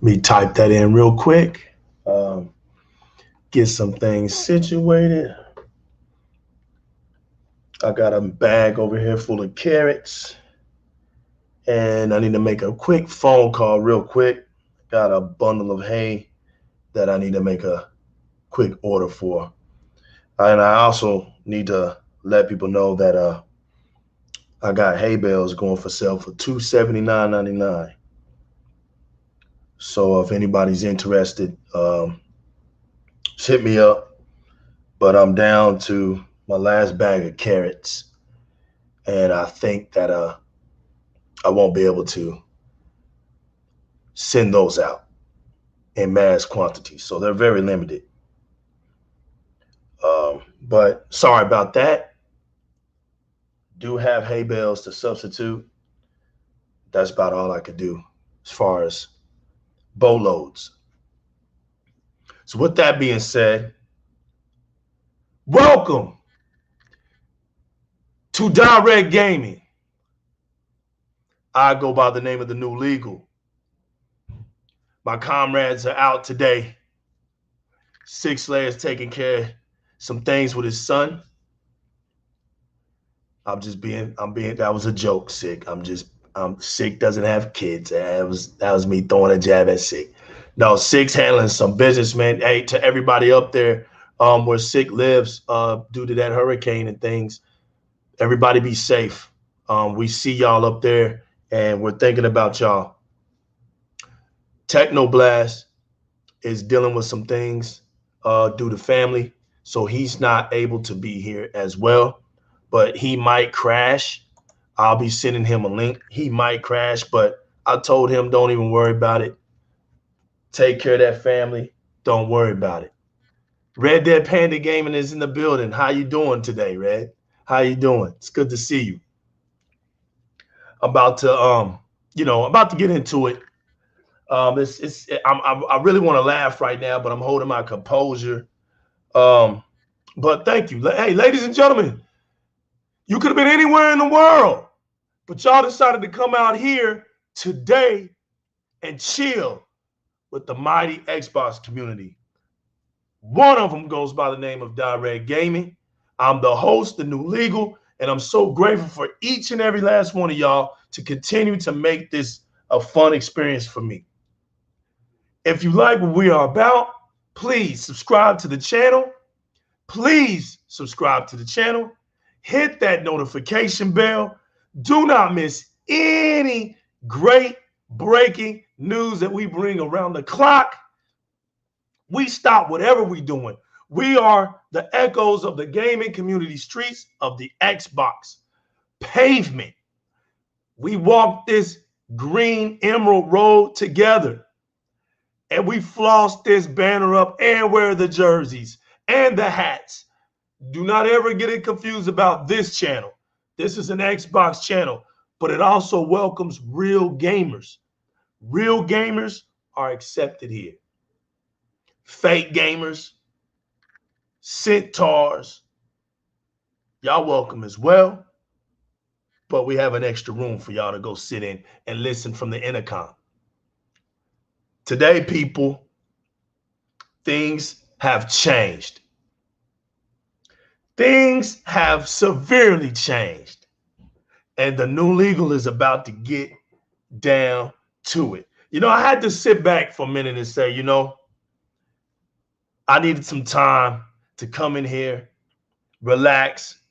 Me type that in real quick. Get some things situated. I got a bag over here full of carrots, and I need to make a quick phone call real quick. Got a bundle of hay that I need to make a quick order for. And I also need to let people know that I got hay bales going for sale for $279.99. So if anybody's interested, just hit me up. But I'm down to my last bag of carrots, and I think that I won't be able to send those out in mass quantity. So they're very limited. But sorry about that. Do have hay bales to substitute. That's about all I could do as far as boatloads. So with that being said, welcome to Di-RRec Gaming. I go by the name of the New Legal. My comrades are out today. Six Layers taking care of some things with his son. That was a joke, Sick. Sick doesn't have kids. That was me throwing a jab at Sick. No, Sick's handling some business, man. Hey, to everybody up there where Sick lives due to that hurricane and things, everybody be safe. We see y'all up there, and we're thinking about y'all. Technoblast is dealing with some things due to family, so he's not able to be here as well, but he might crash. I'll be sending him a link. He might crash, but I told him don't even worry about it. Take care of that family. Don't worry about it. Red Dead Panda Gaming is in the building. How you doing today, Red? How you doing? It's good to see you. About to get into it. I really want to laugh right now, but I'm holding my composure. But thank you. Hey, ladies and gentlemen, you could have been anywhere in the world, but y'all decided to come out here today and chill with the mighty Xbox community. One of them goes by the name of Di-RRec Gaming. I'm the host, the New Legal, and I'm so grateful for each and every last one of y'all to continue to make this a fun experience for me. If you like what we are about, please subscribe to the channel. Please subscribe to the channel. Hit that notification bell. Do not miss any great breaking news that we bring around the clock. We stop whatever we're doing. We are the echoes of the gaming community streets of the Xbox pavement. We walk this green emerald road together, and we floss this banner up and wear the jerseys and the hats. Do not ever get it confused about this channel. This is an Xbox channel, but it also welcomes real gamers. Real gamers are accepted here. Fake gamers, centaurs, y'all welcome as well. But we have an extra room for y'all to go sit in and listen from the intercom. Today, people, things have changed. Things have severely changed. And the New Legal is about to get down to it. I had to sit back for a minute and say, I needed some time to come in here, relax,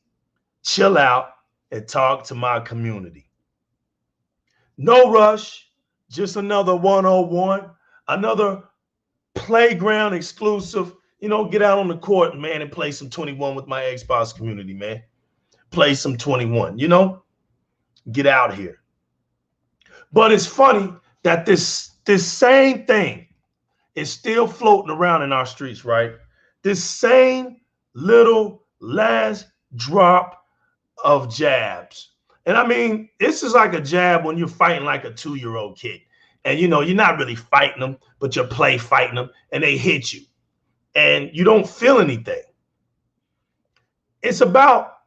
chill out, and talk to my community. No rush, just another 101, another playground exclusive. Get out on the court, man, and play some 21 with my Xbox community, man. Play some 21, get out here. But it's funny that this same thing is still floating around in our streets, right? This same little last drop of jabs. And I mean, this is like a jab when you're fighting like a 2-year-old kid. And you know, you're not really fighting them, but you play fighting them and they hit you. And you don't feel anything. It's about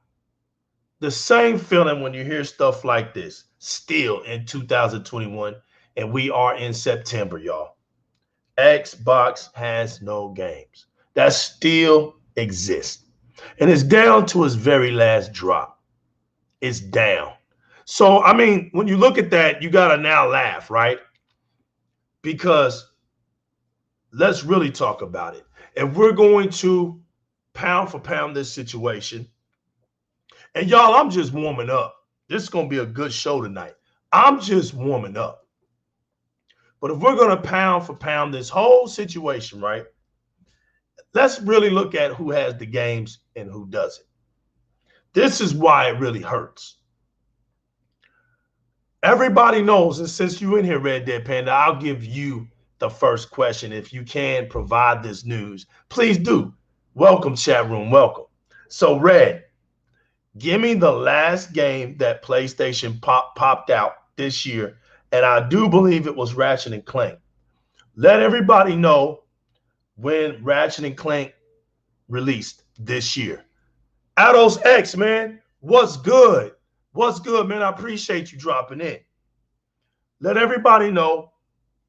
the same feeling when you hear stuff like this still in 2021, and we are in September, y'all. Xbox has no games. That still exists. And it's down to its very last drop. It's down. So, I mean, when you look at that, you got to now laugh, right? Because let's really talk about it. If we're going to pound for pound this situation, and y'all, I'm just warming up. This is going to be a good show tonight. I'm just warming up. But if we're going to pound for pound this whole situation, right, let's really look at who has the games and who doesn't. This is why it really hurts. Everybody knows, and since you're in here, Red Dead Panda, I'll give you the first question. If you can provide this news, please do. Welcome, chat room. Welcome. So, Red, give me the last game that PlayStation popped out this year, and I do believe it was Ratchet and Clank. Let everybody know when Ratchet and Clank released this year. Ados X, man, what's good? What's good, man? I appreciate you dropping in. Let everybody know,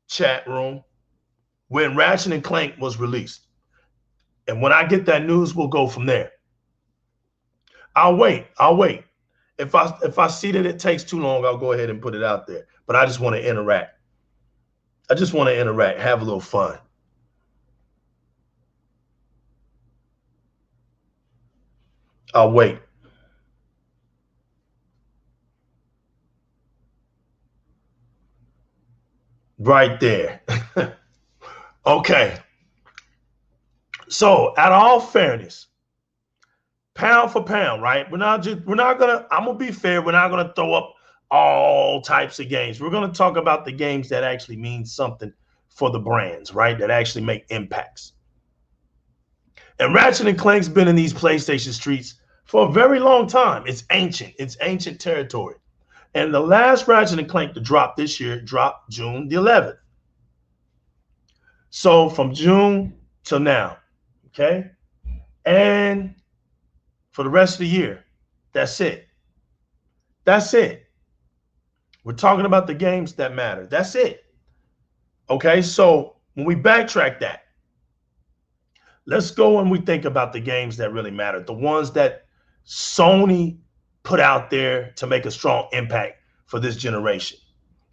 chat room, when Ratchet and Clank was released. And when I get that news, we'll go from there. I'll wait. If I see that it takes too long, I'll go ahead and put it out there. But I just want to interact. Have a little fun. I'll wait. Right there. Okay. So, out of all fairness, pound for pound, right? I'm gonna be fair. We're not gonna throw up all types of games. We're gonna talk about the games that actually mean something for the brands, right? That actually make impacts. And Ratchet and Clank's been in these PlayStation streets for a very long time. It's ancient territory. And the last Ratchet and Clank to drop this year dropped June the 11th. So from June till now, okay? And for the rest of the year, that's it. That's it. We're talking about the games that matter. That's it. Okay, so when we backtrack that, let's go and we think about the games that really matter, the ones that Sony put out there to make a strong impact for this generation.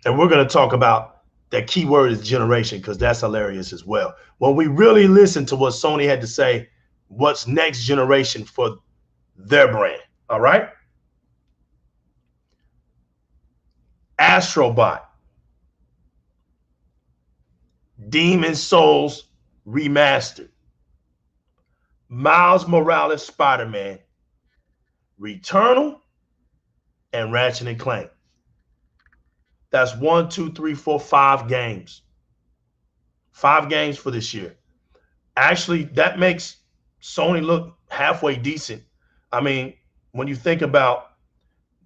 And we're going to talk about that keyword is generation, because that's hilarious as well. When we really listen to what Sony had to say, what's next generation for their brand, all right? Astrobot, Demon Souls Remastered, Miles Morales Spider-Man, Returnal, and Ratchet and Clank. That's 1, 2, 3, 4, 5 games. 5 games for this year. Actually, that makes Sony look halfway decent. I mean, when you think about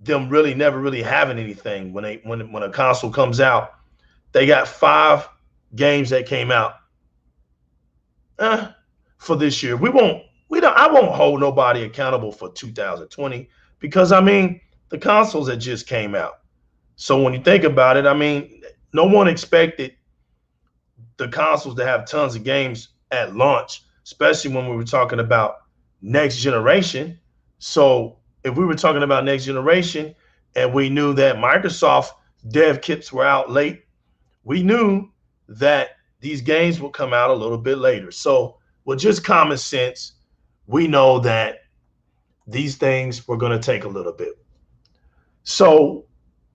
them really never really having anything when a console comes out, they got 5 games that came out for this year. I won't hold nobody accountable for 2020, because I mean, the consoles that just came out. So when you think about it, I mean, no one expected the consoles to have tons of games at launch, especially when we were talking about next generation. So if we were talking about next generation and we knew that Microsoft dev kits were out late, we knew that these games will come out a little bit later. So with just common sense, we know that these things were going to take a little bit. So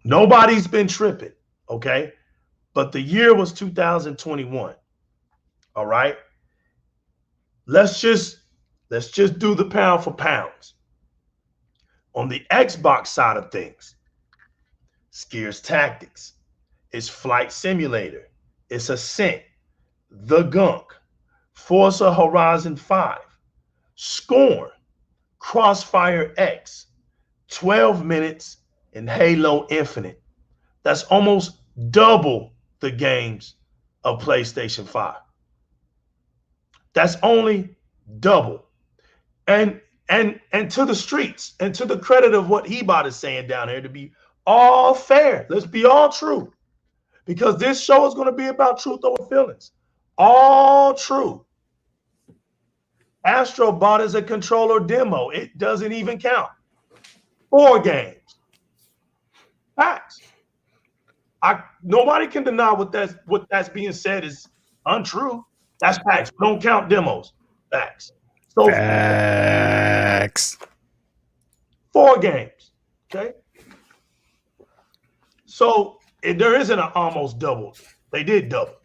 nobody's been tripping, okay? But the year was 2021. All right. Let's just do the pound for pounds. On the Xbox side of things, Skiers Tactics, it's Flight Simulator, it's Ascent, The Gunk, Forza Horizon 5, Scorn, Crossfire X, 12 Minutes, and Halo Infinite. That's almost double the games of PlayStation 5. That's only double. And to the streets, and to the credit of what Hebot is saying down here, to be all fair, let's be all true, because this show is going to be about truth over feelings. All true. Astro Bot is a controller demo. It doesn't even count. 4 games. Facts. Nobody can deny what that's being said is untrue. That's facts. We don't count demos. Facts. So facts. 4 games. Okay. So there isn't an almost double. They did double.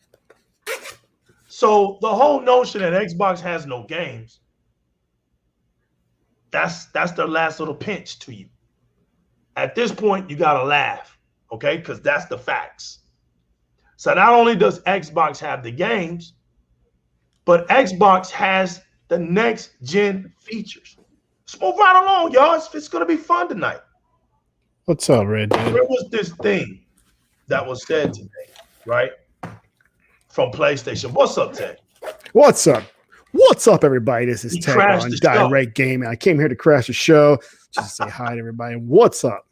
So the whole notion that Xbox has no games, that's their last little pinch to you. At this point, you gotta laugh, okay? Because that's the facts. So not only does Xbox have the games, but Xbox has the next gen features. Let's move right along, y'all. It's gonna be fun tonight. What's up, Red? There was this thing that was said today, right? From PlayStation. What's up, Ted? What's up? What's up, everybody? This is Ted on Di-RRec Gaming. I came here to crash the show just to say hi to everybody. What's up?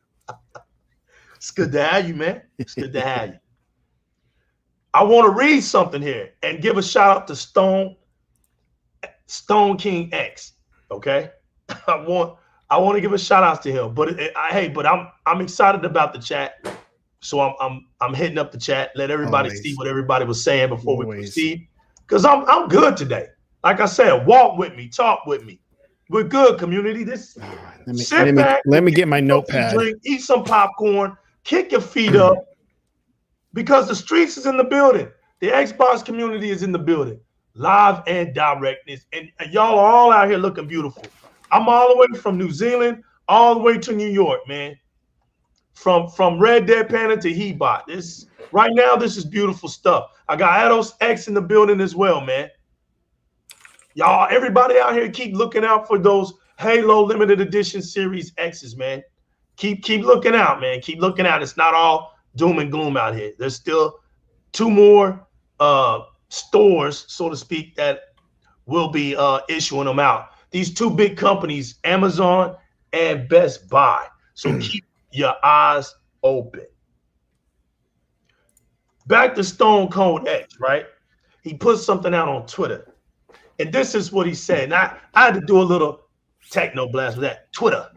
It's good to have you, man. It's good to have you. I want to read something here and give a shout out to Stone King X. Okay, I want to give a shout out to him. But I'm excited about the chat. So I'm hitting up the chat, let everybody see what everybody was saying before we proceed. Because I'm good today. Like I said, walk with me, talk with me. We're good, community. Let me get my notepad. Drink, eat some popcorn, kick your feet up. Because the streets is in the building. The Xbox community is in the building. Live and direct. And y'all are all out here looking beautiful. I'm all the way from New Zealand, all the way to New York, man. From Red Dead Panda to Hebot. Right now, this is beautiful stuff. I got Ados X in the building as well, man. Y'all, everybody out here, keep looking out for those Halo limited edition Series X's, man. Keep looking out, man. Keep looking out. It's not all doom and gloom out here. There's still 2 more stores, so to speak, that will be issuing them out. These 2 big companies, Amazon and Best Buy. So keep your eyes open. Back to Stone Cold X, right? He put something out on Twitter. And this is what he said. And I had to do a little techno blast with that. Twitter?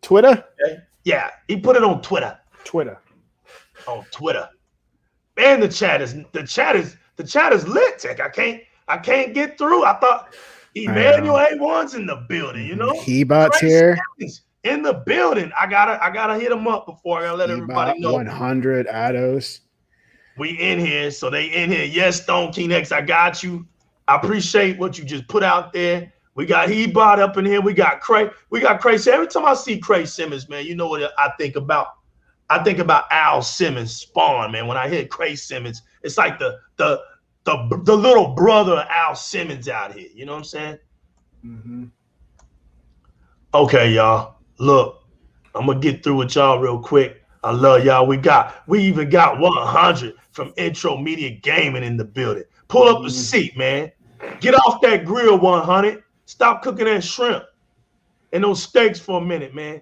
Okay? Yeah, he put it on Twitter. On Twitter. Man, the chat is lit, Tech. I can't get through. I thought Emmanuel A1's in the building, you know? Hebot's here. In the building. I gotta hit him up before I gotta let everybody know. 100 Ados. We in here, so they in here. Yes, Stone King X, I got you. I appreciate what you just put out there. We got Hebot up in here. We got Cray. Every time I see Cray Simmons, man, you know what I think about? I think about Al Simmons Spawn, man. When I hear Cray Simmons, it's like the little brother of Al Simmons out here. You know what I'm saying? Mm-hmm. Okay, y'all. Look, I'm gonna get through with y'all real quick. I love y'all. We even got 100 from Intro Media Gaming in the building. Pull up a seat, man. Get off that grill, 100. Stop cooking that shrimp and those steaks for a minute, man.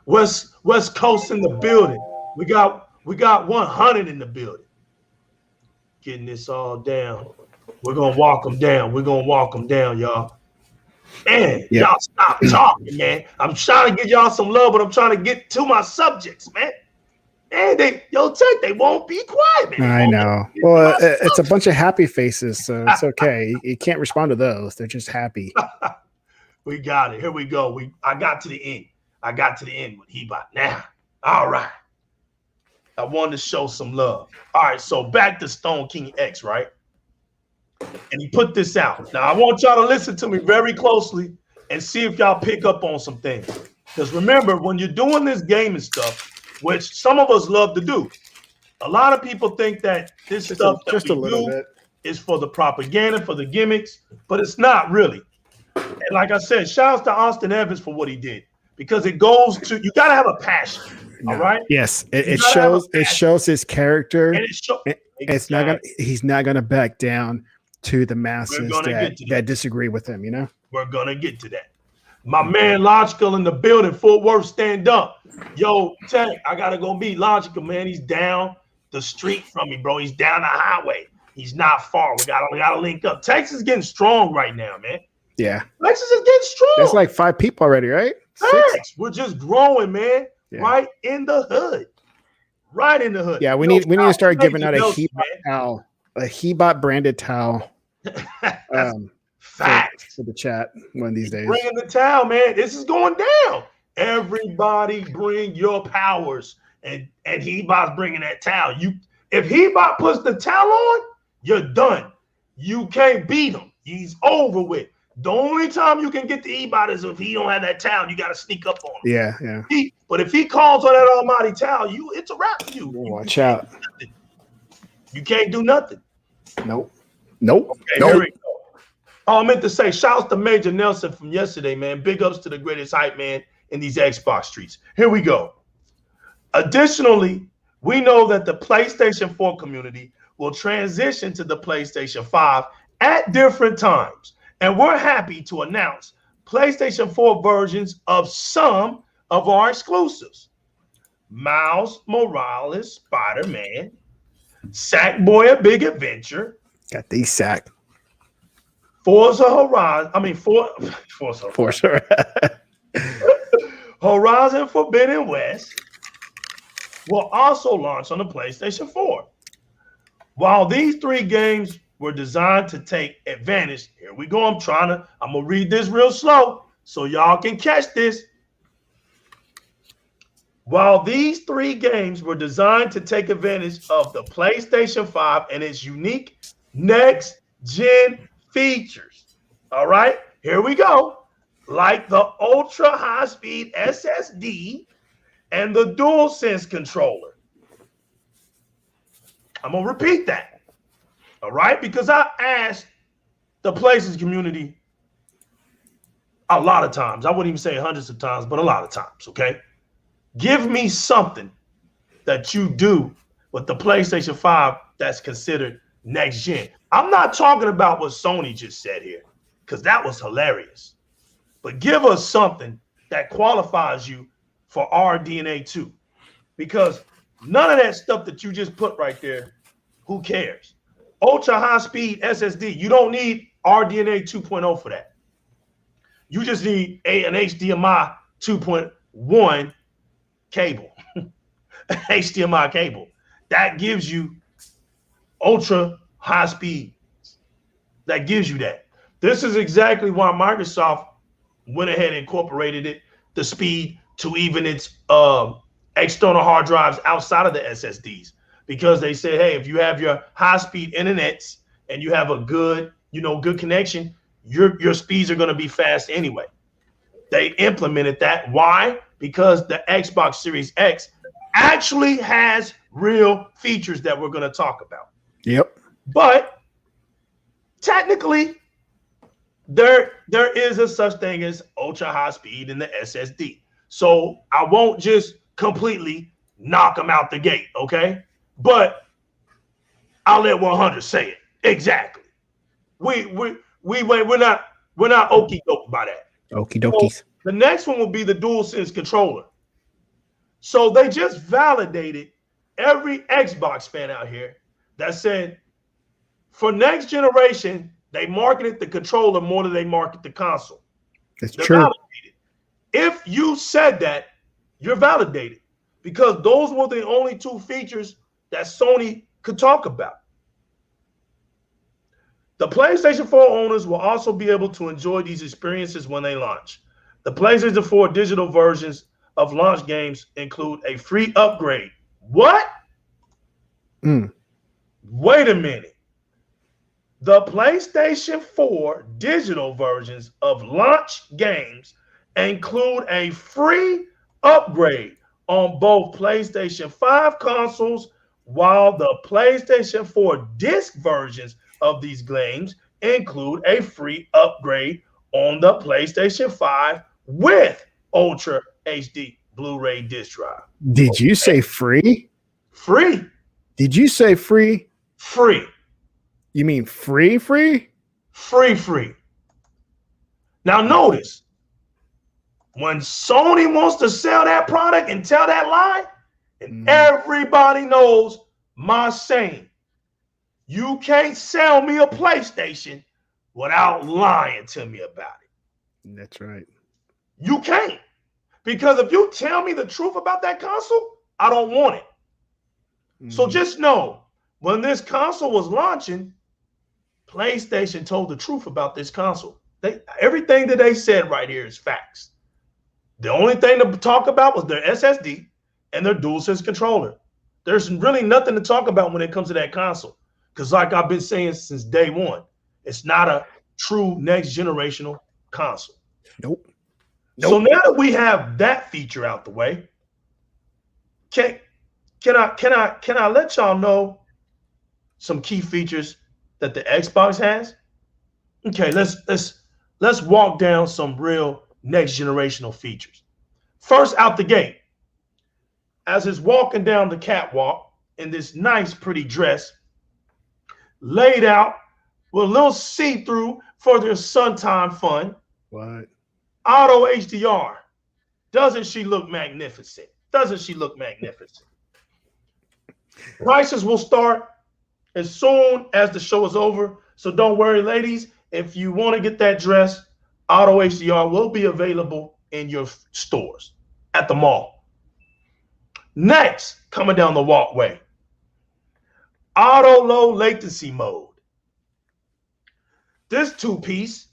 West Coast in the building. We got 100 in the building. Getting this all down. We're gonna walk them down. Y'all. Man, y'all stop talking, man. I'm trying to get y'all some love, but I'm trying to get to my subjects, man. And they won't be quiet, man. I know. Well, it's a bunch of happy faces, so it's okay. You can't respond to those. They're just happy. We got it. Here we go. I got to the end. With Hebot. Now, all right. I wanted to show some love. All right, so back to Stone King X, right? And he put this out. Now, I want y'all to listen to me very closely and see if y'all pick up on some things. Because remember, when you're doing this gaming stuff, which some of us love to do, A lot of people think that this stuff that we do is for the propaganda, for the gimmicks, but it's not really. And like I said, shout out to Austin Evans for what he did, because it goes to, you got to have a passion. All right. Yes, it shows his character, and it's not gonna. He's not gonna back down to the masses that disagree with him. You know, we're gonna get to that. My man Logical in the building, Fort Worth, stand up. Yo, Tech, I gotta go meet Logical, man. He's down the street from me, bro. He's down the highway. He's not far. We gotta link up. Texas is getting strong right now, man. Yeah, Texas is getting strong. There's like 5 people already, right? 6. We're just growing, man. Yeah. Right in the hood. Right in the hood. Yeah, we need to start giving out a Hebot towel, a Hebot branded towel. Facts for the chat one of these days. Bringing the towel, man. This is going down. Everybody bring your powers, and Hebot's bringing that towel. If Hebot puts the towel on, you're done. You can't beat him. He's over with. The only time you can get the Hebot is if he don't have that towel. You got to sneak up on him. Yeah. But if he calls on that almighty towel, it's a wrap for you. Watch out. You can't do nothing. Nope. Okay, here we go. Oh, I meant to say, shouts to Major Nelson from yesterday, man. Big ups to the greatest hype man in these Xbox streets. Here we go. Additionally, we know that the PlayStation 4 community will transition to the PlayStation 5 at different times. And we're happy to announce PlayStation 4 versions of some of our exclusives. Miles Morales, Spider-Man, Sackboy: A Big Adventure. Got these Sack. Forza Horizon Forbidden West will also launch on the PlayStation 4. While these 3 games were designed to take advantage, here we go. I'm gonna read this real slow so y'all can catch this. While these 3 games were designed to take advantage of the PlayStation 5 and its unique next-gen features. All right, here we go. Like the ultra high-speed SSD and the DualSense controller. I'm going to repeat that. All right, because I asked the PlayStation community a lot of times. I wouldn't even say hundreds of times, but a lot of times, okay? Give me something that you do with the PlayStation 5 that's considered next gen. I'm not talking about what Sony just said here, because that was hilarious. But give us something that qualifies you for RDNA 2, because none of that stuff that you just put right there, who cares? Ultra high speed SSD, you don't need RDNA 2.0 for that. You just need an HDMI 2.1 cable, HDMI cable. That gives you ultra high speed. That gives you that. This is exactly why Microsoft went ahead and incorporated the speed to even its external hard drives outside of the SSDs, because they said, hey, if you have your high speed internets and you have a good connection, your speeds are going to be fast anyway. They implemented that. Why? Because the Xbox Series X actually has real features that we're going to talk about. Yep. But technically, there is a such thing as ultra high speed in the SSD. So I won't just completely knock them out the gate, okay? But I'll let 100 say it. Exactly. We're not okie doke by that. Okie dokies. So the next one will be the DualSense controller. So they just validated every Xbox fan out here that said for next generation, they marketed the controller more than they market the console. That's true. Validated. If you said that, you're validated, because those were the only 2 features that Sony could talk about. The PlayStation 4 owners will also be able to enjoy these experiences when they launch. The PlayStation 4 digital versions of launch games include a free upgrade. What? Wait a minute. The PlayStation 4 digital versions of launch games include a free upgrade on both PlayStation 5 consoles while the PlayStation 4 disc versions of these games include a free upgrade on the PlayStation 5 with Ultra HD Blu-ray disc drive. Did you say free? Free. Did you say free? Free. You mean free? Free. Now notice, when Sony wants to sell that product and tell that lie, and everybody knows my saying, you can't sell me a PlayStation without lying to me about it. That's right. You can't. Because if you tell me the truth about that console, I don't want it. So just know, when this console was launching, PlayStation told the truth about this console. Everything that they said right here is facts. The only thing to talk about was their SSD and their DualSense controller. There's really nothing to talk about when it comes to that console. Because like I've been saying since day one, it's not a true next generational console. Nope. So now that we have that feature out the way, can I let y'all know some key features that the Xbox has? Okay, let's walk down some real next generational features. First out the gate, as it's walking down the catwalk in this nice, pretty dress, laid out with a little see-through for their suntan fun. What? Auto HDR. Doesn't she look magnificent? Prices will start as soon as the show is over. So don't worry, ladies. If you want to get that dress, Auto HDR will be available in your stores at the mall. Next, coming down the walkway, auto low latency mode. This two-piece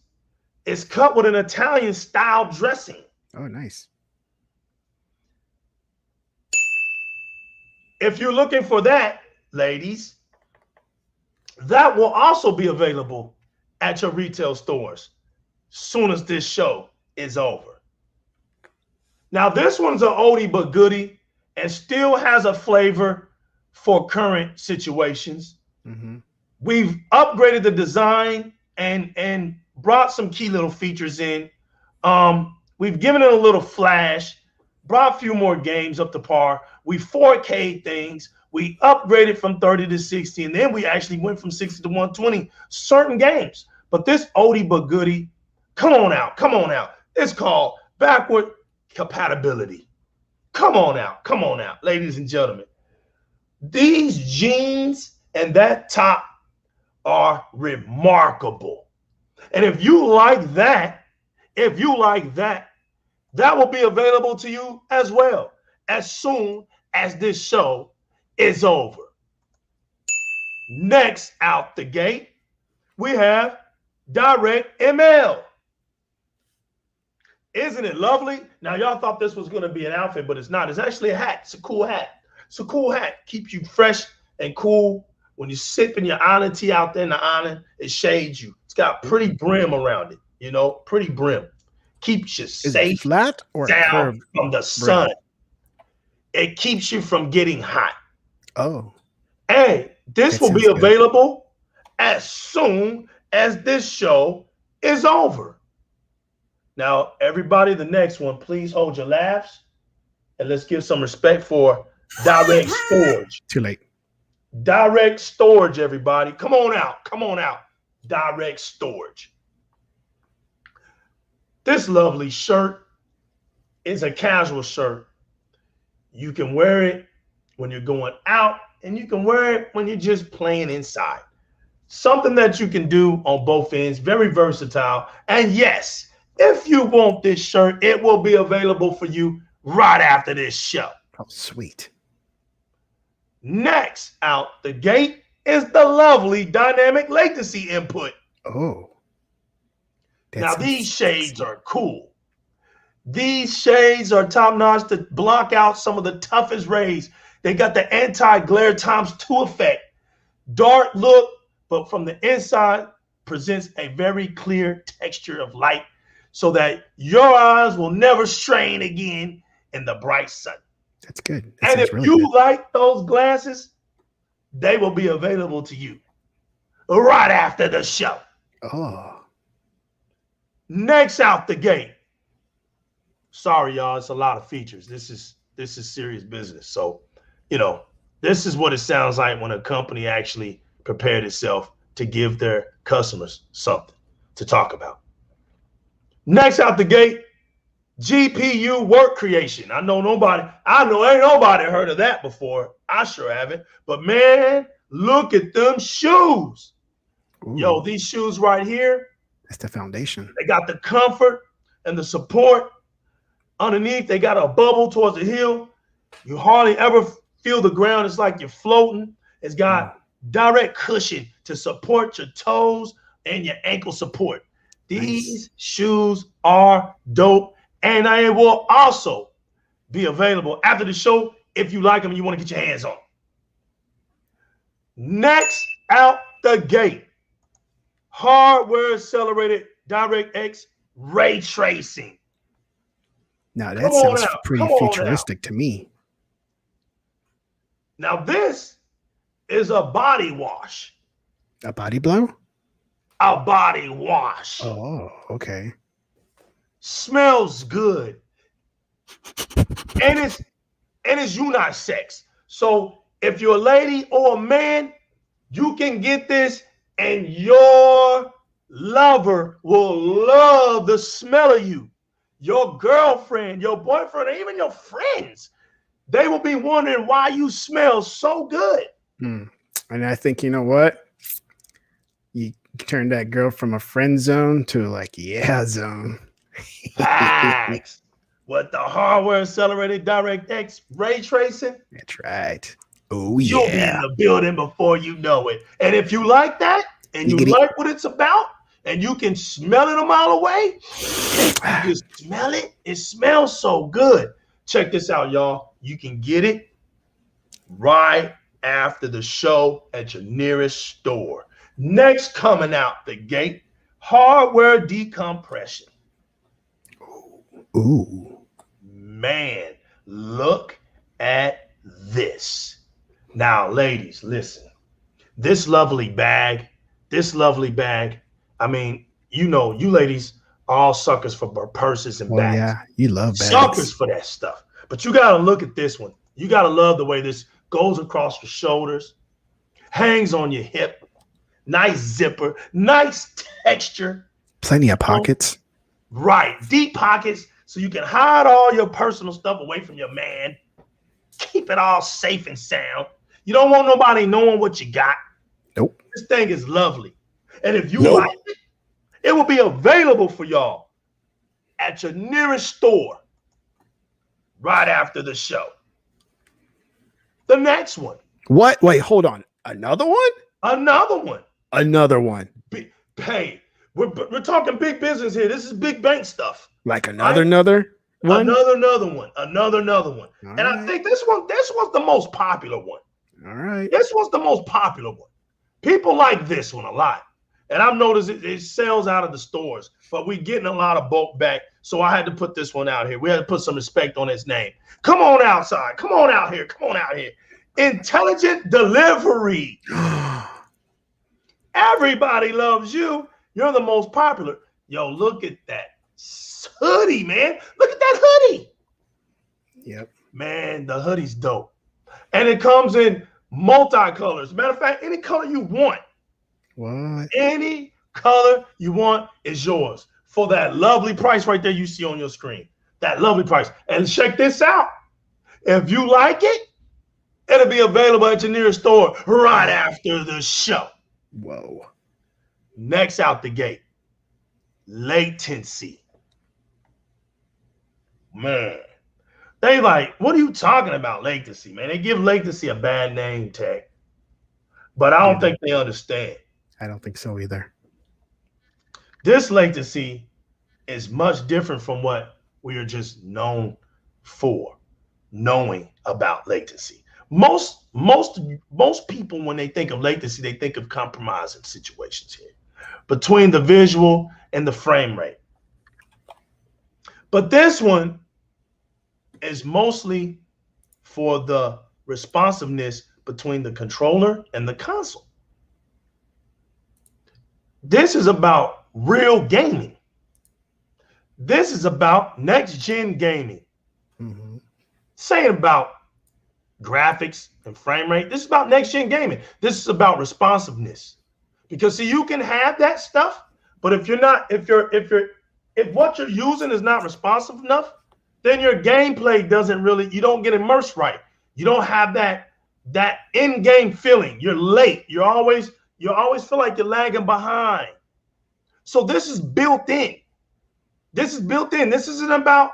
is cut with an Italian style dressing. Oh, nice. If you're looking for that, ladies, that will also be available at your retail stores soon as this show is over. Now, this one's an oldie but goodie and still has a flavor for current situations. We've upgraded the design and brought some key little features in. We've given it a little flash, brought a few more games up to par. We 4K'd things. We upgraded from 30 to 60, and then we actually went from 60 to 120 certain games. But this oldie but goodie, come on out. It's called backward compatibility. Come on out, ladies and gentlemen. These jeans and that top are remarkable. And if you like that, that will be available to you as well as soon as this show is over. Next out the gate, we have Di-RRec ML. Isn't it lovely? Now, y'all thought this was going to be an outfit, but it's not. It's actually a hat. It's a cool hat. Keeps you fresh and cool. When you're sipping your island tea out there in the island, it shades you. It's got pretty brim around it, pretty brim. Keeps you safe. Is it flat or down from the sun. Brim. It keeps you from getting hot. Oh. Hey, this will be available as soon as this show is over. Now, everybody, the next one, please hold your laughs and let's give some respect for Di-RRec Storage. Too late. Di-RRec Storage, everybody. Come on out. Di-RRec Storage. This lovely shirt is a casual shirt. You can wear it when you're going out, and you can wear it when you're just playing inside. Something that you can do on both ends, very versatile. And yes, if you want this shirt, it will be available for you right after this show. Oh, sweet. Next out the gate is the lovely dynamic latency input. Oh. Now, these shades are cool. These shades are top-notch to block out some of the toughest rays. They got the anti-glare times 2 effect. Dark look, but from the inside presents a very clear texture of light so that your eyes will never strain again in the bright sun. That's good. And if you like those glasses, they will be available to you right after the show. Oh. Next out the gate. Sorry, y'all. It's a lot of features. This is serious business. So, this is what it sounds like when a company actually prepared itself to give their customers something to talk about. Next out the gate, GPU work creation. I know ain't nobody heard of that before. I sure haven't. But man, look at them shoes. Ooh. Yo, these shoes right here. That's the foundation. They got the comfort and the support. Underneath, they got a bubble towards the heel. You hardly ever feel the ground. It's like you're floating. It's got direct cushion to support your toes and your ankle support. These shoes are dope, and they will also be available after the show if you like them and you want to get your hands on them. Next out the gate, hardware accelerated DirectX ray tracing. Now that sounds pretty futuristic to me. Now this is a body wash. A body blow? A body wash. Oh, okay. Smells good. and it's unisex. So if you're a lady or a man, you can get this and your lover will love the smell of you. Your girlfriend, your boyfriend, or even your friends, they will be wondering why you smell so good. And I think, you know what? You turn that girl from a friend zone to like, yeah zone. Facts. What the hardware accelerated DirectX ray tracing? That's right. Oh, yeah. You'll be in the building before you know it. And if you like that and you like what it's about and you can smell it a mile away, you smell it. It smells so good. Check this out, y'all. You can get it right after the show at your nearest store. Next coming out the gate, hardware decompression. Ooh. Man, look at this. Now, ladies, listen. This lovely bag, I mean, you ladies are all suckers for purses and bags. Yeah, you love bags. Suckers for that stuff. But you got to look at this one. You got to love the way this goes across your shoulders, hangs on your hip, nice zipper, nice texture. Plenty of pockets. Right. Deep pockets so you can hide all your personal stuff away from your man. Keep it all safe and sound. You don't want nobody knowing what you got. Nope. This thing is lovely. And if you like it, it will be available for y'all at your nearest store right after the show. The next one. What? Wait, hold on. Another one? Another one. Another one. Hey, we're talking big business here. This is big bank stuff. Like another one? Another one. All and I think this one's the most popular one. All right. This one's the most popular one. People like this one a lot. And I've noticed it sells out of the stores, but we're getting a lot of bulk back. So I had to put this one out here. We had to put some respect on its name. Come on outside. Come on out here. Come on out here. Intelligent delivery. Everybody loves you. You're the most popular. Yo, look at that hoodie, man. Look at that hoodie. Yep. Man, the hoodie's dope. And it comes in multicolors. Matter of fact, any color you want. What? Any color you want is yours for that lovely price right there you see on your screen. That lovely price. And check this out. If you like it, it'll be available at your nearest store right after the show. Whoa. Next out the gate, latency. Man, they like, what are you talking about latency, man? They give latency a bad name tag, but I don't think they understand. I don't think so either. This latency is much different from what we are just known for, knowing about latency. Most people, when they think of latency, they think of compromising situations here between the visual and the frame rate. But this one is mostly for the responsiveness between the controller and the console. This is about real gaming. This is about next-gen gaming. Mm-hmm. Saying about graphics and frame rate. This is about next-gen gaming. This is about responsiveness. Because see, you can have that stuff, but if what you're using is not responsive enough, then your gameplay doesn't really, you don't get immersed right. You don't have that in-game feeling. You're late. You always feel like you're lagging behind. So this is built in. This is built in. This isn't about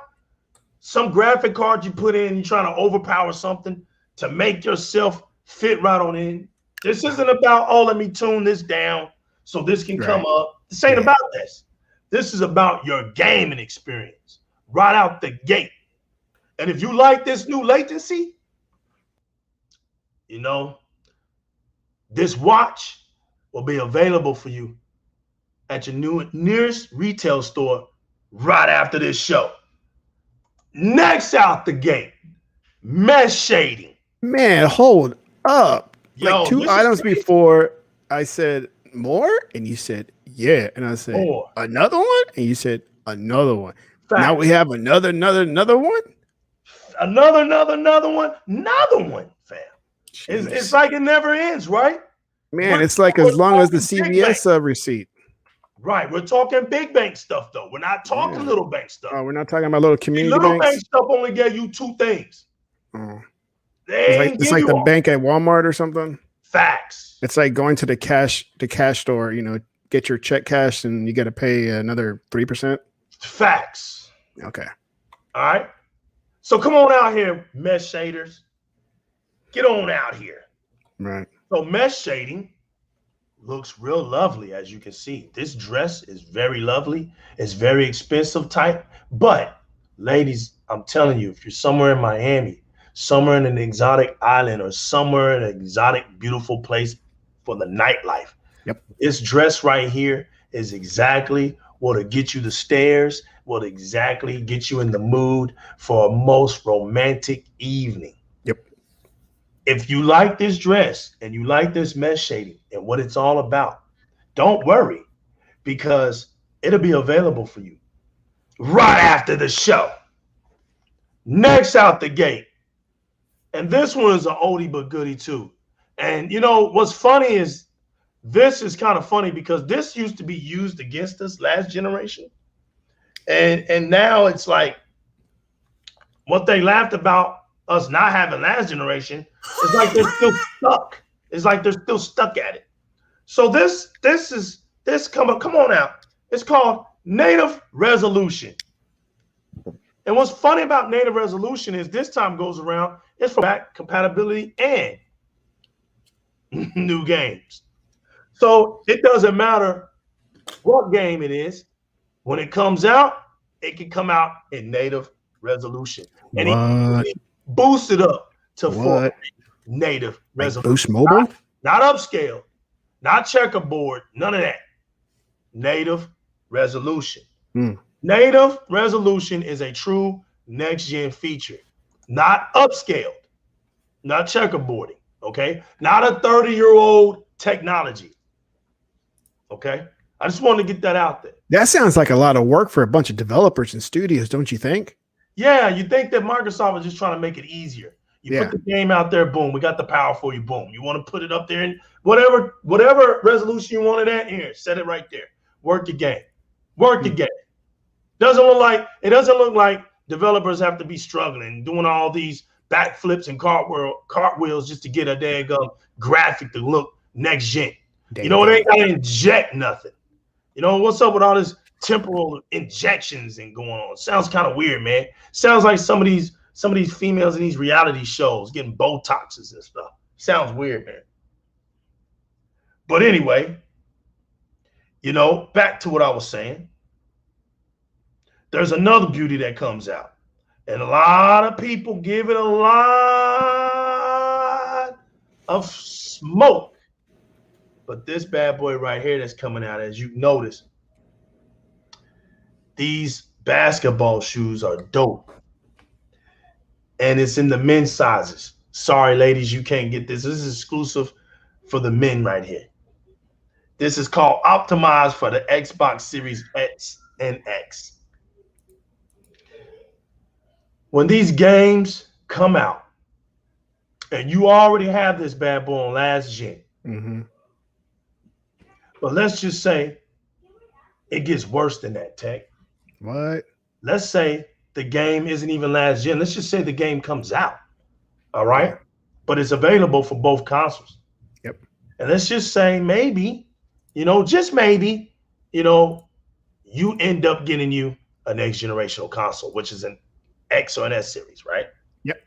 some graphic card you put in, you're trying to overpower something to make yourself fit right on in. This isn't about, oh, let me tune this down so this can come up. This ain't about this. This is about your gaming experience right out the gate. And if you like this new latency, you know, this watch will be available for you at your nearest retail store right after this show. Next out the gate, mesh shading. Man, hold up. Yo, like 2 items before I said more, and you said yeah, and I said more. Another one, and you said another one. Fact. Now we have another one. Another one, fam. It's like it never ends, right? Man, it's like as long as the CVS receipt. Right, we're talking big bank stuff though. We're not talking little bank stuff. Oh, we're not talking about little community little banks? Bank stuff only gave you 2 things. Oh. It's like the bank at Walmart or something. Facts. It's like going to the cash store. You know, get your check cashed and you got to pay another 3%. Facts. Okay. All right. So come on out here, mesh shaders. Get on out here. Right. So mesh shading looks real lovely, as you can see. This dress is very lovely. It's very expensive type. But ladies, I'm telling you, if you're somewhere in Miami, somewhere in an exotic island, or somewhere in an exotic, beautiful place for the nightlife, this dress right here is exactly what'll get you the stares, will exactly get you in the mood for a most romantic evening. If you like this dress and you like this mesh shading and what it's all about, don't worry, because it'll be available for you right after the show. Next out the gate. And this one is an oldie but goodie too. And you know, what's funny is this is kind of funny because this used to be used against us last generation. And now it's like what they laughed about us not having last generation, it's like they're still stuck. It's like they're still stuck at it. So this come on out. It's called native resolution. And what's funny about native resolution is this time goes around, it's for back compatibility and new games. So it doesn't matter what game it is. When it comes out, it can come out in native resolution. And it boosted up to 4K native resolution. Boost mobile? Not upscale, not checkerboard, none of that. Native resolution. Native resolution is a true next-gen feature, not upscaled, not checkerboarding, okay? Not a 30-year-old technology, okay? I just wanted to get that out there. That sounds like a lot of work for a bunch of developers and studios, don't you think? Yeah, you think that Microsoft was just trying to make it easier. You put the game out there, boom, we got the power for you, boom. You want to put it up there and whatever resolution you want it at, here, set it right there. Work your game. Work your game. It doesn't look like developers have to be struggling, doing all these backflips and cartwheels just to get a daggone graphic to look next gen. You know, it ain't gotta inject nothing. You know, what's up with all this temporal injections and going on? Sounds kind of weird, man. Sounds like some of these females in these reality shows getting Botoxes and stuff. Sounds weird, man. But anyway, you know, back to what I was saying. There's another beauty that comes out. And a lot of people give it a lot of smoke. But this bad boy right here that's coming out, as you notice, these basketball shoes are dope. And it's in the men's sizes. Sorry, ladies, you can't get this. This is exclusive for the men right here. This is called optimized for the Xbox Series X and X. When these games come out, and you already have this bad boy on last gen, but let's just say it gets worse than that, Tech. What? Let's say the game isn't even last gen. Let's just say the game comes out, all right? Yeah. But it's available for both consoles. Yep. And let's just say maybe, just maybe, you end up getting you a next generational console, which is an X or an S series, right? Yep.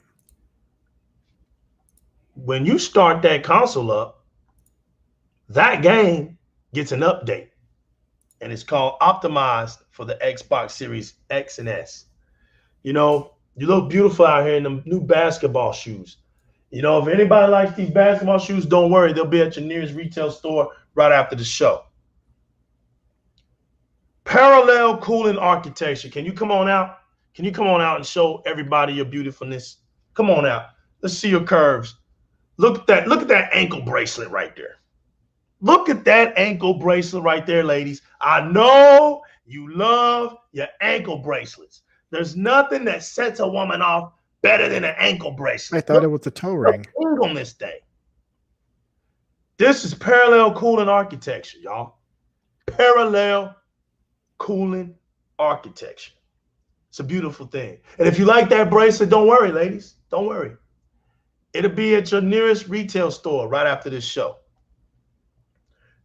When you start that console up, that game gets an update, and it's called optimized for the Xbox Series X and S. You look beautiful out here in them new basketball shoes. If anybody likes these basketball shoes, don't worry. They'll be at your nearest retail store right after the show. Parallel cooling architecture. Can you come on out? Can you come on out and show everybody your beautifulness? Come on out. Let's see your curves. Look at that ankle bracelet right there. Look at that ankle bracelet right there, ladies. I know you love your ankle bracelets. There's nothing that sets a woman off better than an ankle bracelet. I thought it was a toe ring. On this thing. This is parallel cooling architecture, y'all. Parallel cooling architecture. It's a beautiful thing. And if you like that bracelet, don't worry, ladies. Don't worry. It'll be at your nearest retail store right after this show.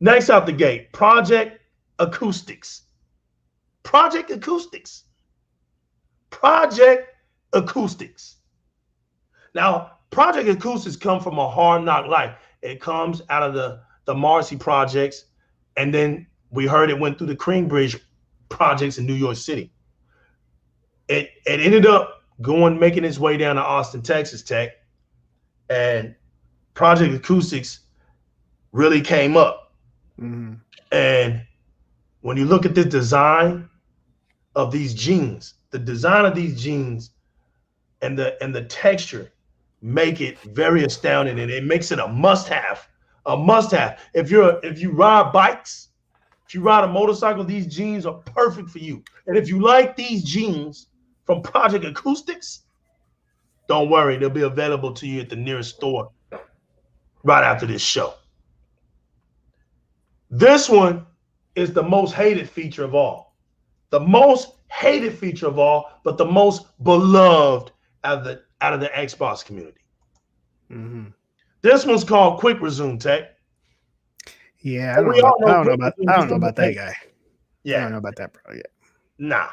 Next out the gate, Project Acoustics. Project Acoustics. Project Acoustics. Now, Project Acoustics come from a hard knock life. It comes out of the Marcy projects, and then we heard it went through the Cambridge projects in New York City. It ended up making its way down to Austin, Texas Tech, and Project Acoustics really came up. And when you look at the design of these jeans, the design of these jeans and the texture make it very astounding, and it makes it a must-have. A must-have. If you ride bikes, if you ride a motorcycle, these jeans are perfect for you. And if you like these jeans from Project Acoustics, don't worry, they'll be available to you at the nearest store right after this show. This one is the most hated feature of all. The most hated feature of all, but the most beloved out of the Xbox community. This one's called Quick Resume, Tech. Yeah, I don't know about that guy. Yeah, I don't know about that, bro. Yeah. No.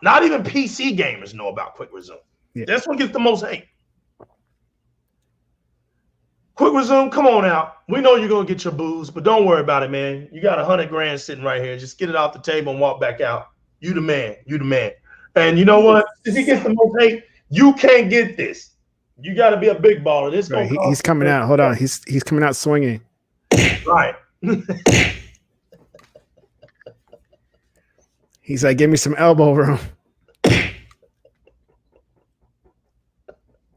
Not even PC gamers know about Quick Resume. Yeah. This one gets the most hate. Quick Resume, come on out. We know you're going to get your booze, but don't worry about it, man. You got $100 grand sitting right here. Just get it off the table and walk back out. You the man. You the man. And you know what? If he gets the most hate, you can't get this. You got to be a big baller. This right, he's coming out. Hold on. He's coming out swinging. Right. He's like, give me some elbow room.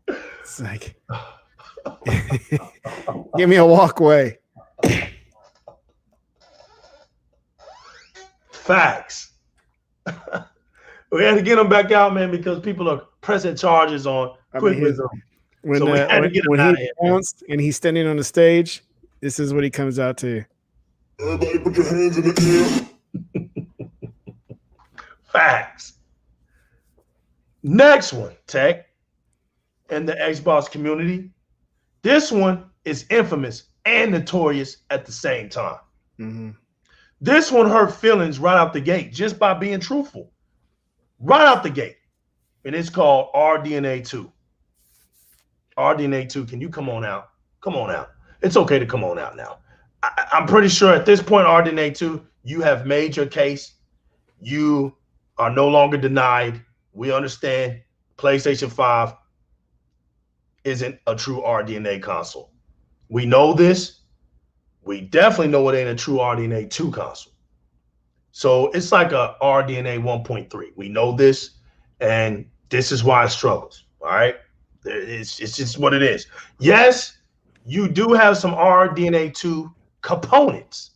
It's like, give me a walkway. Facts. We had to get him back out, man, because people are pressing charges on Quick Resume. When he announced and he's standing on the stage, this is what he comes out to. Everybody put your hands in the air. Facts. Next one, Tech, and the Xbox community. This one is infamous and notorious at the same time. This one hurt feelings right out the gate just by being truthful. Right out the gate. And it's called RDNA 2. RDNA 2, can you come on out? Come on out. It's okay to come on out now. I'm pretty sure at this point, RDNA 2, you have made your case. You are no longer denied. We understand PlayStation 5 isn't a true RDNA console. We know this. We definitely know it ain't a true RDNA 2 console. So it's like a RDNA 1.3. We know this, and this is why it struggles, all right? It's just what it is. Yes, you do have some RDNA2 components,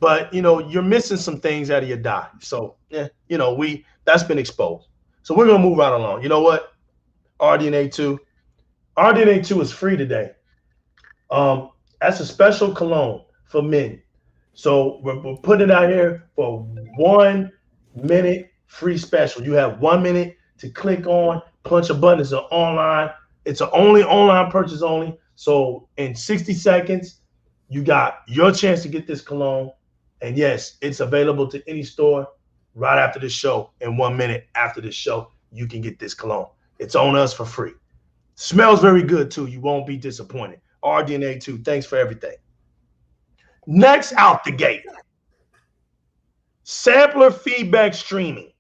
but you're missing some things out of your die. So yeah, that's been exposed. So we're gonna move right along. You know what? RDNA2 is free today. That's a special cologne for men. So we're putting it out here for 1 minute free special. You have 1 minute to click on, punch a button. It's an only online purchase only. So in 60 seconds, you got your chance to get this cologne. And yes, it's available to any store right after the show. In 1 minute after the show, you can get this cologne. It's on us for free. Smells very good too. You won't be disappointed. RDNA2, thanks for everything. Next out the gate, sampler feedback streaming.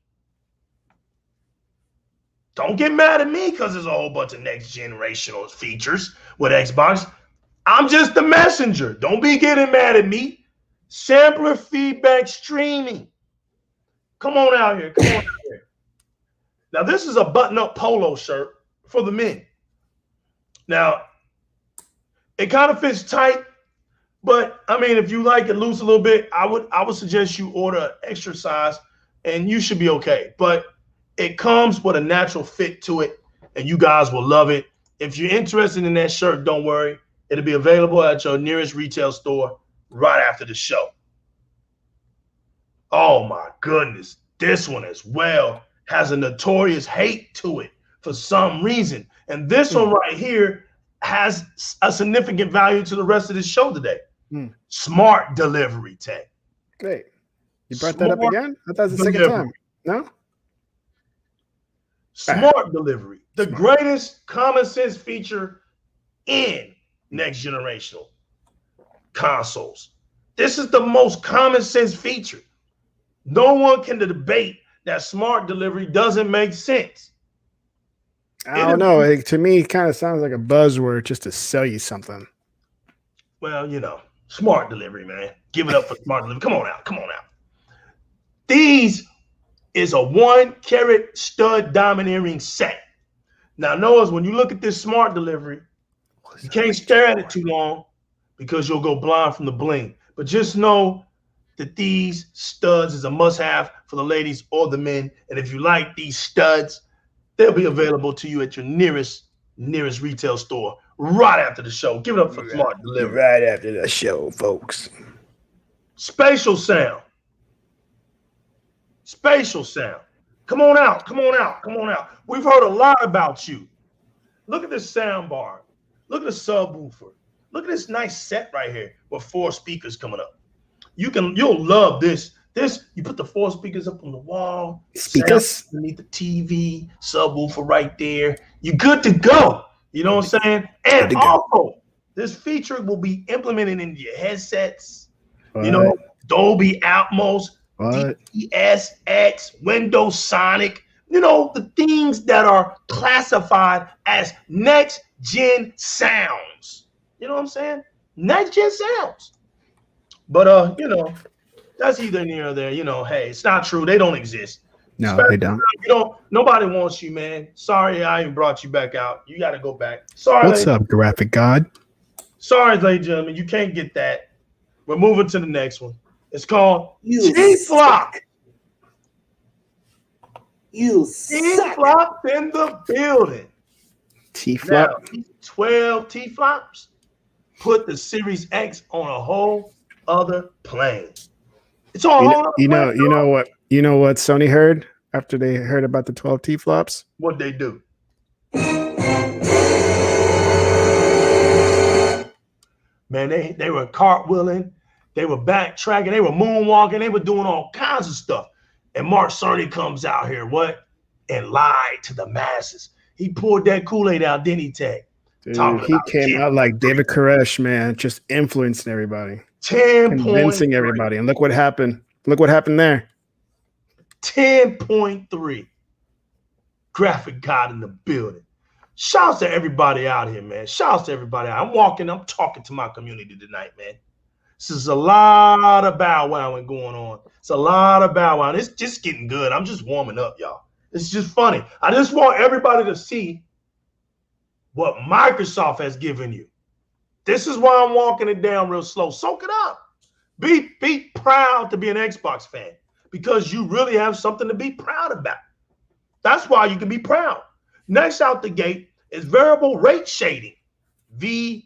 Don't get mad at me because there's a whole bunch of next generational features with Xbox. I'm just the messenger. Don't be getting mad at me. Sampler feedback streaming. Come on out here. Come on out here. Now, this is a button-up polo shirt for the men. Now, it kind of fits tight, but I mean, if you like it loose a little bit, I would suggest you order an extra size, and you should be okay. But it comes with a natural fit to it, and you guys will love it. If you're interested in that shirt, don't worry. It'll be available at your nearest retail store right after the show. Oh my goodness, this one as well has a notorious hate to it for some reason. And this one right here has a significant value to the rest of this show today. Smart delivery tech. Great. You brought that up again? I thought it was the second time. No? Smart delivery. The greatest common sense feature in next generational consoles. This is the most common sense feature. No one can debate that smart delivery doesn't make sense. I don't know. To me, it kind of sounds like a buzzword just to sell you something. Well, smart delivery, man. Give it up for smart delivery. Come on out. Come on out. These is a 1-carat stud diamond earring set. Now, notice when you look at this smart delivery, you can't stare at it too long because you'll go blind from the bling. But just know that these studs is a must-have for the ladies or the men. And if you like these studs, they'll be available to you at your nearest retail store right after the show. Give it up for smart delivery. Right after the show, folks. Spatial sound. Spatial sound. Come on out. Come on out. Come on out. We've heard a lot about you. Look at this sound bar. Look at the subwoofer. Look at this nice set right here with 4 speakers coming up. You'll love this. You put the 4 speakers up on the wall. Speakers underneath the TV, subwoofer right there. You're good to go. You know what I'm saying? And also, this feature will be implemented into your headsets. What? Dolby Atmos, DSX, Windows Sonic. The things that are classified as next gen sounds. You know what I'm saying? Next gen sounds. But that's either near or there. Hey, it's not true. They don't exist. No, especially, they don't. Nobody wants you, man. Sorry, I even brought you back out. You got to go back. Sorry. What's up, graphic god? Sorry, ladies and gentlemen. You can't get that. We're moving to the next one. It's called T-Flop. T-Flop in the building. T-Flop. 12 T-Flops put the Series X on a whole other plane. It's on a whole other plane. You know what Sony heard after they heard about the 12 T-Flops? What'd they do? Man, they were cartwheeling, they were backtracking, they were moonwalking, they were doing all kinds of stuff. And Mark Cerny comes out here, and lied to the masses. He poured that Kool-Aid out, didn't he, Tech? Dude, he came out like David Koresh, man, just influencing everybody. 10 convincing everybody. And look what happened. Look what happened there. 10.3. Graphic God in the building. Shouts to everybody out here, man. Shouts to everybody. I'm talking to my community tonight, man. This is a lot of bow wowing going on. It's a lot of bow wowing. It's just getting good. I'm just warming up, y'all. It's just funny. I just want everybody to see what Microsoft has given you. This is why I'm walking it down real slow. Soak it up. Be proud to be an Xbox fan because you really have something to be proud about. That's why you can be proud. Next out the gate is variable rate shading, VRS.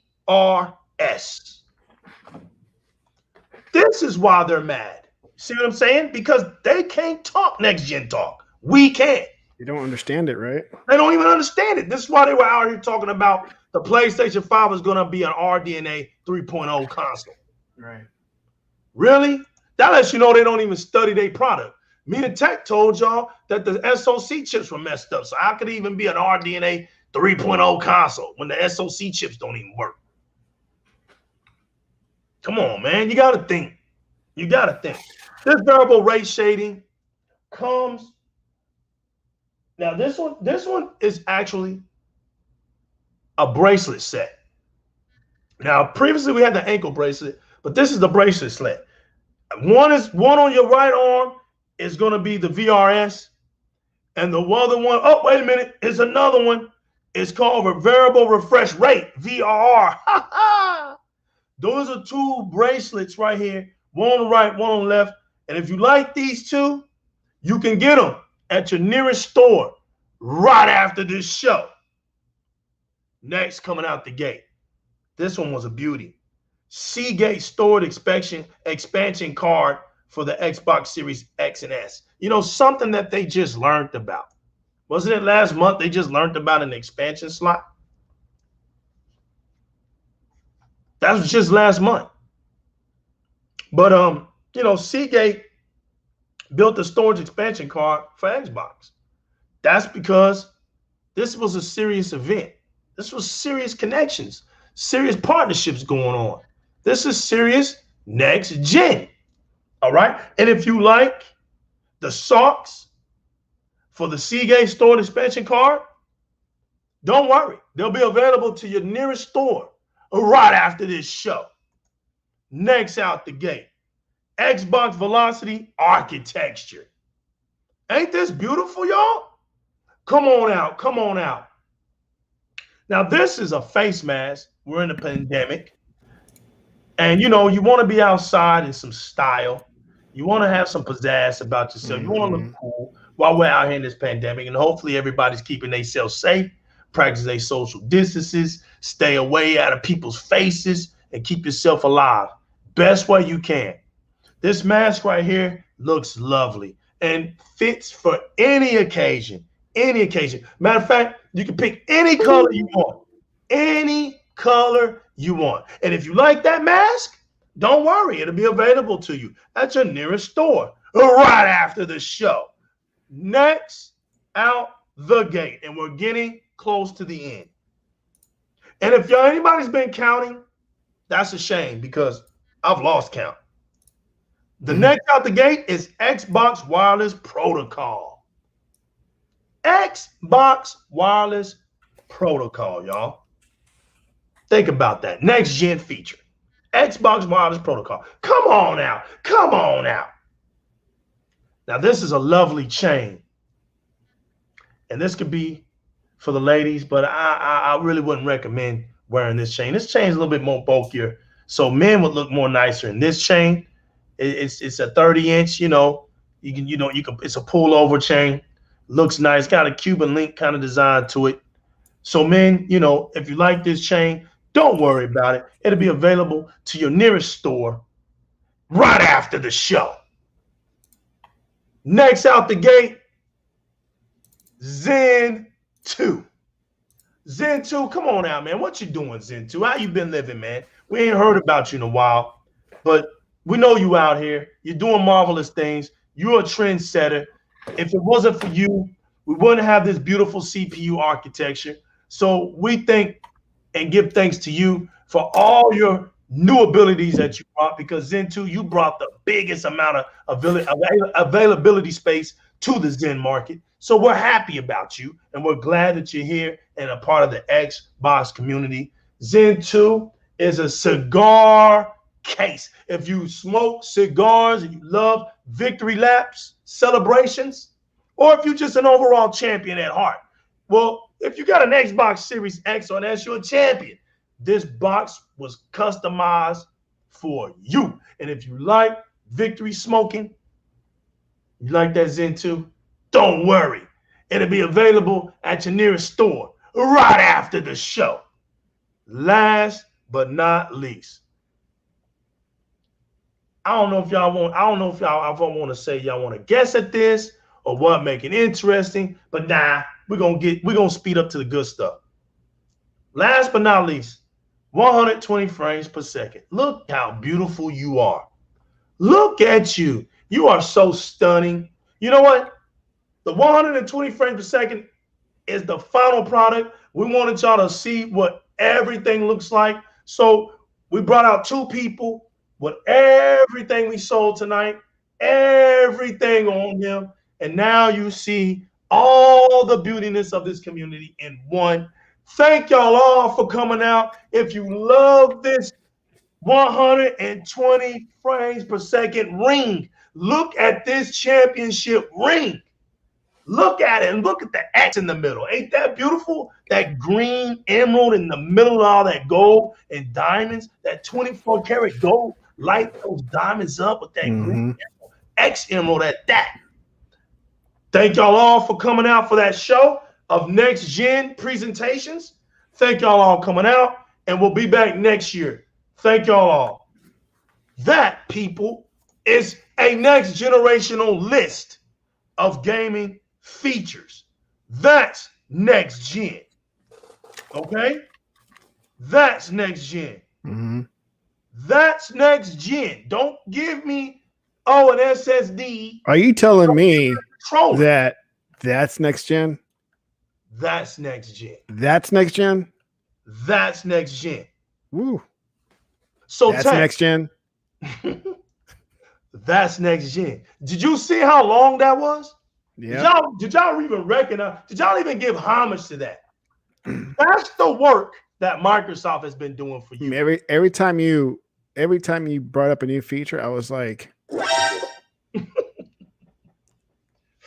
This is why they're mad. See what I'm saying? Because they can't talk next gen talk. We can. You don't understand it, right? They don't even understand it. This is why they were out here talking about the PlayStation 5 is going to be an RDNA 3.0 console. Right. Really? That lets you know they don't even study their product. Mina Tech told y'all that the SoC chips were messed up. So how could it even be an RDNA 3.0 console when the SoC chips don't even work? Come on, man. You got to think. You got to think. This variable rate shading comes. Now, this one is actually a bracelet set. Now, previously we had the ankle bracelet, but this is the bracelet set. One on your right arm is going to be the VRS, and the other one, oh, wait a minute, is another one. It's called a variable refresh rate, VRR. Those are two bracelets right here, one on the right, one on the left. And if you like these two, you can get them at your nearest store right after this show. Next, coming out the gate. This one was a beauty. Seagate stored expansion card for the Xbox Series X and S. You know, something that they just learned about. Wasn't it last month they just learned about an expansion slot? That was just last month. But, you know, Seagate built a storage expansion card for Xbox. That's because this was a serious event. This was serious connections, serious partnerships going on. This is serious next gen. All right. And if you like the socks for the Seagate stored expansion card, don't worry. They'll be available to your nearest store right after this show. Next out the gate, Xbox Velocity architecture. Ain't this beautiful, y'all? Come on out. Come on out. Now, this is a face mask. We're in a pandemic. And, you know, you want to be outside in some style. You want to have some pizzazz about yourself. You want to look cool while we're out here in this pandemic. And hopefully everybody's keeping themselves safe, practice their social distances, stay away out of people's faces, and keep yourself alive best way you can. This mask right here looks lovely and fits for any occasion. Any occasion. Matter of fact, you can pick any color you want. Any color you want. And if you like that mask, don't worry. It'll be available to you at your nearest store right after the show. Next out the gate. And we're getting close to the end. And if anybody's been counting, that's a shame because I've lost count. The next out the gate is Xbox Wireless Protocol. Xbox Wireless Protocol, y'all. Think about that. Next gen feature. Xbox Wireless Protocol. Come on out. Come on out. Now, this is a lovely chain. And this could be for the ladies, but I really wouldn't recommend wearing this chain. This chain is a little bit more bulkier, so men would look more nicer in this chain. It's a 30-inch, you can it's a pullover chain. Looks nice, got a Cuban link kind of design to it. So men, if you like this chain, don't worry about it. It'll be available to your nearest store right after the show. Next out the gate, Zen 2. Zen 2, come on out, man. What you doing, Zen 2? How you been living, man? We ain't heard about you in a while, but we know you out here. You're doing marvelous things. You're a trendsetter. If it wasn't for you, we wouldn't have this beautiful CPU architecture. So we thank and give thanks to you for all your new abilities that you brought, because Zen 2, you brought the biggest amount of availability space to the Zen market. So we're happy about you, and we're glad that you're here and a part of the Xbox community. Zen 2 is a cigar case. If you smoke cigars and you love victory laps, celebrations, or if you're just an overall champion at heart, Well, if you got an Xbox Series X or that's your champion, this box was customized for you. And if you like victory smoking, you like that Zen 2, don't worry. It'll be available at your nearest store right after the show. Last but not least, I don't know if y'all want to say y'all want to guess at this or what, make it interesting, but nah, we're gonna speed up to the good stuff. Last but not least, 120 frames per second. Look how beautiful you are. Look at you. You are so stunning. You know what? The 120 frames per second is the final product. We wanted y'all to see what everything looks like. So we brought out two people with everything we sold tonight, everything on them. And now you see all the beautiness of this community in one. Thank y'all all for coming out. If you love this 120 frames per second ring, look at this championship ring. Look at it and look at the X in the middle. Ain't that beautiful? That green emerald in the middle of all that gold and diamonds, that 24 karat gold, light those diamonds up with that green X emerald at that. Thank y'all all for coming out for that show of Next Gen presentations. Thank y'all all coming out, and we'll be back next year. Thank y'all all. That, people, is a next generational list of gaming features. That's next gen. Okay? That's next gen. That's next gen. Don't give me, an SSD. Are you telling me that that's next gen? That's next gen. That's next gen? That's next gen. Woo. So that's next gen. That's next gen. Did you see how long that was? Yeah. Did y'all even recognize? Did y'all even give homage to that? That's the work that Microsoft has been doing for you. Every time you brought up a new feature, I was like,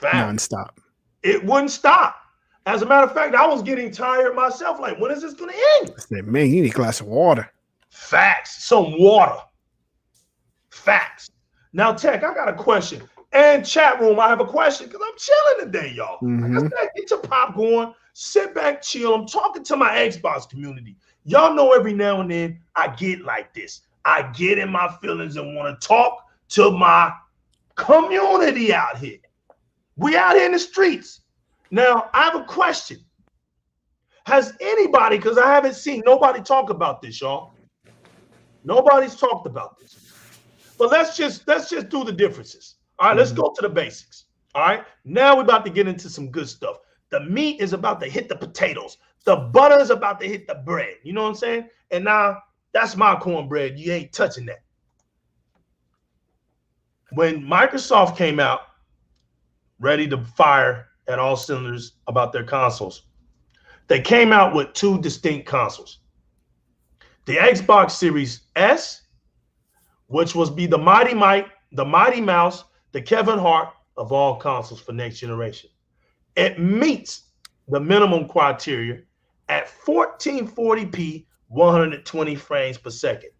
nonstop. It wouldn't stop. As a matter of fact, I was getting tired myself. Like, when is this going to end? I said, man, you need a glass of water. Facts. Some water. Facts. Now, Tech, I got a question. And chat room, I have a question because I'm chilling today, y'all. Like I said, get your popcorn, sit back, chill. I'm talking to my Xbox community. Y'all know every now and then I get like this. I get in my feelings and want to talk to my community out here. We out here in the streets. Now, I have a question. Has anybody, because I haven't seen nobody talk about this, y'all. Nobody's talked about this. But let's just do the differences. All right, let's go to the basics. All right, now we're about to get into some good stuff. The meat is about to hit the potatoes. The butter is about to hit the bread. You know what I'm saying? And now that's my cornbread. You ain't touching that. When Microsoft came out ready to fire at all cylinders about their consoles, they came out with two distinct consoles. The Xbox Series S, which was the Mighty Mike, the Mighty Mouse, the Kevin Hart of all consoles for next generation. It meets the minimum criteria at 1440p, 120 frames per second.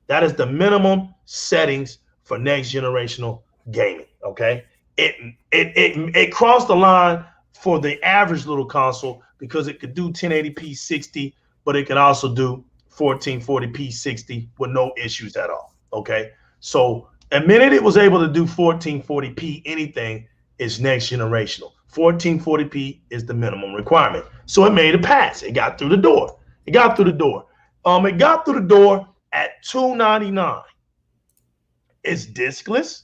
That is the minimum settings for next generational gaming. Okay, it crossed the line for the average little console because it could do 1080p 60, but it can also do 1440p 60 with no issues at all. Okay, so the minute it was able to do 1440p anything is next generational. 1440p is the minimum requirement. So it made a pass. It got through the door. It got through the door. It got through the door at $299. It's discless.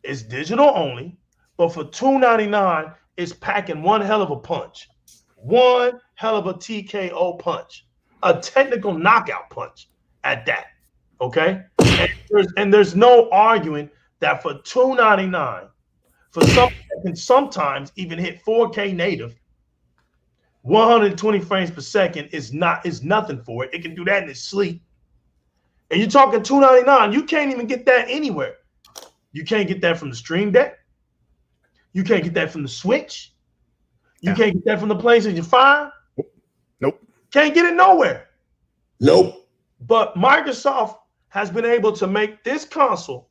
It's digital only. But for $299, it's packing one hell of a punch. One hell of a TKO punch. A technical knockout punch at that. Okay? And there's no arguing that for $299, for something that can sometimes even hit 4K native, 120 frames per second is nothing for it. It can do that in its sleep. And you're talking $299. You can't even get that anywhere. You can't get that from the Stream Deck. You can't get that from the Switch. You can't get that from the PlayStation 5? Nope. Can't get it nowhere. Nope. But Microsoft has been able to make this console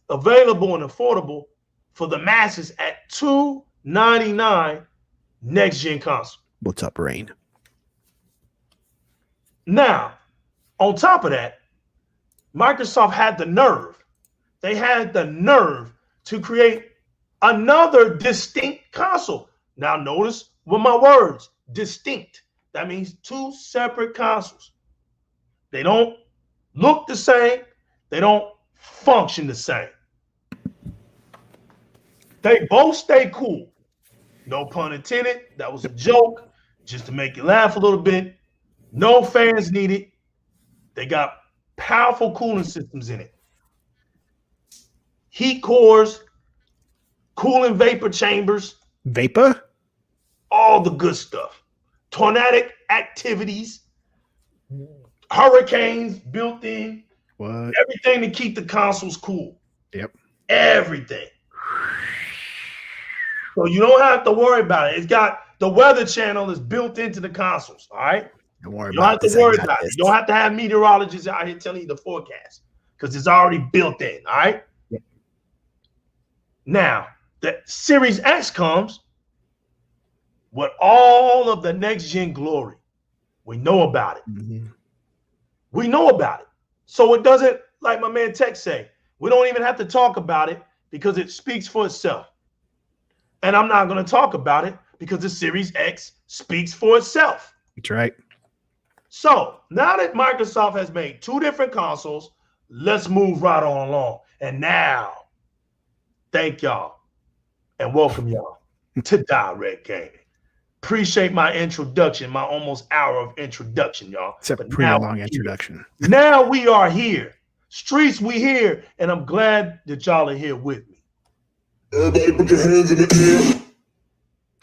available and affordable for the masses at $299 next-gen console. What's up, Rain? Now, on top of that, Microsoft had the nerve. They had the nerve to create another distinct console. Now, notice with my words, distinct. That means two separate consoles. They don't look the same. They don't function the same. They both stay cool. No pun intended. That was a joke, just to make you laugh a little bit. No fans needed. They got powerful cooling systems in it. Heat cores, cooling vapor chambers. Vapor? All the good stuff. Tornadic activities. Hurricanes built in. What? Everything to keep the consoles cool. Yep. Everything. So you don't have to worry about it. It's got the weather channel is built into the consoles. All right. Don't worry you don't have to worry about it. You don't have to have meteorologists out here telling you the forecast because it's already built in. All right. Yep. Now, the Series X comes with all of the next gen glory. We know about it. Mm-hmm. We know about it. So it doesn't, like my man Tech say, we don't even have to talk about it because it speaks for itself. And I'm not going to talk about it because the Series X speaks for itself. That's right. So now that Microsoft has made two different consoles, let's move right on along. And now, thank y'all and welcome y'all to Di-RRec Gaming. Appreciate my introduction, my almost hour of introduction, y'all. It's a pretty long introduction. Now we are here. Streets, we here. And I'm glad that y'all are here with me. Everybody put your hands in the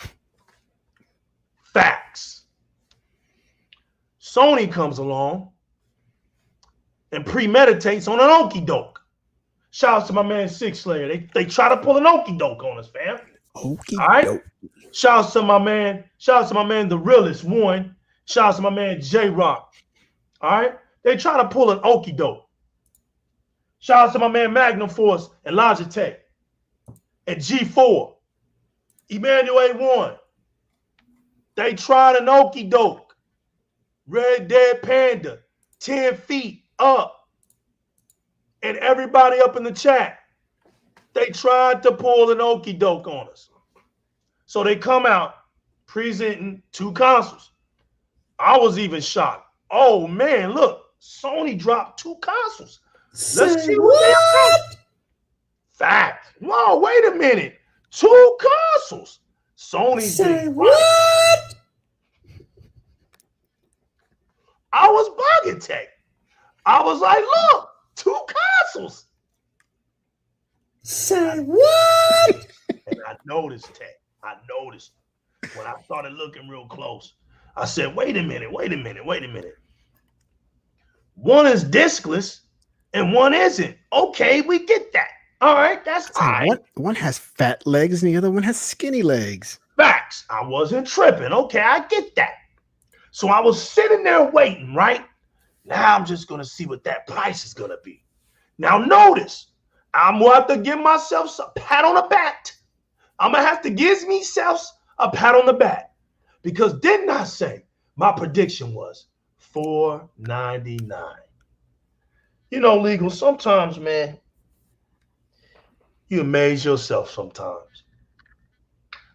air. Facts. Sony comes along and premeditates on an okie doke. Shouts to my man Six Slayer. They try to pull an okie doke on us, fam. Okie all right. doke. Shouts to my man. Shouts to my man, the realest one. Shouts to my man JyzalRock. All right. They try to pull an okie doke. Shouts to my man Magnum Force and Logitech. And G4, Emmanuel A1. They tried an okie doke. Red Dead Panda, 10 feet up. And everybody up in the chat, they tried to pull an okie doke on us. So they come out presenting two consoles. I was even shocked. Oh man, look, Sony dropped two consoles. Let's see what they got. Fact. Whoa, wait a minute. Two consoles. Sony did what? I was bugging Tech. I was like, look, two consoles. Say what? And I noticed, Tech. I noticed when I started looking real close. I said, wait a minute. One is discless and one isn't. Okay, we get that. All right, that's fine. One has fat legs and the other one has skinny legs. Facts. I wasn't tripping. Okay, I get that. So I was sitting there waiting, right? Now I'm just going to see what that price is going to be. Now notice, I'm going to have to give myself a pat on the back. I'm going to have to give myself a pat on the back. Because didn't I say my prediction was $499? You know, Legal, sometimes, man, you amaze yourself sometimes.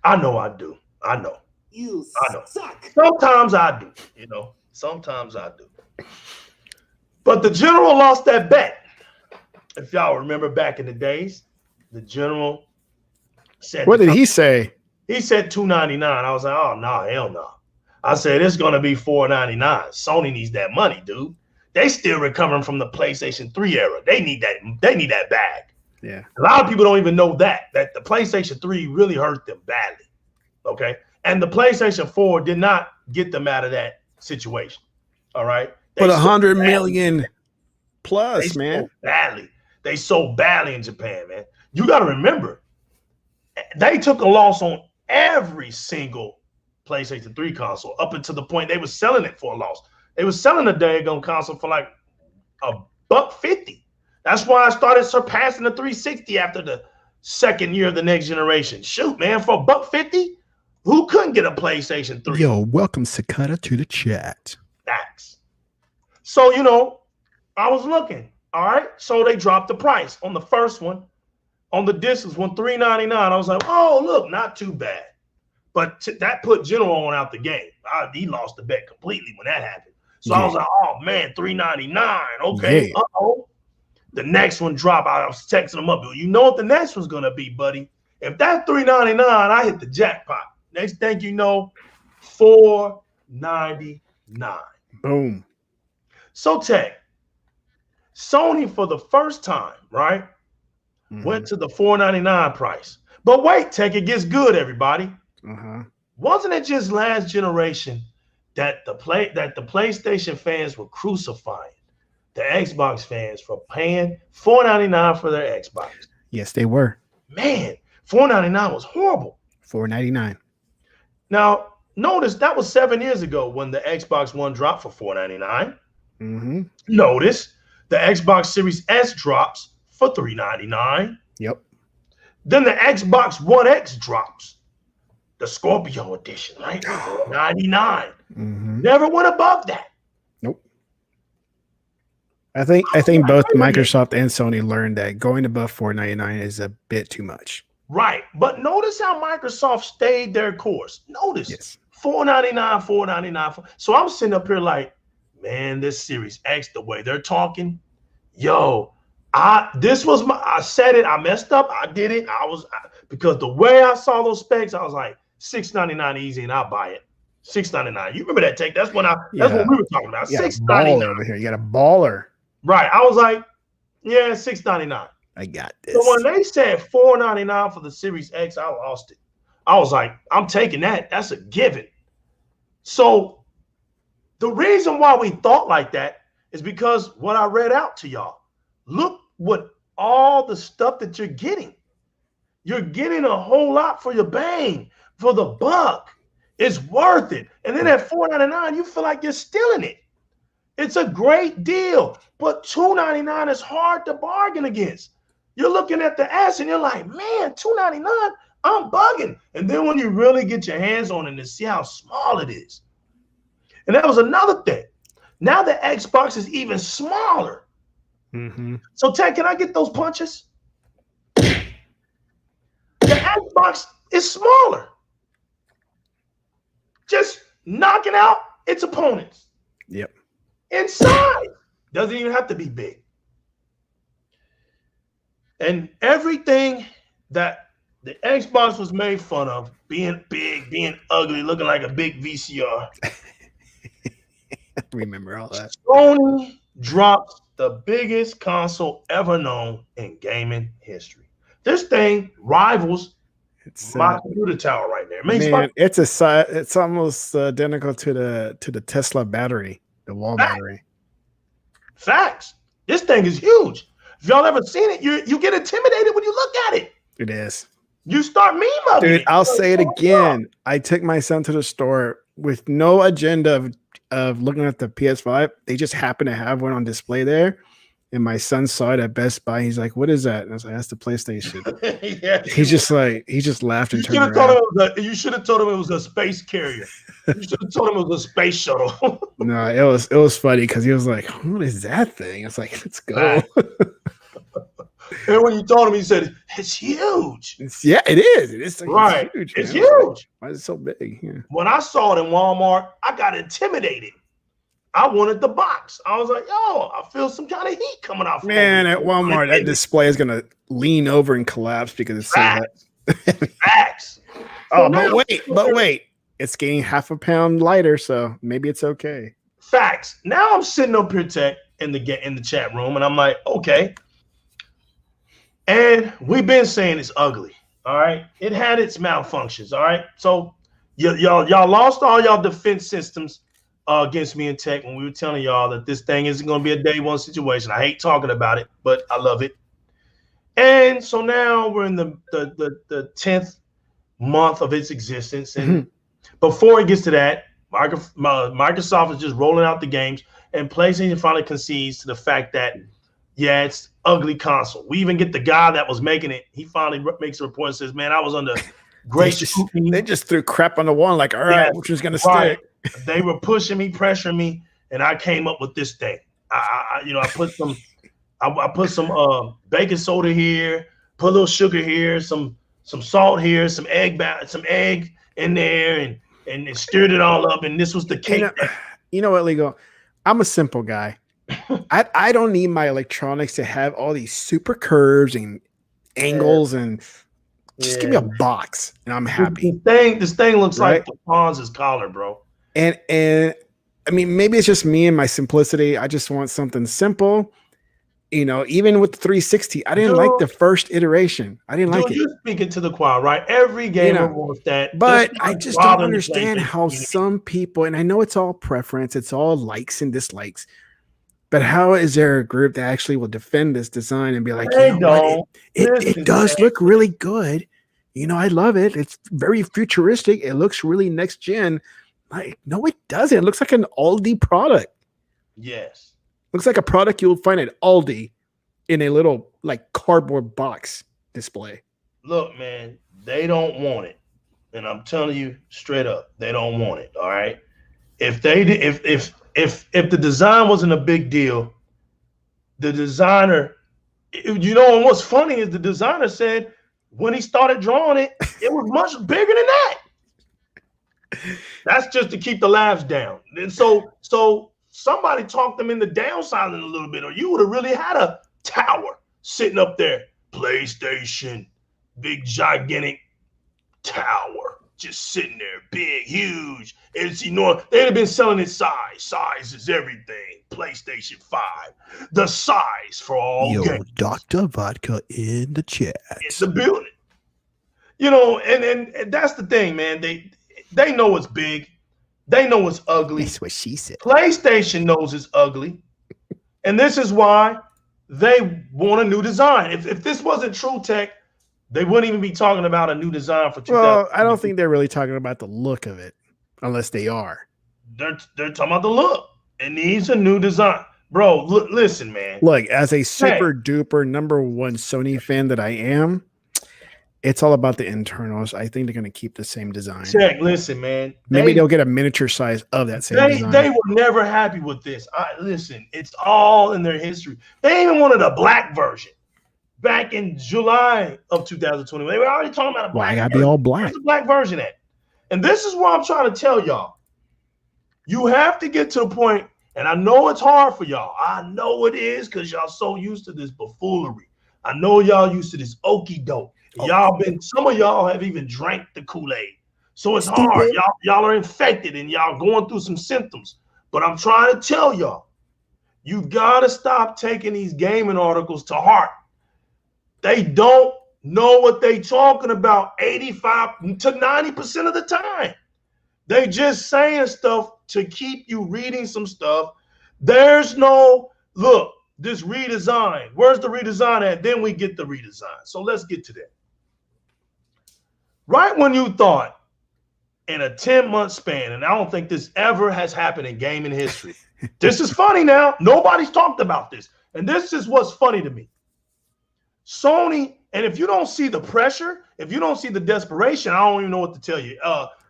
I know I do. I know. I know. Suck. Sometimes I do. You know, sometimes I do. But the general lost that bet. If y'all remember back in the days, the general said. What did he say? He said $299. I was like, oh no, hell no. I said it's gonna be $499. Sony needs that money, dude. They still recovering from the PlayStation 3 era. They need that. They need that bag. Yeah. A lot of people don't even know that the PlayStation 3 really hurt them badly. Okay. And the PlayStation 4 did not get them out of that situation. All right. But 100 million plus, man. They sold badly in Japan, man. You got to remember, they took a loss on every single PlayStation 3 console up until the point they were selling it for a loss. They were selling the daggone console for like $150. That's why I started surpassing the 360 after the second year of the next generation. Shoot, man, for $150, who couldn't get a PlayStation 3? Yo, welcome Sakata to the chat. Facts. So, you know, I was looking. All right. So they dropped the price on the first one. On the distance one, $399. I was like, oh, look, not too bad. But that put General on out the game. He lost the bet completely when that happened. So I was like, oh, man, $399. Okay. Yeah. Uh-oh. The next one dropped. I was texting him up. You know what the next one's going to be, buddy? If that's $399, I hit the jackpot. Next thing you know, $499. Boom. So, Tech, Sony for the first time, right, went to the $499 price. But wait, Tech, it gets good, everybody. Wasn't it just last generation that the PlayStation fans were crucifying the Xbox fans for paying $499 for their Xbox? Yes, they were. Man, $499 was horrible. $499. Now, notice that was 7 years ago when the Xbox One dropped for $499. Notice the Xbox Series S drops for $399. Yep. Then the Xbox One X drops, the Scorpio edition, right? $499. Never went above that. Nope. I think both Microsoft and Sony learned that going above $499 is a bit too much. Right. But notice how Microsoft stayed their course. Notice $499, $499. So I'm sitting up here like, man, this Series X, the way they're talking, yo, I said it, I messed up, I did it. Because the way I saw those specs, I was like, $699 easy, and I'll buy it. $699. You remember that, Take? That's what we were talking about. $699 over here. You got a baller. Right. I was like, yeah, $699. I got this. So when they said $499 for the Series X, I lost it. I was like, I'm taking that. That's a given. So the reason why we thought like that is because what I read out to y'all. Look what all the stuff that you're getting. You're getting a whole lot for your bang, for the buck. It's worth it. And then at $499, you feel like you're stealing it. It's a great deal, but $299 is hard to bargain against. You're looking at the S and you're like, man, $299, I'm bugging. And then when you really get your hands on it and see how small it is. And that was another thing. Now the Xbox is even smaller. So, Ted, can I get those punches? The Xbox is smaller. Just knocking out its opponents. Yep. Inside. Doesn't even have to be big. And everything that the Xbox was made fun of, being big, being ugly, looking like a big VCR. Remember all that. Sony dropped the biggest console ever known in gaming history. This thing rivals my computer tower right there. Man, it's almost identical to the Tesla battery, the wall battery. Facts. This thing is huge. If y'all ever seen it, you get intimidated when you look at it. It is. You start meme-upping. Dude, I'll say it again. I took my son to the store with no agenda of looking at the PS5. They just happened to have one on display there. And my son saw it at Best Buy. He's like, what is that? And I was like, that's the PlayStation. Yeah. He just laughed and turned around. You should have told him it was a space carrier. You should have told him it was a space shuttle. No, it was funny because he was like, what is that thing? I was like, let's go. And when you told him, he said, it's huge. It is. It is right. Huge, it's huge. Why is it so big? Yeah. When I saw it in Walmart, I got intimidated. I wanted the box. I was like, yo, I feel some kind of heat coming off. Man, at Walmart, that display is going to lean over and collapse because it's so hot. Facts. Oh, but wait. It's getting half a pound lighter, so maybe it's okay. Facts. Now I'm sitting up here, Tech, in the chat room, and I'm like, okay. And we've been saying it's ugly. All right. It had its malfunctions. All right. So y'all lost all y'all defense systems against me and Tech when we were telling y'all that this thing isn't going to be a day one situation. I hate talking about it, but I love it. And so now we're in the 10th month of its existence, and before it gets to that, Microsoft is just rolling out the games, and PlayStation finally concedes to the fact that, yeah, it's ugly console. We even get the guy that was making it. He finally makes a report and says, man, I was under great scrutiny. They just threw crap on the wall like, all right, which is going to stick. They were pushing me, pressuring me, and I came up with this thing. I put some baking soda here, put a little sugar here, some salt here, some egg in there, and stirred it all up, and this was the cake. You know what, Lego? I'm a simple guy. I don't need my electronics to have all these super curves and angles, and just give me a box, and I'm happy. This thing looks like the Fonz's collar, bro. And I mean, maybe it's just me and my simplicity. I just want something simple. You know, even with the 360, I didn't like the first iteration. I didn't like it. You're speaking to the choir, right? Every gamer wants that. But I just don't understand how some people, and I know it's all preference, it's all likes and dislikes, but how is there a group that actually will defend this design and be like, it does look really good. You know, I love it. It's very futuristic. It looks really next gen. Like, no, it doesn't. It looks like an Aldi product. Yes. Looks like a product you'll find at Aldi in a little like cardboard box display. Look, man, they don't want it. And I'm telling you straight up, they don't want it. All right. If the design wasn't a big deal, the designer, you know, and what's funny is the designer said when he started drawing it, it was much bigger than that. That's just to keep the laughs down. And so somebody talked them into downsizing a little bit, or you would have really had a tower sitting up there. PlayStation, big, gigantic tower, just sitting there, big, huge. It's enormous. They'd have been selling it size. Size is everything. PlayStation 5, the size for all games. Dr. Vodka in the chat. In the building. You know, and that's the thing, man. They know it's big. They know it's ugly. That's what she said. PlayStation knows it's ugly. And this is why they want a new design. If this wasn't True Tech, they wouldn't even be talking about a new design for 2000. Well, I don't think they're really talking about the look of it, unless they are. They're talking about the look. It needs a new design. Bro, listen, man. Look, as a super duper number one Sony fan that I am, it's all about the internals. I think they're going to keep the same design. Listen, man. Maybe they'll get a miniature size of that same design. They were never happy with this. Listen, it's all in their history. They even wanted a black version back in July of 2021. They were already talking about a black version. Why gotta be all black? Where's the black version at? And this is what I'm trying to tell y'all. You have to get to the point, and I know it's hard for y'all. I know it is because y'all so used to this buffoonery. I know y'all used to this okie doke. Some of y'all have even drank the Kool-Aid. So it's hard. Y'all are infected and y'all going through some symptoms. But I'm trying to tell y'all, you've got to stop taking these gaming articles to heart. They don't know what they talking about 85 to 90% of the time. They just saying stuff to keep you reading some stuff. There's no, look, this redesign. Where's the redesign at? Then we get the redesign. So let's get to that. Right when you thought in a 10-month span, and I don't think this ever has happened in gaming history. This is funny now. Nobody's talked about this. And this is what's funny to me. Sony, and if you don't see the pressure, if you don't see the desperation, I don't even know what to tell you.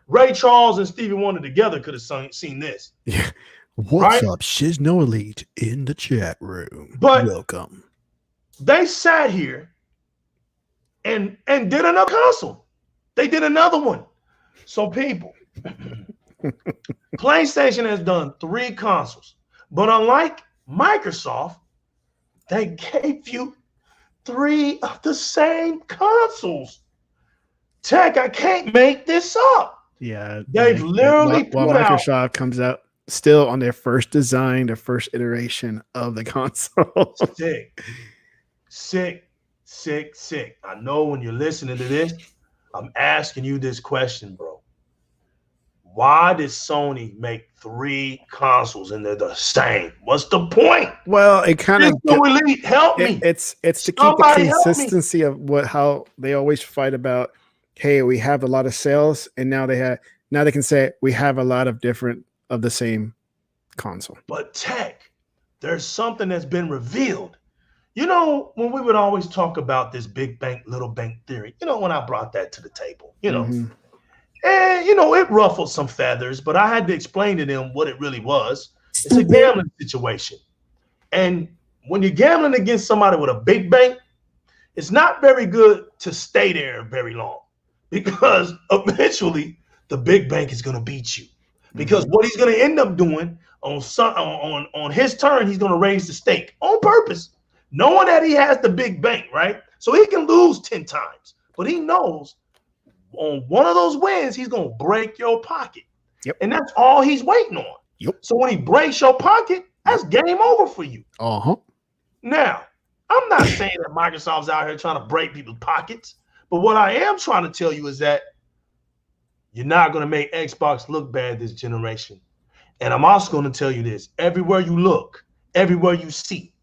Ray Charles and Stevie Wonder together could have seen this. Yeah. What's up, Shizno Elite in the chat room? But welcome. They sat here and did another console. They did another one. So people, PlayStation has done 3 consoles, but unlike Microsoft, they gave you 3 of the same consoles. Tech, I can't make this up. Yeah, they've literally while Microsoft comes out still on their first design, their first iteration of the console. Sick. I know when you're listening to this, I'm asking you this question, bro. Why did Sony make 3 consoles and they're the same? What's the point? Well, it kind of help me. It's to keep the consistency of how they always fight about. Hey, we have a lot of sales, and now Now they can say we have a lot of different of the same console. But Tech, there's something that's been revealed. You know, when we would always talk about this big bank, little bank theory, you know, when I brought that to the table, you know, and, you know, it ruffled some feathers, but I had to explain to them what it really was. It's a gambling situation. And when you're gambling against somebody with a big bank, it's not very good to stay there very long because eventually the big bank is going to beat you. Because what he's going to end up doing on his turn, he's going to raise the stake on purpose, knowing that he has the big bank, right? So he can lose 10 times, but he knows on one of those wins, he's going to break your pocket. Yep. And that's all he's waiting on. Yep. So when he breaks your pocket, that's game over for you. Now, I'm not saying that Microsoft's out here trying to break people's pockets, but what I am trying to tell you is that you're not going to make Xbox look bad this generation. And I'm also going to tell you this. Everywhere you look, everywhere you see,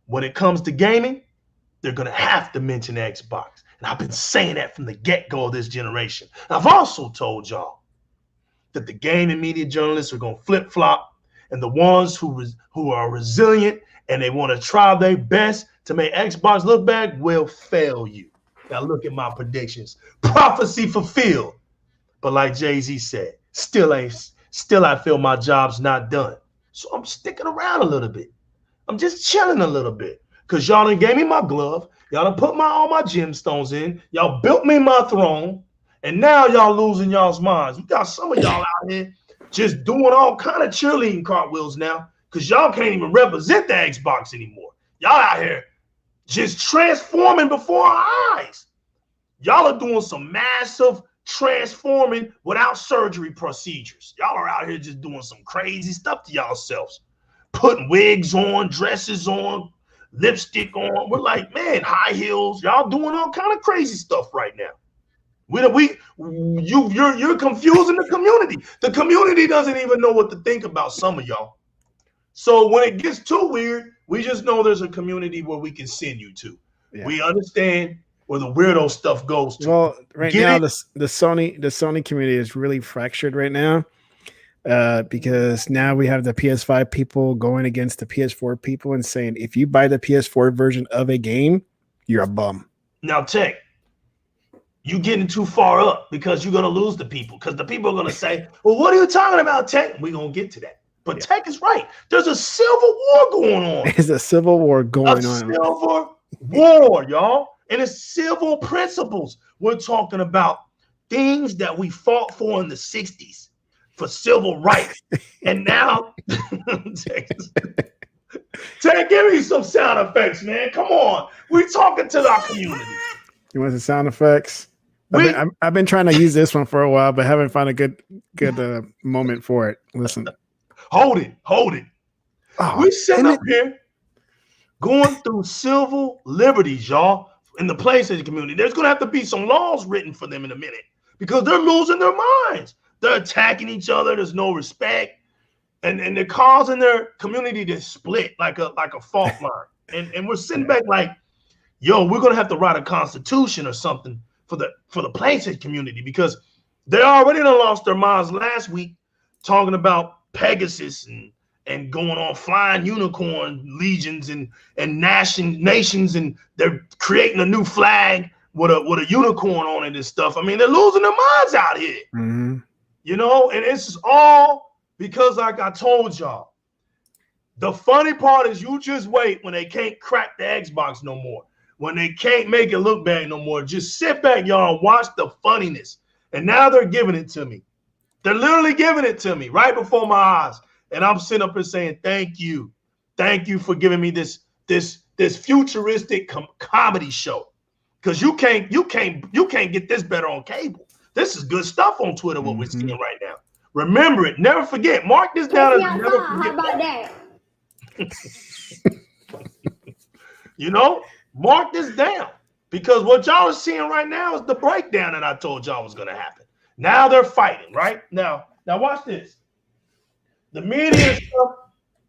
when it comes to gaming, they're going to have to mention Xbox. And I've been saying that from the get-go of this generation. I've also told y'all that the gaming media journalists are going to flip-flop, and the ones who are resilient and they want to try their best to make Xbox look bad will fail you. Now look at my predictions. Prophecy fulfilled. But like Jay-Z said, still I feel my job's not done. So I'm sticking around a little bit. I'm just chilling a little bit. Because y'all done gave me my glove. Y'all done put all my gemstones in. Y'all built me my throne. And now y'all losing y'all's minds. We got some of y'all out here just doing all kind of cheerleading cartwheels now. Because y'all can't even represent the Xbox anymore. Y'all out here just transforming before our eyes. Y'all are doing some massive transforming without surgery procedures. Y'all are out here just doing some crazy stuff to y'allselves. Putting wigs on, dresses on, lipstick on. We're like, man, high heels. Y'all doing all kind of crazy stuff right now. You're confusing the community. The community doesn't even know what to think about some of y'all. So when it gets too weird, we just know there's a community where we can send you to. Yeah. We understand where the weirdo stuff goes to. Well, right now the Sony community is really fractured right now because now we have the PS5 people going against the PS4 people and saying if you buy the PS4 version of a game, you're a bum. Now, Tech, you getting too far up because you're gonna lose the people because the people are gonna say, "Well, what are you talking about, Tech?" We're gonna get to that. But yeah. Tech is right. There's a civil war going on. There's a civil war going on. Civil war, y'all. And it's civil principles. We're talking about things that we fought for in the 60s for civil rights. And now, Tech, give me some sound effects, man. Come on. We're talking to our community. You want the sound effects? I've been trying to use this one for a while, but haven't found a good moment for it. Listen. Hold it. Oh, we're sitting up here going through civil liberties, y'all, in the PlayStation community. There's going to have to be some laws written for them in a minute because they're losing their minds. They're attacking each other. There's no respect. And they're causing their community to split like a fault line. And we're sitting back like, yo, we're going to have to write a constitution or something for the PlayStation community because they already done lost their minds last week talking about Pegasus and going on flying unicorn legions and nations, and they're creating a new flag with a unicorn on it and stuff. I mean, they're losing their minds out here. Mm-hmm. You know, and it's all because, like I told y'all, the funny part is you just wait when they can't crack the Xbox no more, when they can't make it look bad no more. Just sit back, y'all, and watch the funniness. And now they're giving it to me. They're literally giving it to me right before my eyes. And I'm sitting up here saying, thank you. Thank you for giving me this futuristic comedy show. Because you can't get this better on cable. This is good stuff on Twitter, what we're seeing right now. Remember it. Never forget. Mark this down and never forget. How about that? You know, mark this down. Because what y'all are seeing right now is the breakdown that I told y'all was going to happen. Now they're fighting, right? Now watch this. The media stuff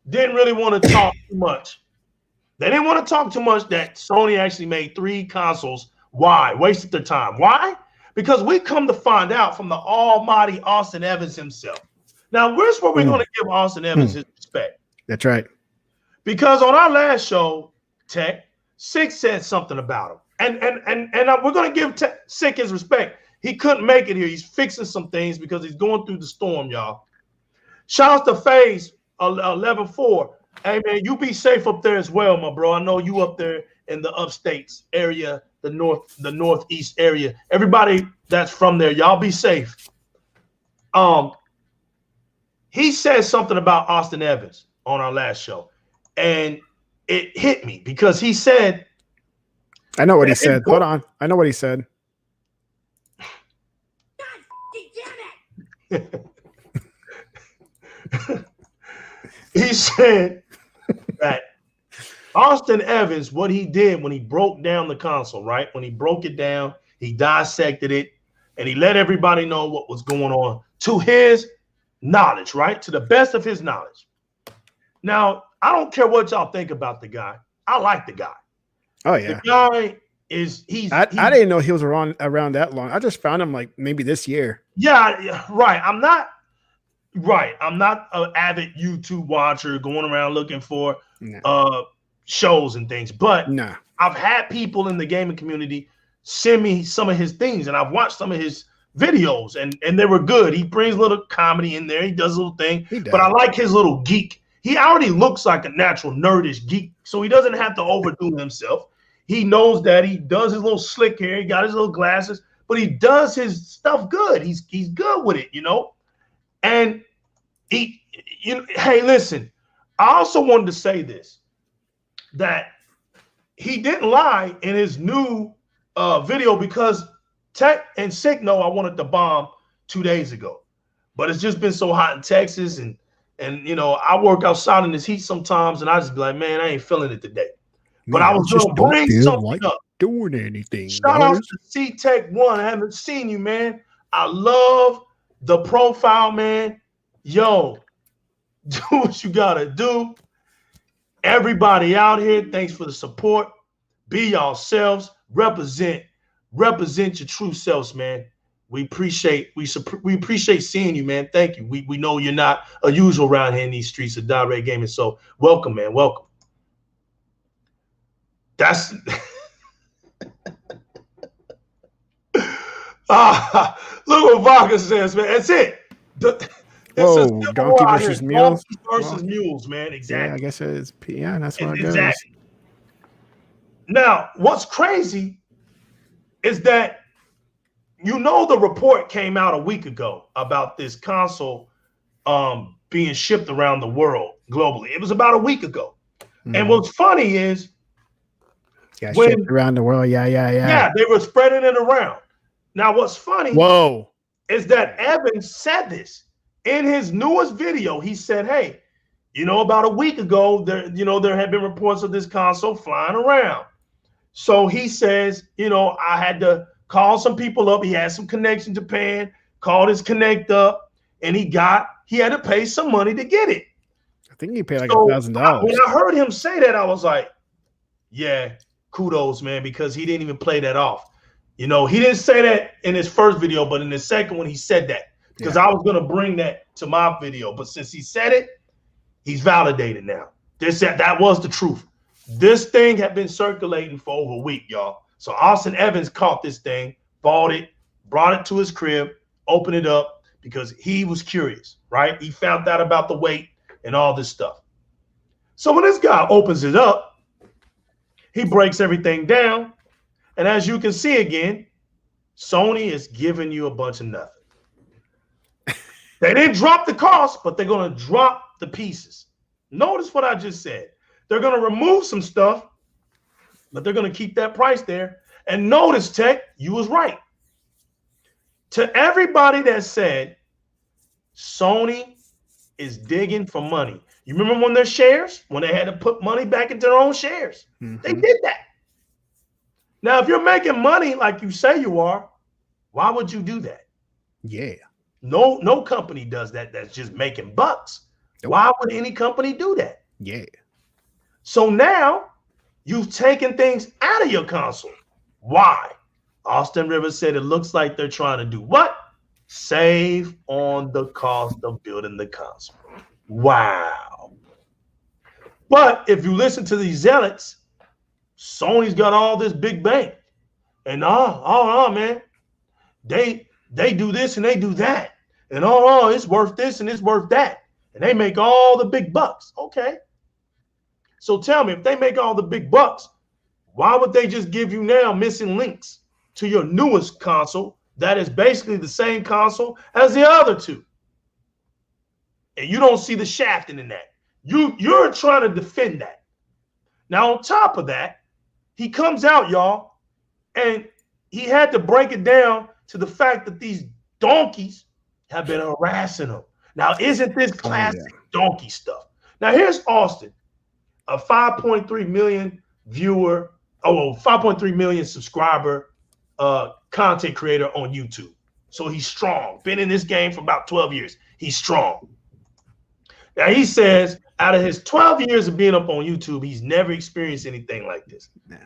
didn't really want to talk too much. They didn't want to talk too much that Sony actually made 3 consoles. Why? Wasted their time. Why? because we come to find out from the almighty Austin Evans himself. Now, where's where we're going to give Austin Evans his respect? That's right. Because on our last show, Tech, Sick said something about him. And we're going to give Sick his respect. He couldn't make it here. He's fixing some things because he's going through the storm, y'all. Shout out to FaZe 11-4. Hey, man, you be safe up there as well, my bro. I know you up there in the upstates area, the northeast area. Everybody that's from there, y'all be safe. He said something about Austin Evans on our last show, and it hit me because he said, I know what he said. Hold on. I know what he said. God damn it. He said that Austin Evans, what he did when he broke down the console, right? When he broke it down, he dissected it, and he let everybody know what was going on to his knowledge, right? To the best of his knowledge. Now, I don't care what y'all think about the guy. I like the guy. Oh, yeah. The guy is I didn't know he was around that long. I just found him like maybe this year. Yeah, right. I'm not an avid YouTube watcher going around looking for shows and things, but I've had people in the gaming community send me some of his things, and I've watched some of his videos, and they were good. He brings a little comedy in there. He does a little thing, but I like his little geek. He already looks like a natural nerdish geek, so he doesn't have to overdo himself. He knows that he does his little slick hair. He got his little glasses, but he does his stuff good. He's good with it, you know. And hey, listen, I also wanted to say this, that he didn't lie in his new video, because Tech and Sick know I wanted to bomb 2 days ago, but it's just been so hot in Texas, and you know, I work outside in this heat sometimes, and I just be like, man, I ain't feeling it today. But I was just bring something like up. Doing anything. Shout out to C-Tech1. I haven't seen you, man. I love the profile, man. Yo, do what you gotta do. Everybody out here, thanks for the support. Be yourselves. Represent your true selves, man. We appreciate seeing you, man. Thank you. We know you're not a usual around here in these streets of Di-RRec Gaming, so welcome, man. Welcome. That's look what Vodka says, man. That's it. Whoa, donkey versus mules. Donkey versus mules, man. Exactly. Yeah, I guess it is. Yeah, that's what it exactly. Goes. Now, what's crazy is that, you know, the report came out a week ago about this console being shipped around the world globally. It was about a week ago. And what's funny is, shipped around the world. Yeah, they were spreading it around. Now, what's funny is that Evans said this in his newest video. He said, hey, you know, about a week ago, there had been reports of this console flying around. So he says, you know, I had to call some people up. He had some connection in Japan, called his connect up, and he had to pay some money to get it. I think he paid like $1,000. When I heard him say that, I was like, yeah, kudos, man, because he didn't even play that off. You know, he didn't say that in his first video, but in the second one, he said that, because I was going to bring that to my video. But since he said it, he's validated now. That was the truth. This thing had been circulating for over a week, y'all. So Austin Evans caught this thing, bought it, brought it to his crib, opened it up because he was curious, right? He found out about the weight and all this stuff. So when this guy opens it up, he breaks everything down. And as you can see again, Sony is giving you a bunch of nothing. They didn't drop the cost, but they're going to drop the pieces. Notice what I just said. They're going to remove some stuff, but they're going to keep that price there. And notice, Tech, you was right. To everybody that said Sony is digging for money. You remember when their shares, when they had to put money back into their own shares? They did that. Now, if you're making money like you say you are, why would you do that? Yeah. No company does that. That's just making bucks. Nope. Why would any company do that? Yeah. So now you've taken things out of your console. Why? Austin Rivers said it looks like they're trying to do what? Save on the cost of building the console. Wow. But if you listen to these zealots, Sony's got all this big bank. And man, they do this and they do that. And it's worth this and it's worth that. And they make all the big bucks. Okay. So tell me, if they make all the big bucks, why would they just give you now missing links to your newest console that is basically the same console as the other two? And you don't see the shafting in that. You're trying to defend that. Now, on top of that, he comes out, y'all, and he had to break it down to the fact that these donkeys have been harassing him. Now, isn't this classic donkey stuff? Now, here's Austin, a 5.3 million viewer, 5.3 million subscriber content creator on YouTube. So he's strong. Been in this game for about 12 years. He's strong. Now, he says out of his 12 years of being up on YouTube, he's never experienced anything like this. No.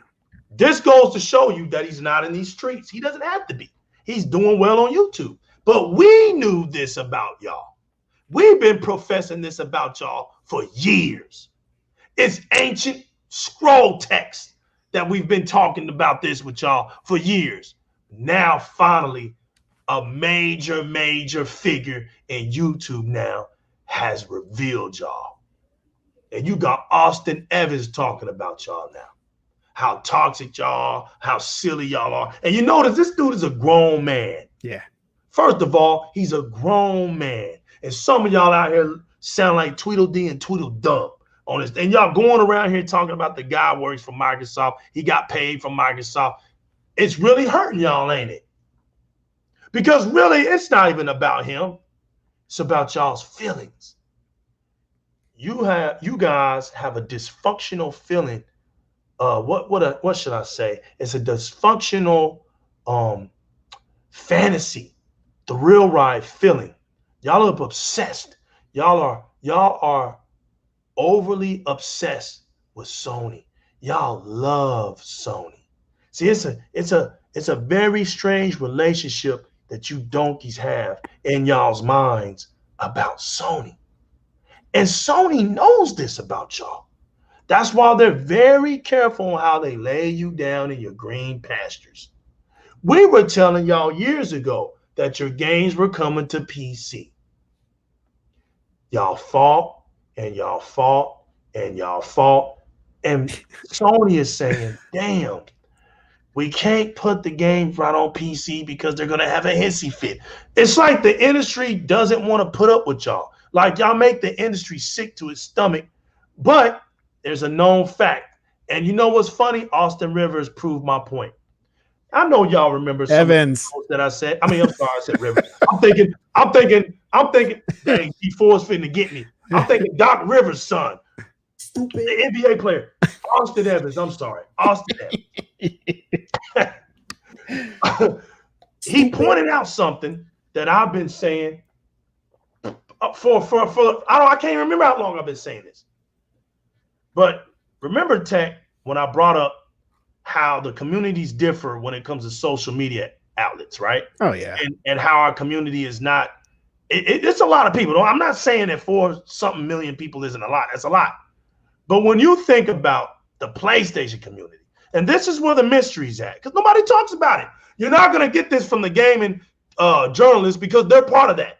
This goes to show you that he's not in these streets. He doesn't have to be. He's doing well on YouTube. But we knew this about y'all. We've been professing this about y'all for years. It's ancient scroll text that we've been talking about this with y'all for years. Now, finally, a major figure in YouTube now has revealed y'all. And you got Austin Evans talking about y'all now. How toxic y'all, how silly y'all are. And you notice this dude is a grown man. Yeah. First of all, he's a grown man. And some of y'all out here sound like Tweedledee and Tweedledum on this. And y'all going around here talking about the guy works for Microsoft. He got paid from Microsoft. It's really hurting y'all, ain't it? Because really, it's not even about him. It's about y'all's feelings. You guys have a dysfunctional feeling. What should I say? It's a dysfunctional fantasy, the real ride feeling. Y'all are obsessed. Y'all are overly obsessed with Sony. Y'all love Sony. See, it's a very strange relationship that you donkeys have in y'all's minds about Sony. And Sony knows this about y'all. That's why they're very careful on how they lay you down in your green pastures. We were telling y'all years ago that your games were coming to PC. Y'all fought and y'all fought and y'all fought. And Sony is saying, damn, we can't put the games right on PC because they're going to have a hissy fit. It's like the industry doesn't want to put up with y'all. Like y'all make the industry sick to its stomach. But there's a known fact. And you know what's funny? Austin Rivers proved my point. I know y'all remember some Evans that I said. I mean, I'm sorry, I said Rivers. I'm thinking, dang, G4's finna get me. I'm thinking Doc Rivers' son. Stupid. The NBA player. Austin Evans. I'm sorry. Austin Evans. He pointed out something that I've been saying I can't remember how long I've been saying this. But remember, Tech, when I brought up how the communities differ when it comes to social media outlets, right? Oh, yeah. And how our community is not, it's a lot of people. I'm not saying that 4-something million people isn't a lot. That's a lot. But when you think about the PlayStation community, and this is where the mystery's at, because nobody talks about it. You're not going to get this from the gaming journalists because they're part of that.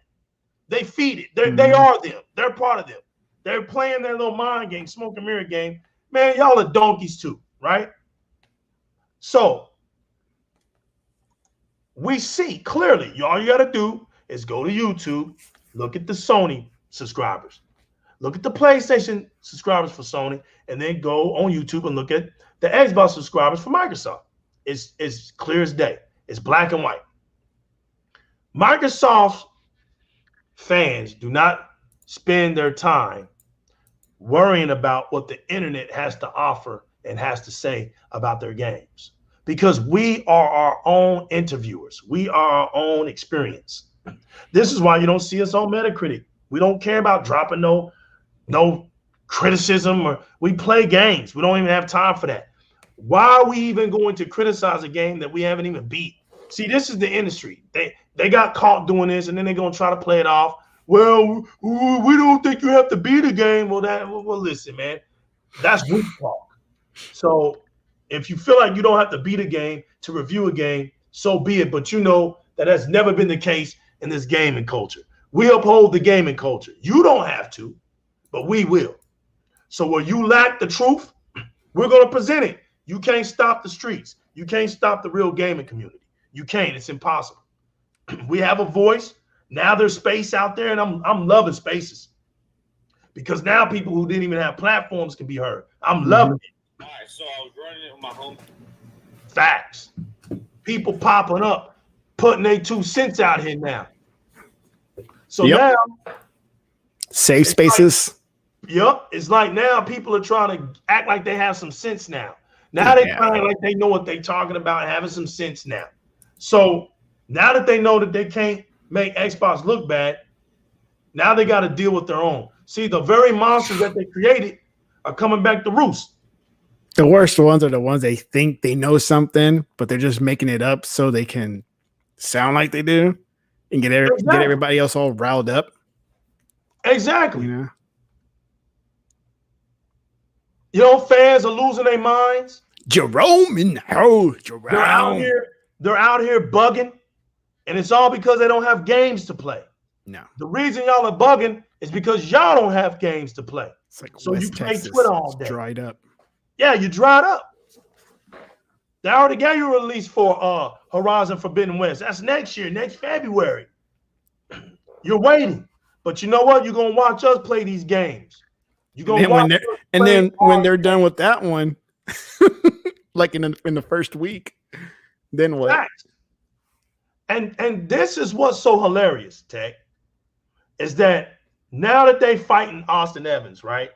They feed it. They are them. They're part of them. They're playing their little mind game, smoke and mirror game. Man, y'all are donkeys too, right? So we see clearly, all you got to do is go to YouTube, look at the Sony subscribers, look at the PlayStation subscribers for Sony, and then go on YouTube and look at the Xbox subscribers for Microsoft. It's clear as day. It's black and white. Microsoft fans do not spend their time worrying about what the internet has to offer and has to say about their games, because we are our own interviewers. We are our own experience. This is why you don't see us on Metacritic. We don't care about dropping no criticism, or we play games. We don't even have time for that. Why are we even going to criticize a game that we haven't even beat? See, this is the industry. They got caught doing this, and then they're gonna try to play it off. Well, we don't think you have to beat a game. Well, listen, man, that's weak talk. So if you feel like you don't have to beat a game to review a game, so be it. But you know that has never been the case in this gaming culture. We uphold the gaming culture. You don't have to, but we will. So where you lack the truth, we're going to present it. You can't stop the streets. You can't stop the real gaming community. You can't. It's impossible. We have a voice. Now there's space out there, and I'm loving spaces. Because now people who didn't even have platforms can be heard. I'm loving it. All right, so I was running it with my home. Facts. People popping up, putting their 2 cents out here now. So now, safe spaces. It's like now people are trying to act like they have some sense now. Now they're trying like they know what they're talking about, having some sense now. So now that they know that they can't make Xbox look bad, now they got to deal with their own. See, the very monsters that they created are coming back to roost. The worst ones are the ones they think they know something, but they're just making it up so they can sound like they do and get everybody else all riled up. Exactly. You know, fans are losing their minds. Jerome in the house. They're out here bugging, and it's all because they don't have games to play. No. The reason y'all are bugging is because y'all don't have games to play. It's like so West you play Texas Twitter all day. Dried up. Yeah, you dried up. They already got you released for Horizon Forbidden West. That's next year, next February. You're waiting. But you know what? You're going to watch us play these games. When they're done with that one, like in the first week, then what? Facts. And this is what's so hilarious, Tech, is that now that they fighting Austin Evans, right?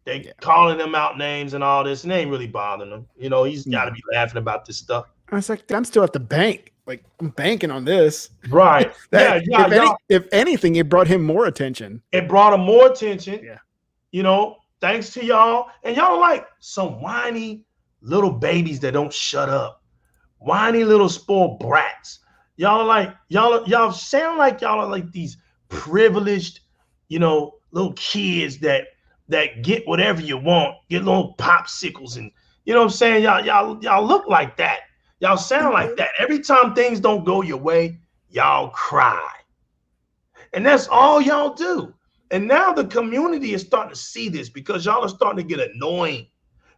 They calling them out names and all this, and they ain't really bothering them. You know, he's got to be laughing about this stuff. I was like, I'm still at the bank. Like, I'm banking on this. Right. If anything, it brought him more attention. It brought him more attention. Yeah. You know, thanks to y'all. And y'all are like some whiny little babies that don't shut up. Whiny little spoiled brats. Y'all are like, y'all sound like y'all are like these privileged, you know, little kids that get whatever you want, get little popsicles, and you know what I'm saying? Y'all look like that. Y'all sound like that. Every time things don't go your way, y'all cry. And that's all y'all do. And now the community is starting to see this because y'all are starting to get annoying.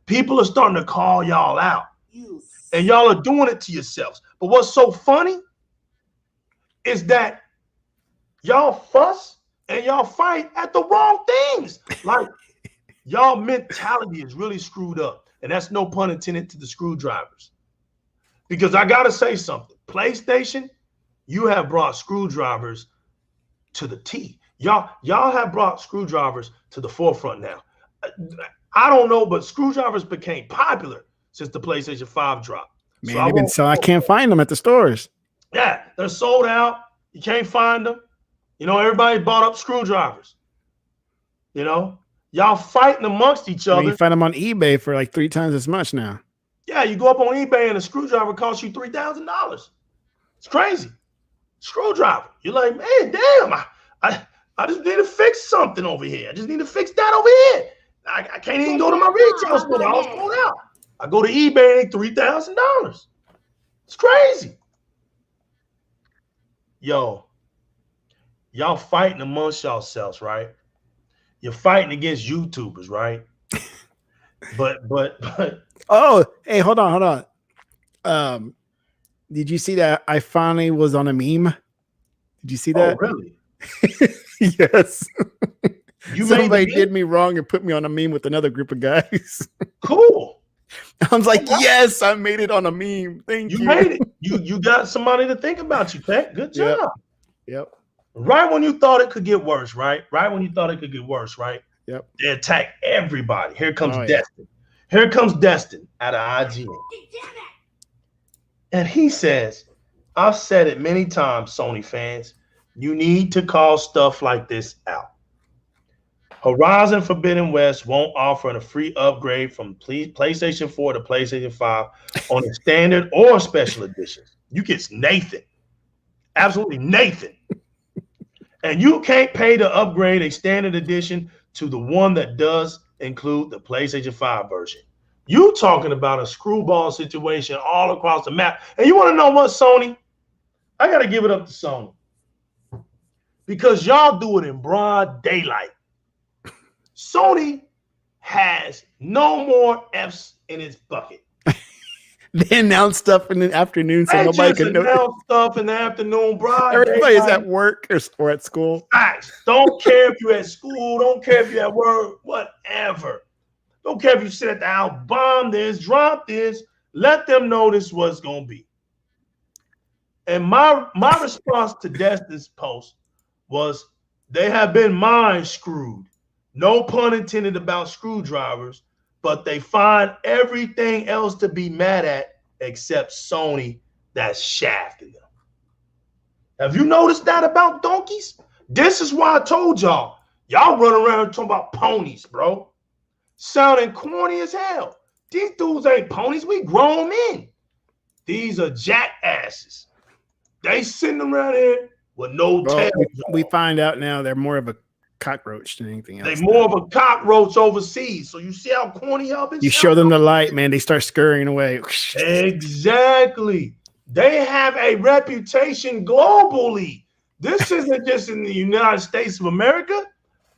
People are starting to call y'all out. And y'all are doing it to yourselves. But what's so funny is that y'all fuss and y'all fight at the wrong things. Like, y'all mentality is really screwed up. And that's no pun intended to the screwdrivers. Because I got to say something. PlayStation, you have brought screwdrivers to the T. Y'all have brought screwdrivers to the forefront now. I don't know, but screwdrivers became popular since the PlayStation 5 dropped. Man, I can't find them at the stores. Yeah, they're sold out. You can't find them. You know, everybody bought up screwdrivers. You know, y'all fighting amongst each other. You find them on eBay for like 3 times as much now. Yeah, you go up on eBay and a screwdriver costs you $3,000. It's crazy. Screwdriver. You're like, man, damn, I just need to fix something over here. I just need to fix that over here. I can't even go to my retail store. I was going out. I go to eBay and $3,000. It's crazy. Yo, y'all fighting amongst yourselves, right? You're fighting against YouTubers, right? But oh, hey, hold on. Did you see that I finally was on a meme? Did you see that? Oh, really? Yes. Somebody did me wrong and put me on a meme with another group of guys. Cool. I was like, yes, I made it on a meme. Thank you. You made it. You got somebody to think about you, Pat. Good job. Yep. Right when you thought it could get worse, right? Right when you thought it could get worse, right? Yep. They attack everybody. Here comes Destin. Here comes Destin out of IGN. And he says, I've said it many times, Sony fans, you need to call stuff like this out. Horizon Forbidden West won't offer a free upgrade from PlayStation 4 to PlayStation 5 on a standard or special editions. You get Nathan. Absolutely Nathan. And you can't pay to upgrade a standard edition to the one that does include the PlayStation 5 version. You talking about a screwball situation all across the map. And you want to know what, Sony? I got to give it up to Sony. Because y'all do it in broad daylight. Sony has no more F's in its bucket. They announce stuff in the afternoon so nobody can know. Stuff in the afternoon, bro. Everybody's at work or at school. Facts. Don't care if you're at school. Don't care if you're at work. Whatever. Don't care if you sit at the house. Bomb this. Drop this. Let them know this is what's going to be. And my response to Destin's post was they have been mind screwed. No pun intended about screwdrivers, but they find everything else to be mad at except Sony that's shafting them. Have you noticed that about donkeys? This is why I told y'all run around talking about ponies, bro. Sounding corny as hell. These dudes ain't ponies. We grown men. These are jackasses. They sitting around here with no tail. We find out now they're more of a cockroach than anything else. They're more of a cockroach overseas. So you see how corny y'all been? You show them the light, man. They start scurrying away. Exactly. They have a reputation globally. This isn't just in the United States of America.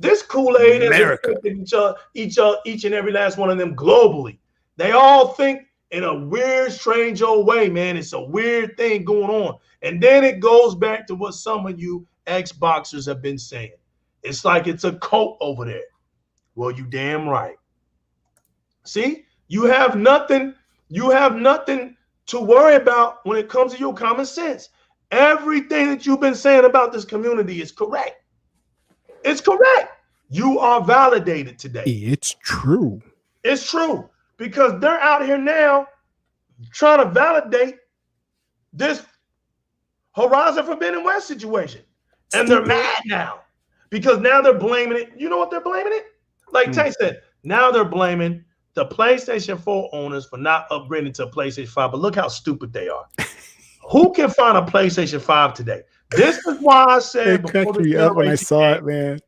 This Kool-Aid is affecting each and every last one of them globally. They all think in a weird, strange old way, man. It's a weird thing going on. And then it goes back to what some of you Xboxers have been saying. It's like it's a cult over there. Well, you damn right. See, you have nothing to worry about when it comes to your common sense. Everything that you've been saying about this community is correct. It's correct. You are validated today. It's true. It's true. Because they're out here now trying to validate this Horizon Forbidden West situation. And they're mad now. Because now they're blaming it. You know what they're blaming it? Like Tay said, now they're blaming the PlayStation 4 owners for not upgrading to a PlayStation 5. But look how stupid they are. Who can find a PlayStation 5 today? This is why I said before this generation when I saw it, man.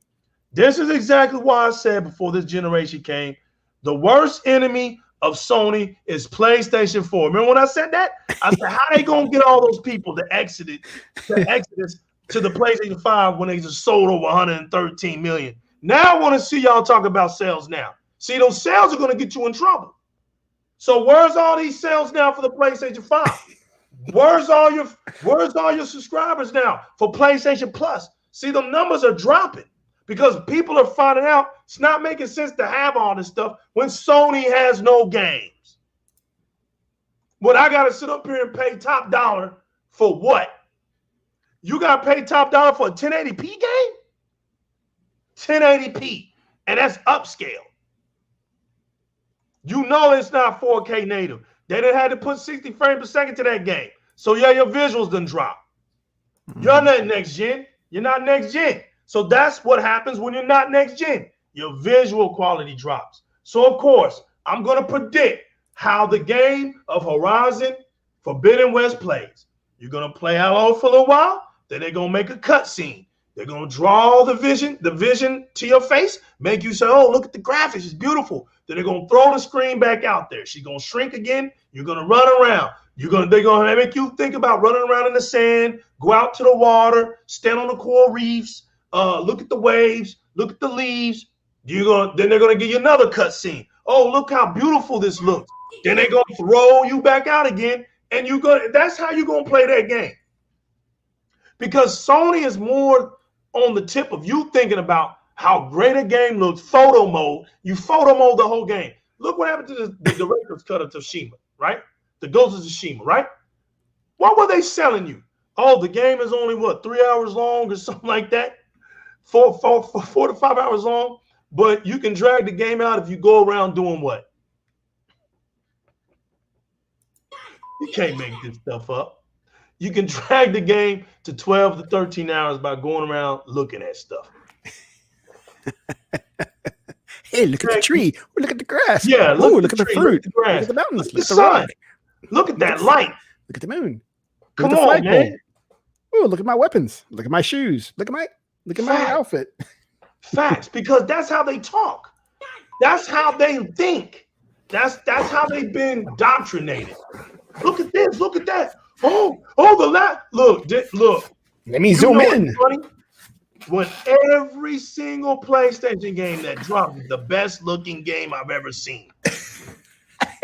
This is exactly why I said before this generation came, the worst enemy of Sony is PlayStation 4. Remember when I said that? I said, how they gonna get all those people to exodus to the PlayStation 5 when they just sold over 113 million? Now I want to see y'all talk about sales now. See, those sales are going to get you in trouble. So where's all these sales now for the PlayStation 5? Where's all your subscribers now for PlayStation Plus? See, the numbers are dropping because people are finding out it's not making sense to have all this stuff when Sony has no games. But I got to sit up here and pay top dollar for what? You got to pay top dollar for a 1080p game? 1080p. And that's upscale. You know it's not 4K native. They done had to put 60 frames per second to that game. So yeah, your visuals done drop. You're not next gen. You're not next gen. So that's what happens when you're not next gen. Your visual quality drops. So of course, I'm going to predict how the game of Horizon Forbidden West plays. You're going to play out for a little while. Then they're going to make a cutscene. They're going to draw the vision to your face, make you say, oh, look at the graphics. It's beautiful. Then they're going to throw the screen back out there. She's going to shrink again. You're going to run around. They're going to make you think about running around in the sand, go out to the water, stand on the coral reefs, look at the waves, look at the leaves. Then they're going to give you another cutscene. Oh, look how beautiful this looks. Then they're going to throw you back out again, and that's how you're going to play that game. Because Sony is more on the tip of you thinking about how great a game looks, photo mode. You photo mode the whole game. Look what happened to the director's cut of Tsushima, right? The Ghost of Tsushima, right? What were they selling you? Oh, the game is only, 3 hours long or something like that? 4 to 5 hours long. But you can drag the game out if you go around doing what? You can't make this stuff up. You can drag the game to 12 to 13 hours by going around looking at stuff. Hey, look at the tree. Oh, look at the grass. Yeah, look at the fruit. Look at the grass. Look at the mountains. Look at the sun. Look at that light. Look at the moon. Come on, man. Oh, look at my weapons. Look at my shoes. Look at my outfit. Facts, because that's how they talk. That's how they think. That's how they've been indoctrinated. Look at this. Look at that. Oh, look. Let me zoom in. Funny? When every single PlayStation game that dropped is the best looking game I've ever seen.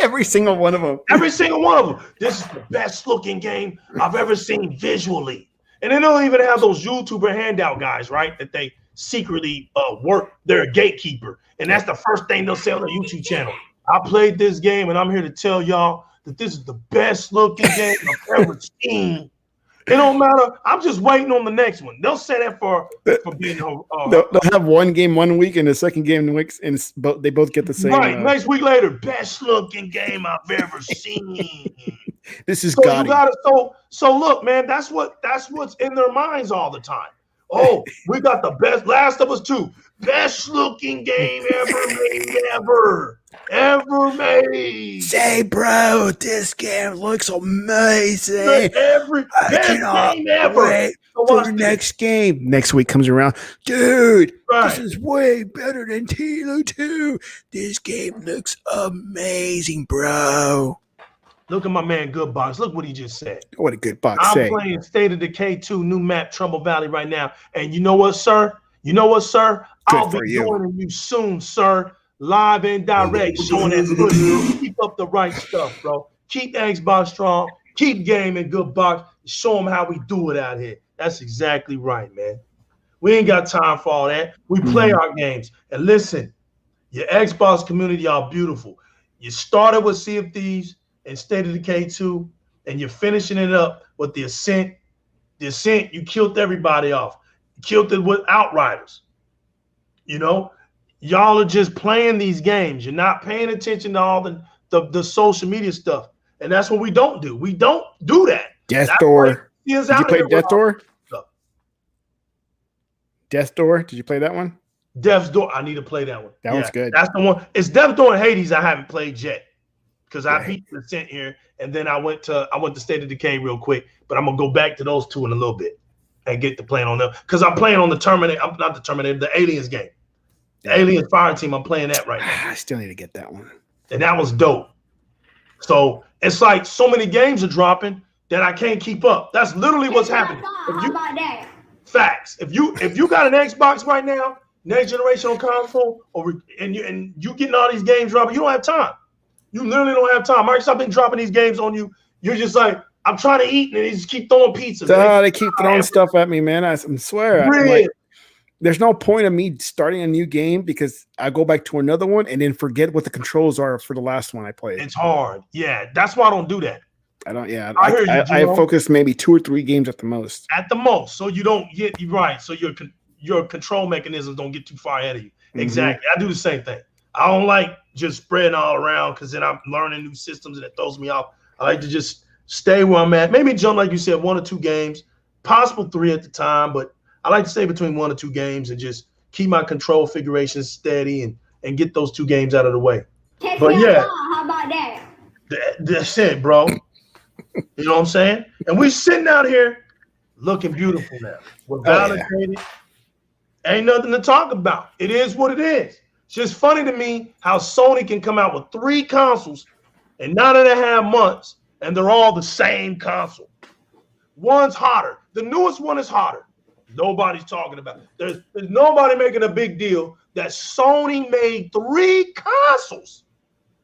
Every single one of them. Every single one of them. This is the best looking game I've ever seen visually. And they don't even have those YouTuber handout guys, right? That they secretly work. They're a gatekeeper. And that's the first thing they'll say on their YouTube channel. I played this game and I'm here to tell y'all that this is the best looking game I've ever seen. It don't matter. I'm just waiting on the next one. They'll say that for being. They'll have one game 1 week and the second game the week, and they both get the same. Right. Next week later, best looking game I've ever seen. This is so you gotta. So look, man. That's what's in their minds all the time. Oh, we got the best. Last of Us 2, best looking game ever made. Say, bro, this game looks amazing. Best game ever. Wait for the next game. Next week comes around, dude. Right. This is way better than Halo 2. This game looks amazing, bro. Look at my man, Good Box. Look what he just said. What a good box. I'm playing State of Decay 2, new map, Trumbull Valley right now. And you know what, sir? I'll be joining you soon, sir. Live and direct. We're doing that footage. Keep up the right stuff, bro. Keep Xbox strong. Keep gaming, Good Box. Show them how we do it out here. That's exactly right, man. We ain't got time for all that. We play our games. And listen, your Xbox community are beautiful. You started with Sea of Thieves and State of Decay 2, and you're finishing it up with the Ascent. The Ascent, you killed everybody off. You killed it with Outriders. You know, y'all are just playing these games. You're not paying attention to all the social media stuff. And that's what we don't do. We don't do that. Death Door. Did you play Death Door? Death Door. Did you play that one? Death's Door. I need to play that one. That one's good. That's the one. It's Death Door and Hades I haven't played yet. Because I beat the Ascent here, and then I went to State of Decay real quick, but I'm gonna go back to those two in a little bit and get to playing on them. Because I'm playing on the Terminator. I'm not the Terminator, the Aliens game. The Aliens Fire Team. I'm playing that right now. I still need to get that one. And that was dope. So it's like so many games are dropping that I can't keep up. That's literally what's happening. Facts. If you got an Xbox right now, next generation console, and you getting all these games dropping, you don't have time. You literally don't have time. Microsoft been dropping these games on you. You're just like, I'm trying to eat, and they just keep throwing pizza. They keep throwing stuff at me, man. I swear. Like, there's no point of me starting a new game because I go back to another one and then forget what the controls are for the last one I played. It's hard. Yeah, that's why I don't do that. I don't. Yeah, I focus maybe 2 or 3 games at the most. At the most, so you don't get right. So your control mechanisms don't get too far ahead of you. Exactly. I do the same thing. I don't like just spreading all around because then I'm learning new systems and it throws me off. I like to just stay where I'm at. Maybe jump, like you said, 1 or 2 games, possible 3 at the time, but I like to stay between 1 or 2 games and just keep my control configuration steady and get those 2 games out of the way. But yeah, how about that? That's it, bro. You know what I'm saying? And we sitting out here looking beautiful now. We're validated. Ain't nothing to talk about. It is what it is. It's just funny to me how Sony can come out with 3 consoles in 9.5 months, and they're all the same console. One's hotter. The newest one is hotter. Nobody's talking about it. There's nobody making a big deal that Sony made 3 consoles.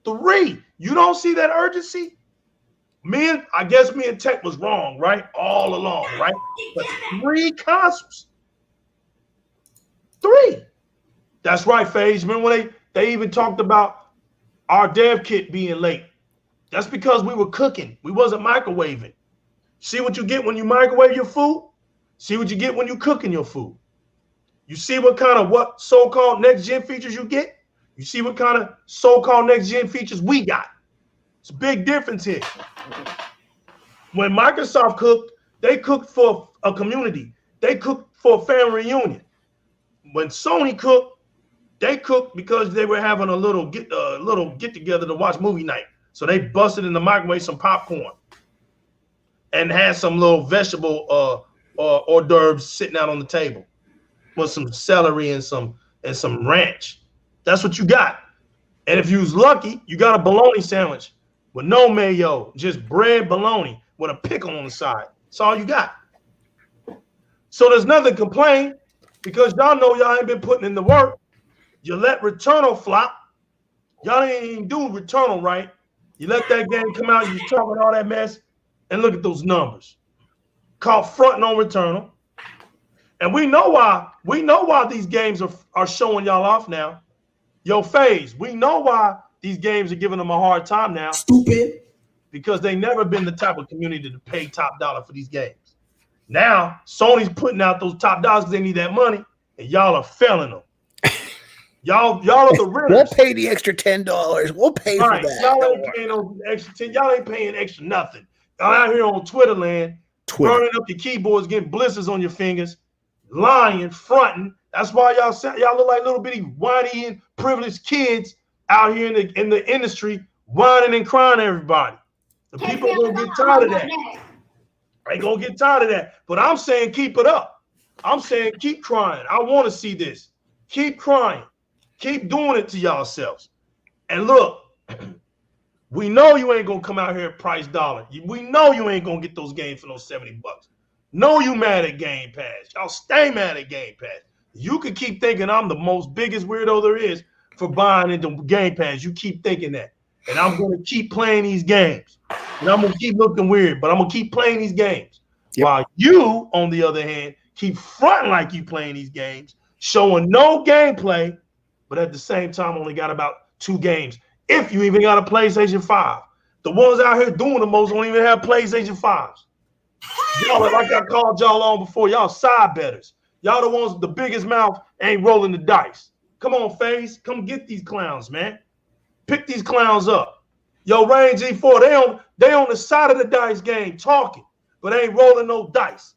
3. You don't see that urgency? I guess me and Tech was wrong, right? All along, right? But 3 consoles. 3. That's right, FaZe. Remember when they even talked about our dev kit being late? That's because we were cooking. We wasn't microwaving. See what you get when you microwave your food? See what you get when you cooking your food. You see what so-called next-gen features you get? You see what kind of so-called next-gen features we got? It's a big difference here. When Microsoft cooked, they cooked for a community. They cooked for a family reunion. When Sony cooked, They cooked because they were having a little get together to watch movie night. So they busted in the microwave some popcorn and had some little vegetable hors d'oeuvres sitting out on the table with some celery and some ranch. That's what you got. And if you was lucky, you got a bologna sandwich with no mayo, just bread bologna with a pickle on the side. That's all you got. So there's nothing to complain because y'all know y'all ain't been putting in the work. You let Returnal flop. Y'all ain't even do Returnal right. You let that game come out, you talking all that mess, and look at those numbers. Caught fronting on Returnal. And we know why these games are showing y'all off now. Yo, FaZe, we know why these games are giving them a hard time now. Stupid. Because they never been the type of community to pay top dollar for these games. Now, Sony's putting out those top dollars because they need that money, and y'all are failing them. Y'all are the ridders. We'll pay the extra $10. We'll pay for that. Y'all ain't paying no extra 10. Y'all ain't paying extra nothing. Y'all out here on Twitter land, burning up your keyboards, getting blisters on your fingers, lying, fronting. That's why y'all look like little bitty whiny and privileged kids out here in the industry whining and crying to everybody. The people are gonna get tired of that. They gonna get tired of that. But I'm saying keep it up. I'm saying keep crying. I want to see this. Keep crying. Keep doing it to yourselves. And look, we know you ain't gonna come out here at price dollar. We know you ain't gonna get those games for those $70. Know you mad at Game Pass. Y'all stay mad at Game Pass. You can keep thinking I'm the most biggest weirdo there is for buying into Game Pass. You keep thinking that. And I'm going to keep playing these games. And I'm going to keep looking weird, but I'm going to keep playing these games. Yep. While you, on the other hand, keep fronting like you playing these games, showing no gameplay, but at the same time only got about 2 games. If you even got a PlayStation 5. The ones out here doing the most don't even have PlayStation 5s. Y'all are like I called y'all on before. Y'all side betters. Y'all the ones with the biggest mouth ain't rolling the dice. Come on, FaZe. Come get these clowns, man. Pick these clowns up. Yo, Rain G4, they on the side of the dice game talking, but they ain't rolling no dice.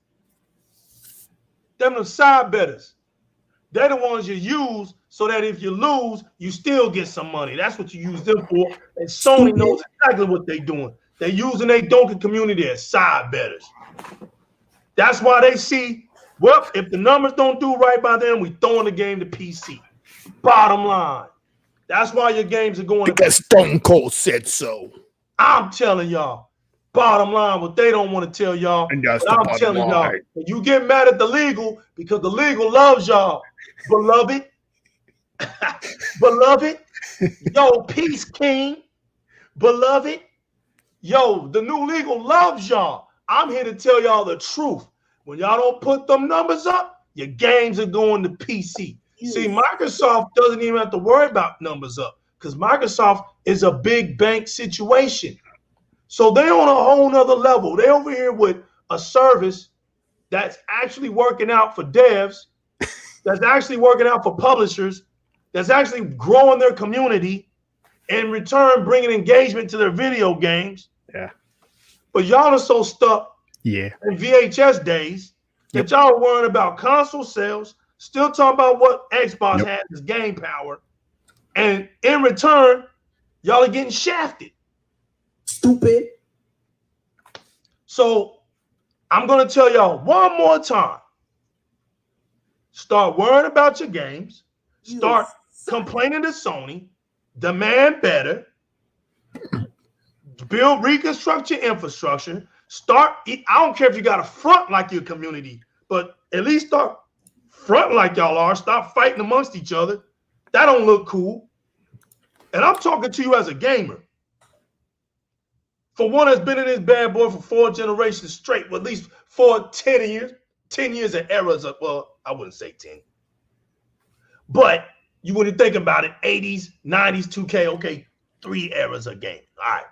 Them the side betters. They're the ones you use so that if you lose, you still get some money. That's what you use them for. And Sony knows exactly what they're doing. They're using their donkey community as side betters. That's why they see, well, if the numbers don't do right by them, we throwing the game to PC. Bottom line. That's why your games are going because Stone Cold said so. I'm telling y'all. Bottom line, what they don't want to tell y'all. And that's I'm telling y'all. When you get mad at the legal, because the legal loves y'all. Beloved. Beloved. Yo, Peace King. Beloved. Yo, the new legal loves y'all. I'm here to tell y'all the truth. When y'all don't put them numbers up, your games are going to PC. See, Microsoft doesn't even have to worry about numbers up because Microsoft is a big bank situation. So they're on a whole nother level. They're over here with a service that's actually working out for devs, that's actually working out for publishers, that's actually growing their community, in return bringing engagement to their video games. Yeah. But y'all are so stuck in VHS days that y'all are worrying about console sales, still talking about what Xbox has as game power. And in return, y'all are getting shafted. Stupid. So I'm going to tell y'all one more time. Start worrying about your games. Start complaining to Sony. Demand better. Reconstruct your infrastructure. I don't care if you got a front like your community, but at least start front like y'all are. Stop fighting amongst each other. That don't look cool. And I'm talking to you as a gamer. For one that's been in this bad boy for 4 generations straight, well, at least 10 years. 10 years of eras of, well, I wouldn't say 10. But you wouldn't think about it, 80s, 90s, 2K, okay, 3 eras of gaming. All right.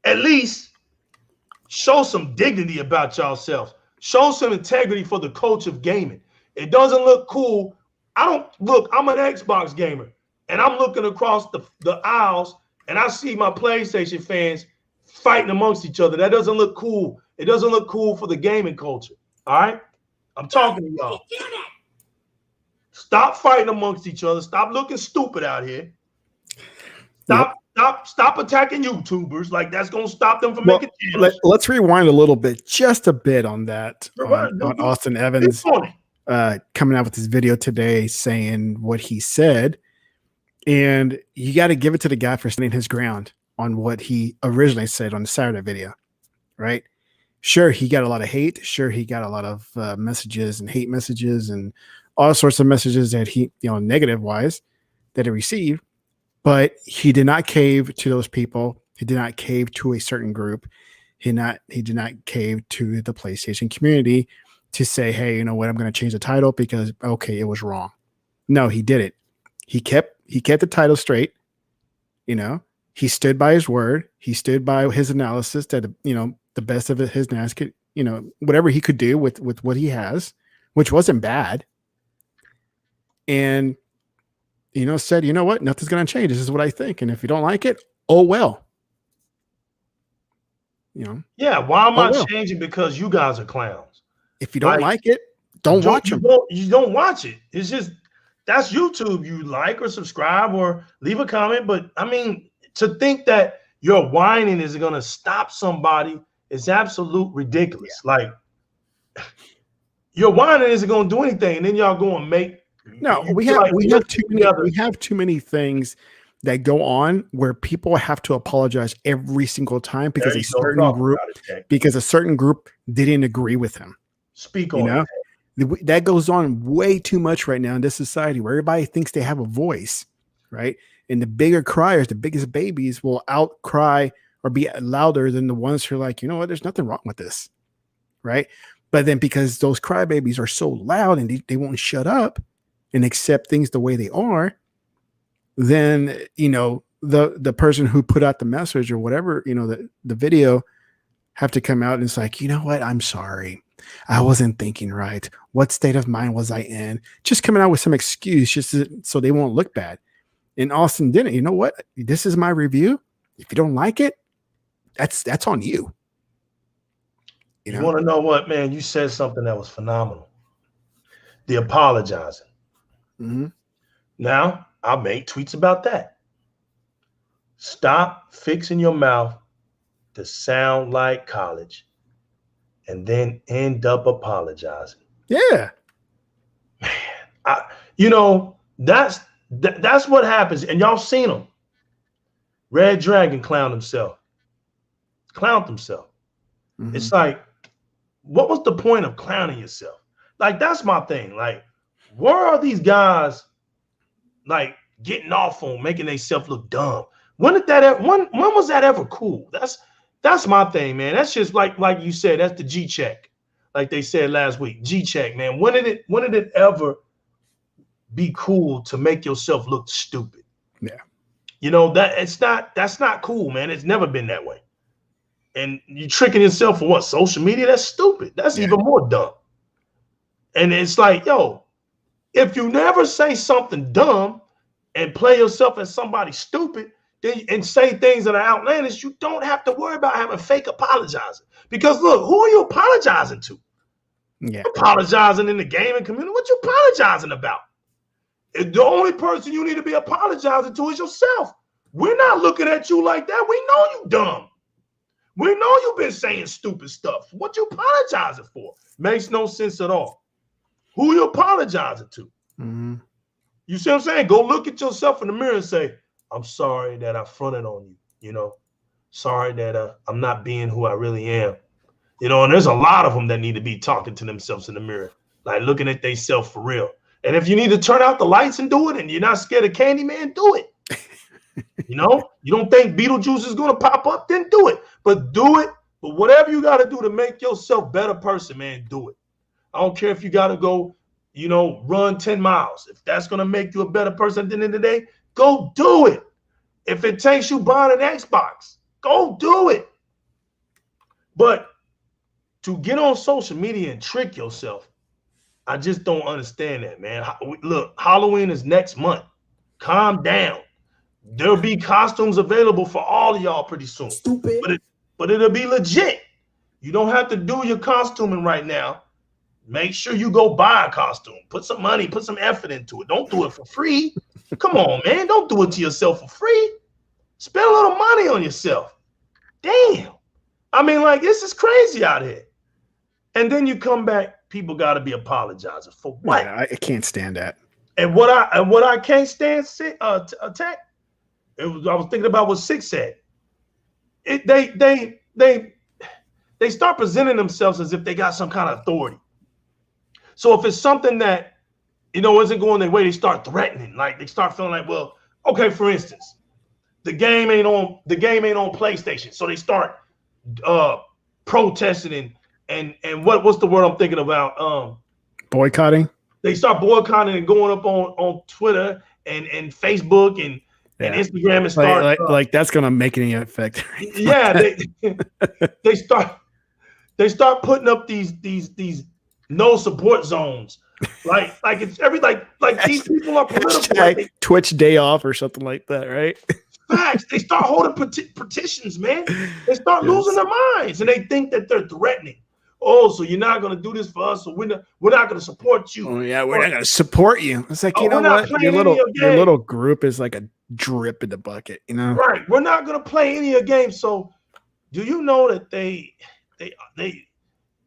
At least show some dignity about yourselves. Show some integrity for the culture of gaming. It doesn't look cool. I'm an Xbox gamer, and I'm looking across the aisles, and I see my PlayStation fans fighting amongst each other. That doesn't look cool. It doesn't look cool for the gaming culture. All right? I'm talking to y'all. Stop fighting amongst each other. Stop looking stupid out here. Stop attacking YouTubers. Like, that's gonna stop them from making channels. Let's rewind a little bit, just a bit on that. On Austin Evans coming out with this video today saying what he said. And you got to give it to the guy for standing his ground on what he originally said on the Saturday video, right? Sure, he got a lot of hate. Sure, he got a lot of messages and hate messages and all sorts of messages that he, negative wise, that he received. But he did not cave to those people. He did not cave to a certain group. He did not cave to the PlayStation community to say, hey, you know what, I'm going to change the title because, okay, it was wrong. No, he did it. He kept the title straight. He stood by his word. He stood by his analysis that, the best of his analysis could, whatever he could do with what he has, which wasn't bad. And, said, you know what, nothing's going to change. This is what I think. And if you don't like it, oh, well. Yeah, why am I changing because you guys are clowns? If you don't like it, don't watch them. You don't watch it. It's just, that's YouTube. You like or subscribe or leave a comment. But I mean, to think that your whining is going to stop somebody is absolute ridiculous. Yeah. Like, your whining isn't going to do anything. And then y'all go and make. No, we have too many things that go on where people have to apologize every single time because a certain group didn't agree with him. Speak on it. That goes on way too much right now in this society where everybody thinks they have a voice, right? And the bigger criers, the biggest babies will outcry or be louder than the ones who are like, you know what, there's nothing wrong with this, right? But then because those crybabies are so loud and they won't shut up and accept things the way they are, then, the person who put out the message or whatever, the video have to come out and it's like, you know what, I'm sorry. I wasn't thinking right. What state of mind was I in? Just coming out with some excuse just so they won't look bad. And Austin didn't. You know what? This is my review. If you don't like it, that's on you. You want to know what, man? You said something that was phenomenal. The apologizing. Mm-hmm. Now, I'll make tweets about that. Stop fixing your mouth to sound like college and then end up apologizing. Yeah. Man, that's what happens. And y'all seen him. Red Dragon clowned himself. Mm-hmm. It's like, what was the point of clowning yourself? Like, that's my thing. Like, where are these guys like getting off on making themselves look dumb? When did that ever, when was that ever cool? That's my thing, man. That's just like you said, that's the G check. Like they said last week, G check, man. When did it ever be cool to make yourself look stupid? Yeah. That's not cool, man. It's never been that way. And you tricking yourself for what? Social media? That's stupid. That's even more dumb. And it's like, yo, if you never say something dumb and play yourself as somebody stupid, and say things that are outlandish, you don't have to worry about having fake apologizing. Because look, who are you apologizing to? Yeah. Apologizing in the gaming community? What you apologizing about? The only person you need to be apologizing to is yourself. We're not looking at you like that. We know you dumb. We know you've been saying stupid stuff. What you apologizing for? Makes no sense at all. Who you apologizing to? Mm-hmm. You see what I'm saying? Go look at yourself in the mirror and say, I'm sorry that I fronted on you, sorry that I'm not being who I really am. And there's a lot of them that need to be talking to themselves in the mirror, like looking at themselves for real. And if you need to turn out the lights and do it, and you're not scared of Candyman, do it. You don't think Beetlejuice is going to pop up, then do it. But do it. But whatever you got to do to make yourself a better person, man, do it. I don't care if you got to go, run 10 miles. If that's going to make you a better person at the end of the day, go do it. If it takes you buying an Xbox, go do it. But to get on social media and trick yourself, I just don't understand that, man. Look, Halloween is next month. Calm down. There'll be costumes available for all of y'all pretty soon. Stupid. But it'll be legit. You don't have to do your costuming right now. Make sure you go buy a costume. Put some money, put some effort into it. Don't do it for free. Come on, man. Don't do it to yourself for free. Spend a little money on yourself. Damn. I mean, like, this is crazy out here. And then you come back, people got to be apologizing for what? Yeah, I can't stand that. And what I can't stand, Tech. I was thinking about what Six said. They start presenting themselves as if they got some kind of authority. So if it's something that isn't going their way, they start threatening. Like they start feeling like, well, okay, for instance, the game ain't on PlayStation, so they start protesting and what's the word I'm thinking about? Boycotting. They start boycotting and going up on Twitter and Facebook and Instagram and start like that's gonna make any effect. Yeah, they start putting up these no support zones. Like it's these people are political. Like Twitch day off or something like that, right? Facts. They start holding petitions, man. They start losing their minds and they think that they're threatening. Oh, so you're not going to do this for us, so we're not going to support you. Oh, yeah, we're not going to support you. It's like, you know what? Your little group is like a drip in the bucket, Right. We're not going to play any of your games. So do you know that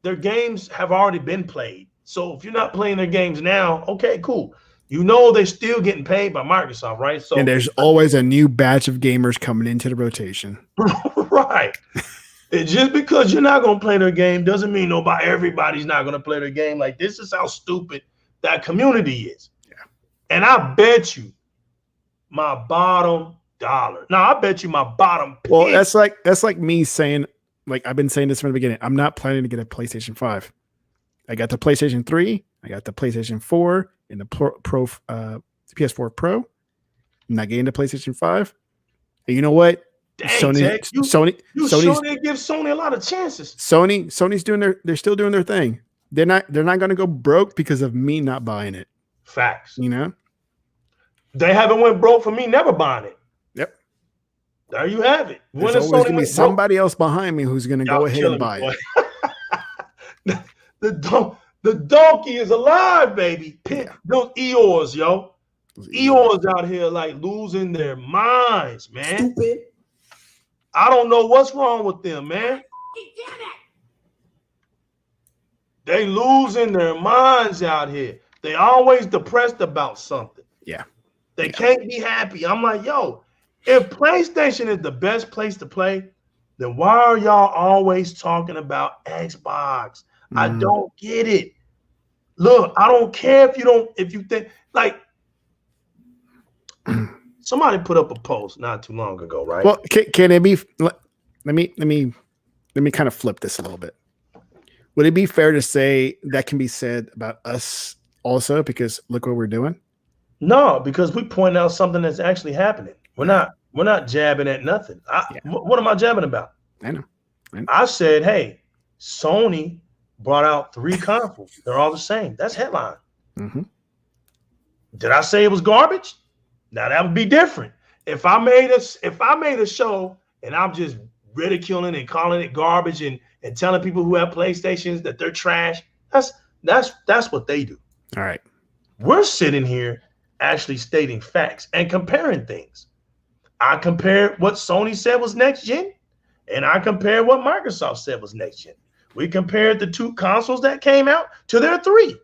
their games have already been played? So if you're not playing their games now, okay, cool. They're still getting paid by Microsoft, right? So and there's always a new batch of gamers coming into the rotation. Right. And just because you're not going to play their game doesn't mean everybody's not going to play their game. Like, this is how stupid that community is. Yeah. And I bet you my bottom dollar. Now, I bet you my bottom pick. Well, that's like me saying, like I've been saying this from the beginning, I'm not planning to get a PlayStation 5. I got the PlayStation 3, I got the PlayStation 4, and the PS4 Pro. I'm not getting the PlayStation 5. And you know what? Dang, Sony give Sony a lot of chances. Sony's they're still doing their thing. They're not going to go broke because of me not buying it. Facts. They haven't went broke for me never buying it. Yep. There you have it. There's always going to be somebody else behind me who's going to go ahead and buy it. The donkey is alive, baby. Those Eeyores, yo. Eeyores out here like losing their minds, man. Stupid. I don't know what's wrong with them, man. They losing their minds out here. They always depressed about something. Yeah. They can't be happy. I'm like, yo, if PlayStation is the best place to play, then why are y'all always talking about Xbox? I don't get it. Look, I don't care if you think like somebody put up a post not too long ago, right? Well, can it be? Let me kind of flip this a little bit. Would it be fair to say that can be said about us also? Because look what we're doing. No, because we point out something that's actually happening. We're not jabbing at nothing. What am I jabbing about? I know. I said, hey, Sony brought out 3 consoles. They're all the same. That's headline. Mm-hmm. Did I say it was garbage? Now that would be different. If I made a show and I'm just ridiculing and calling it garbage and telling people who have PlayStations that they're trash, that's what they do. All right. We're sitting here actually stating facts and comparing things. I compared what Sony said was next gen, and I compared what Microsoft said was next gen. We compared the 2 consoles that came out to their 3.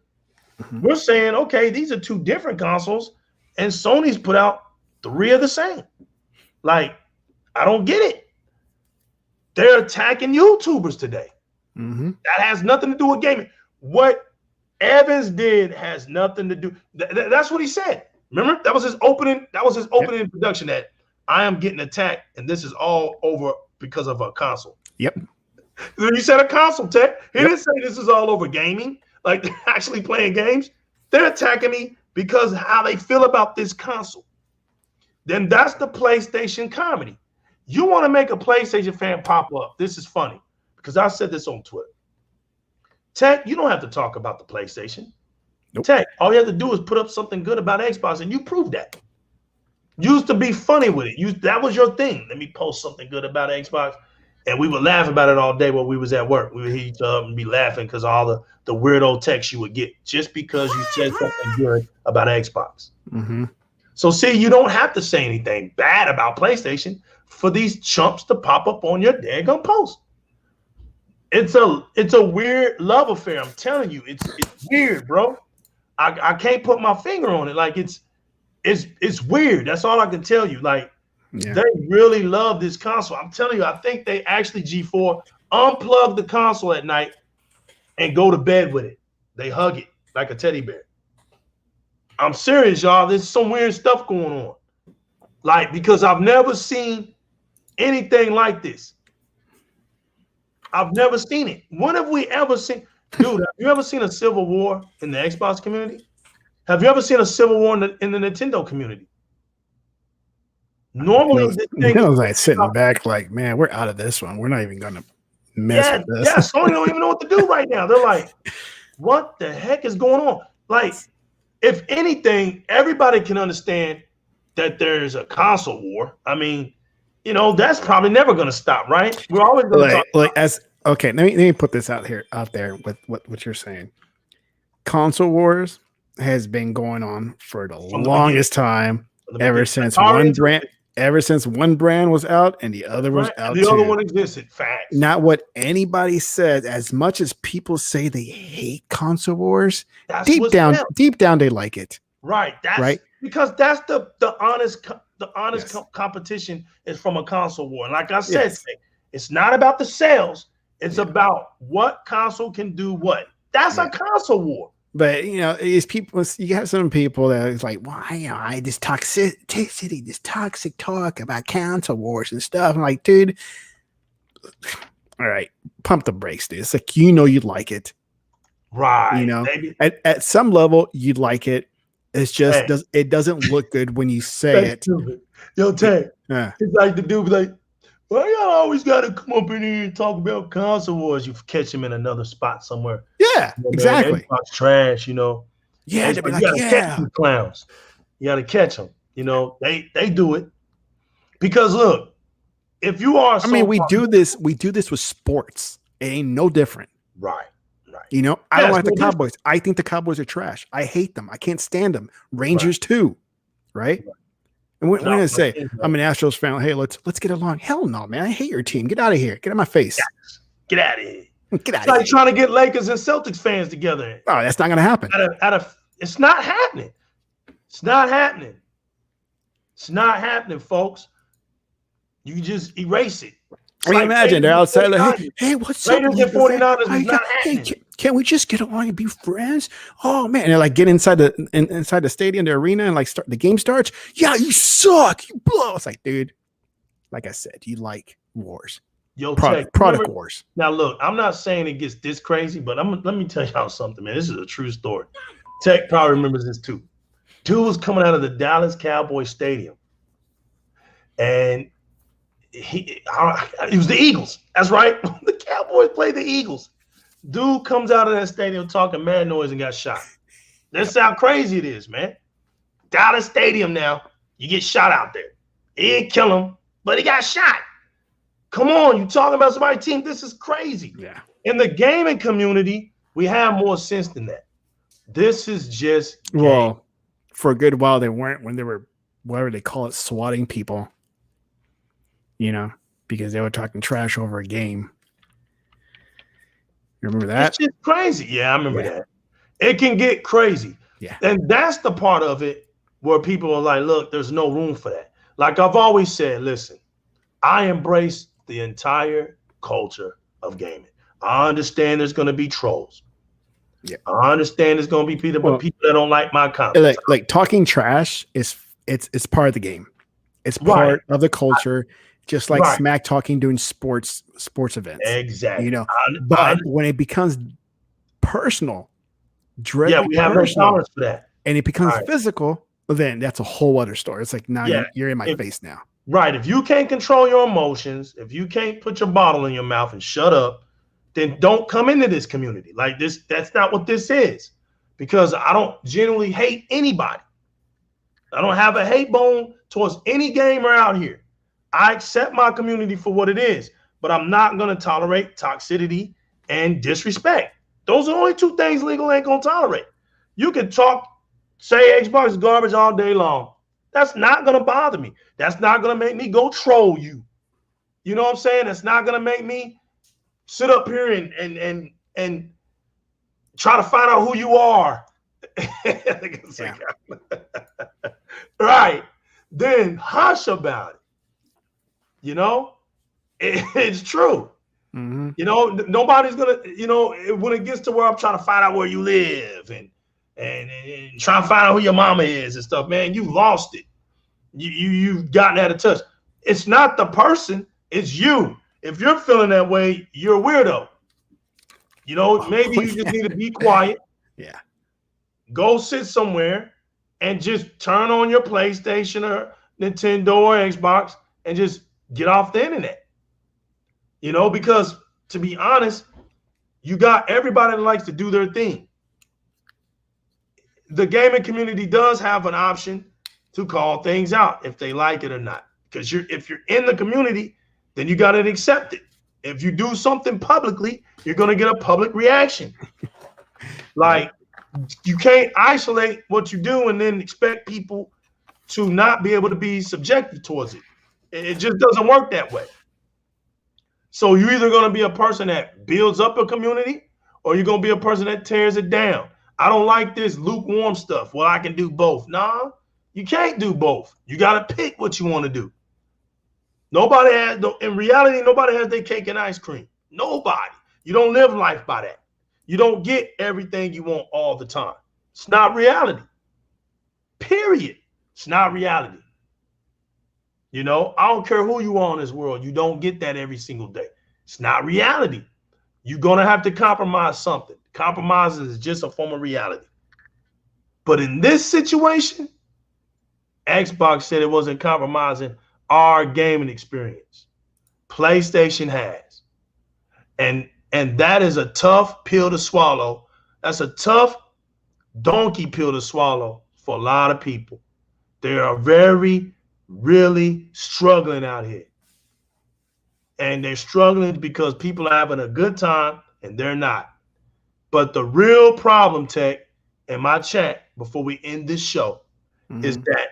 Mm-hmm. We're saying, okay, these are 2 different consoles, and Sony's put out 3 of the same. Like, I don't get it. They're attacking YouTubers today. Mm-hmm. That has nothing to do with gaming. What Evans did has nothing to do. That's what he said. Remember, that was his opening. That was his opening introduction. That I am getting attacked, and this is all over because of a console. Yep. He said a console, Tech. He didn't say this is all over gaming. Like they're actually playing games. They're attacking me because of how they feel about this console. Then that's the PlayStation comedy. You want to make a PlayStation fan pop up. This is funny because I said this on Twitter. Tech, you don't have to talk about the PlayStation. Nope. Tech, all you have to do is put up something good about Xbox, and you proved that. You used to be funny with it. That was your thing. Let me post something good about Xbox. And we would laugh about it all day while we was at work. We would hear each other and be laughing because all the weirdo texts you would get just because you said something good about Xbox. Mm-hmm. So see, you don't have to say anything bad about PlayStation for these chumps to pop up on your daggone post. It's a weird love affair. I'm telling you, it's weird, bro. I can't put my finger on it. Like it's weird. That's all I can tell you. Like they really love this console. I'm telling you, I think they actually G4 unplug the console at night and go to bed with it. They hug it like a teddy bear. I'm serious, y'all. There's some weird stuff going on. Like, because I've never seen anything like this. I've never seen it. When have we ever seen? Dude, have you ever seen a civil war in the Xbox community? Have you ever seen a civil war in the Nintendo community? Normally, this thing was like sitting back, like, man, we're out of this one. We're not even gonna mess with this. Yeah, Sony don't even know what to do right now. They're like, what the heck is going on? Like, if anything, everybody can understand that there's a console war. I mean, you know, that's probably never going to stop, right? We're always going to okay. Let me put this out there with what you're saying. Console wars has been going on for the longest time, ever since one brand was out and the other was out. The other one existed. Facts. Not what anybody said. As much as people say they hate console wars, deep down they like it. Right. That's right. Because that's the honest competition is from a console war. And like I said, it's not about the sales. It's about what console can do what. That's a console war. But you know, it's people. You have some people that is like, why this toxicity, this toxic talk about console wars and stuff. I'm like, dude, all right, pump the brakes, dude. It's like, you know, you'd like it, right? You know, at some level, you'd like it. It's just it doesn't look good when you say it. Stupid. Yo, Tay, it's like the dude be like, well, y'all always got to come up in here and talk about console wars. You catch him in another spot somewhere. Yeah, you know, exactly. Xbox trash, you know. Yeah, you gotta catch them clowns. You got to catch them. You know, they do it because look, if you are, we do this with sports. It ain't no different. Right. You know, I don't like the Cowboys. I think the Cowboys are trash. I hate them. I can't stand them. Rangers too, right? And we're gonna say, I'm an Astros fan. Hey, let's get along. Hell no, man. I hate your team. Get out of here. Get out of my face. Get out of here. Get out of here. Like trying to get Lakers and Celtics fans together. Oh, that's not gonna happen. It's not happening. It's not happening. It's not happening, folks. You just erase it. I mean, imagine they're outside like, hey, what's up? Raiders and 49ers is not happening. Can't we just get along and be friends? Oh man, and they're like get inside the stadium, the arena, and like the game starts. Yeah, you suck. You blow. It's like, dude, like I said, you like wars. Yo, product wars. Now look, I'm not saying it gets this crazy, but let me tell y'all something, man. This is a true story. Tech probably remembers this too. Dude was coming out of the Dallas Cowboys Stadium, and it was the Eagles. That's right. The Cowboys played the Eagles. Dude comes out of that stadium talking mad noise and got shot. That's how crazy it is, man. Dallas Stadium now, you get shot out there. He didn't kill him, but he got shot. Come on, you talking about somebody's team? This is crazy. Yeah. In the gaming community, we have more sense than that. This is just well, for a good while they weren't when they were whatever they call it, swatting people. You know, because they were talking trash over a game. You remember that? It's just crazy. Yeah, I remember that. It can get crazy. Yeah. And that's the part of it where people are like, look, there's no room for that. Like I've always said, listen, I embrace the entire culture of gaming. I understand there's going to be trolls. Yeah. I understand there's going to be people that don't like my content. Like talking trash it's part of the game. It's part of the culture. Just like smack talking, doing sports events. Exactly. You know, but when it becomes personal, we have no tolerance for that. And it becomes physical, then that's a whole other story. It's like, now you're in my face now. Right. If you can't control your emotions, if you can't put your bottle in your mouth and shut up, then don't come into this community. Like this, that's not what this is. Because I don't genuinely hate anybody. I don't have a hate bone towards any gamer out here. I accept my community for what it is, but I'm not going to tolerate toxicity and disrespect. Those are the only two things legal ain't going to tolerate. You can say Xbox is garbage all day long. That's not going to bother me. That's not going to make me go troll you. You know what I'm saying? That's not going to make me sit up here and try to find out who you are. Yeah. Right. Then hush about it. You know, it's true. Mm-hmm. You know, nobody's gonna, you know, when it gets to where I'm trying to find out where you live and trying to find out who your mama is and stuff, man, you lost it. You've gotten out of touch. It's not the person, it's you. If you're feeling that way, you're a weirdo. You know, maybe you just need to be quiet. Yeah. Go sit somewhere and just turn on your PlayStation or Nintendo or Xbox and just get off the internet. You know, because to be honest, you got everybody that likes to do their thing. The gaming community does have an option to call things out if they like it or not. Because if you're in the community, then you got to accept it. If you do something publicly, you're going to get a public reaction. Like, you can't isolate what you do and then expect people to not be able to be subjective towards it. It just doesn't work that way. So you're either going to be a person that builds up a community or you're going to be a person that tears it down. I don't like this lukewarm stuff. Well, I can do both. Nah, you can't do both. You got to pick what you want to do. In reality, nobody has their cake and ice cream. Nobody. You don't live life by that. You don't get everything you want all the time. It's not reality. Period. It's not reality. You know, I don't care who you are in this world. You don't get that every single day. It's not reality. You're going to have to compromise something. Compromise is just a form of reality. But in this situation, Xbox said it wasn't compromising our gaming experience. PlayStation has. And that is a tough pill to swallow. That's a tough donkey pill to swallow for a lot of people. They are really struggling out here. And they're struggling because people are having a good time and they're not. But the real problem, Tech, in my chat before we end this show, is that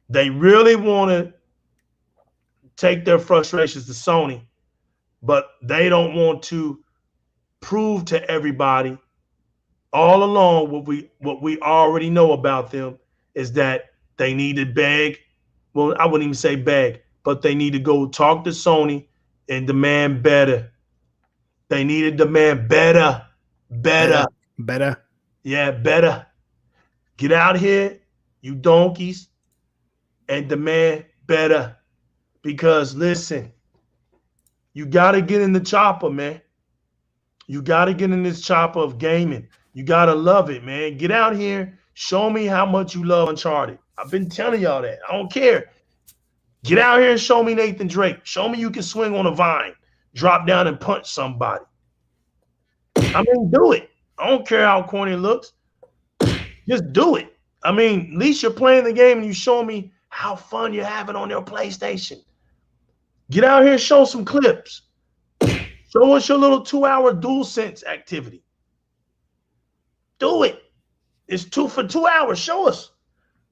they really want to take their frustrations to Sony, but they don't want to prove to everybody all along what we already know about them is that they need to beg. Well, I wouldn't even say beg, but they need to go talk to Sony and demand better. They need to demand better. Yeah, better. Get out here, you donkeys, and demand better. Because listen, you got to get in the chopper, man. You got to get in this chopper of gaming. You got to love it, man. Get out here. Show me how much you love Uncharted. I've been telling y'all that. I don't care. Get out here and show me Nathan Drake. Show me you can swing on a vine, drop down and punch somebody. I mean, do it. I don't care how corny it looks. Just do it. I mean, at least you're playing the game and you show me how fun you're having on your PlayStation. Get out here and show some clips. Show us your little 2-hour DualSense activity. Do it. It's 2 for 2 hours. Show us.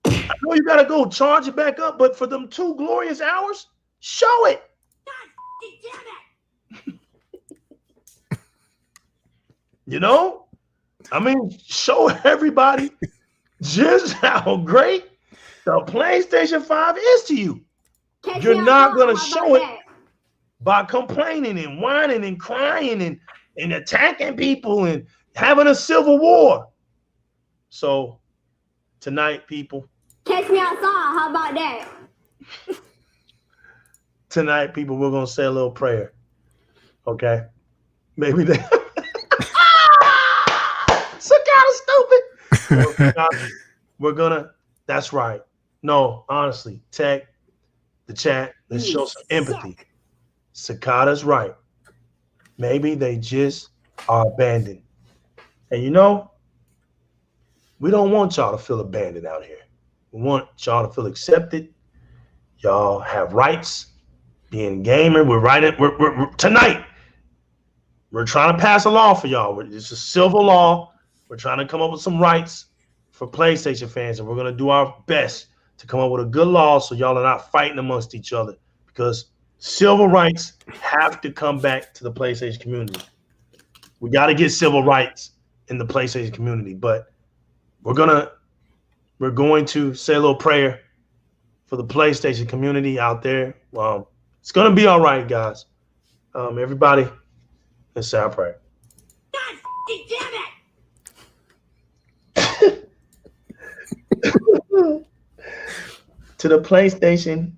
I know you got to go charge it back up, but for them 2 glorious hours, show it. You know? I mean, show everybody just how great the PlayStation 5 is to you. You're not going to show it by complaining and whining and crying and attacking people and having a civil war. So tonight, people. Catch me outside. How about that? Tonight, people, we're going to say a little prayer. Okay? Maybe they... So kind of stupid. We're going to... That's right. No, honestly, Tech, the chat, let's show some empathy. Cicada's right. Maybe they just are abandoned. And you know, we don't want y'all to feel abandoned out here. We want y'all to feel accepted. Y'all have rights. being gamer. We're tonight. We're trying to pass a law for y'all. It's a civil law. We're trying to come up with some rights for PlayStation fans, and we're going to do our best to come up with a good law so y'all are not fighting amongst each other, because civil rights have to come back to the PlayStation community. We got to get civil rights in the PlayStation community, but we're going to say a little prayer for the PlayStation community out there. It's going to be all right, guys. Everybody, let's say our prayer. God damn it! To the PlayStation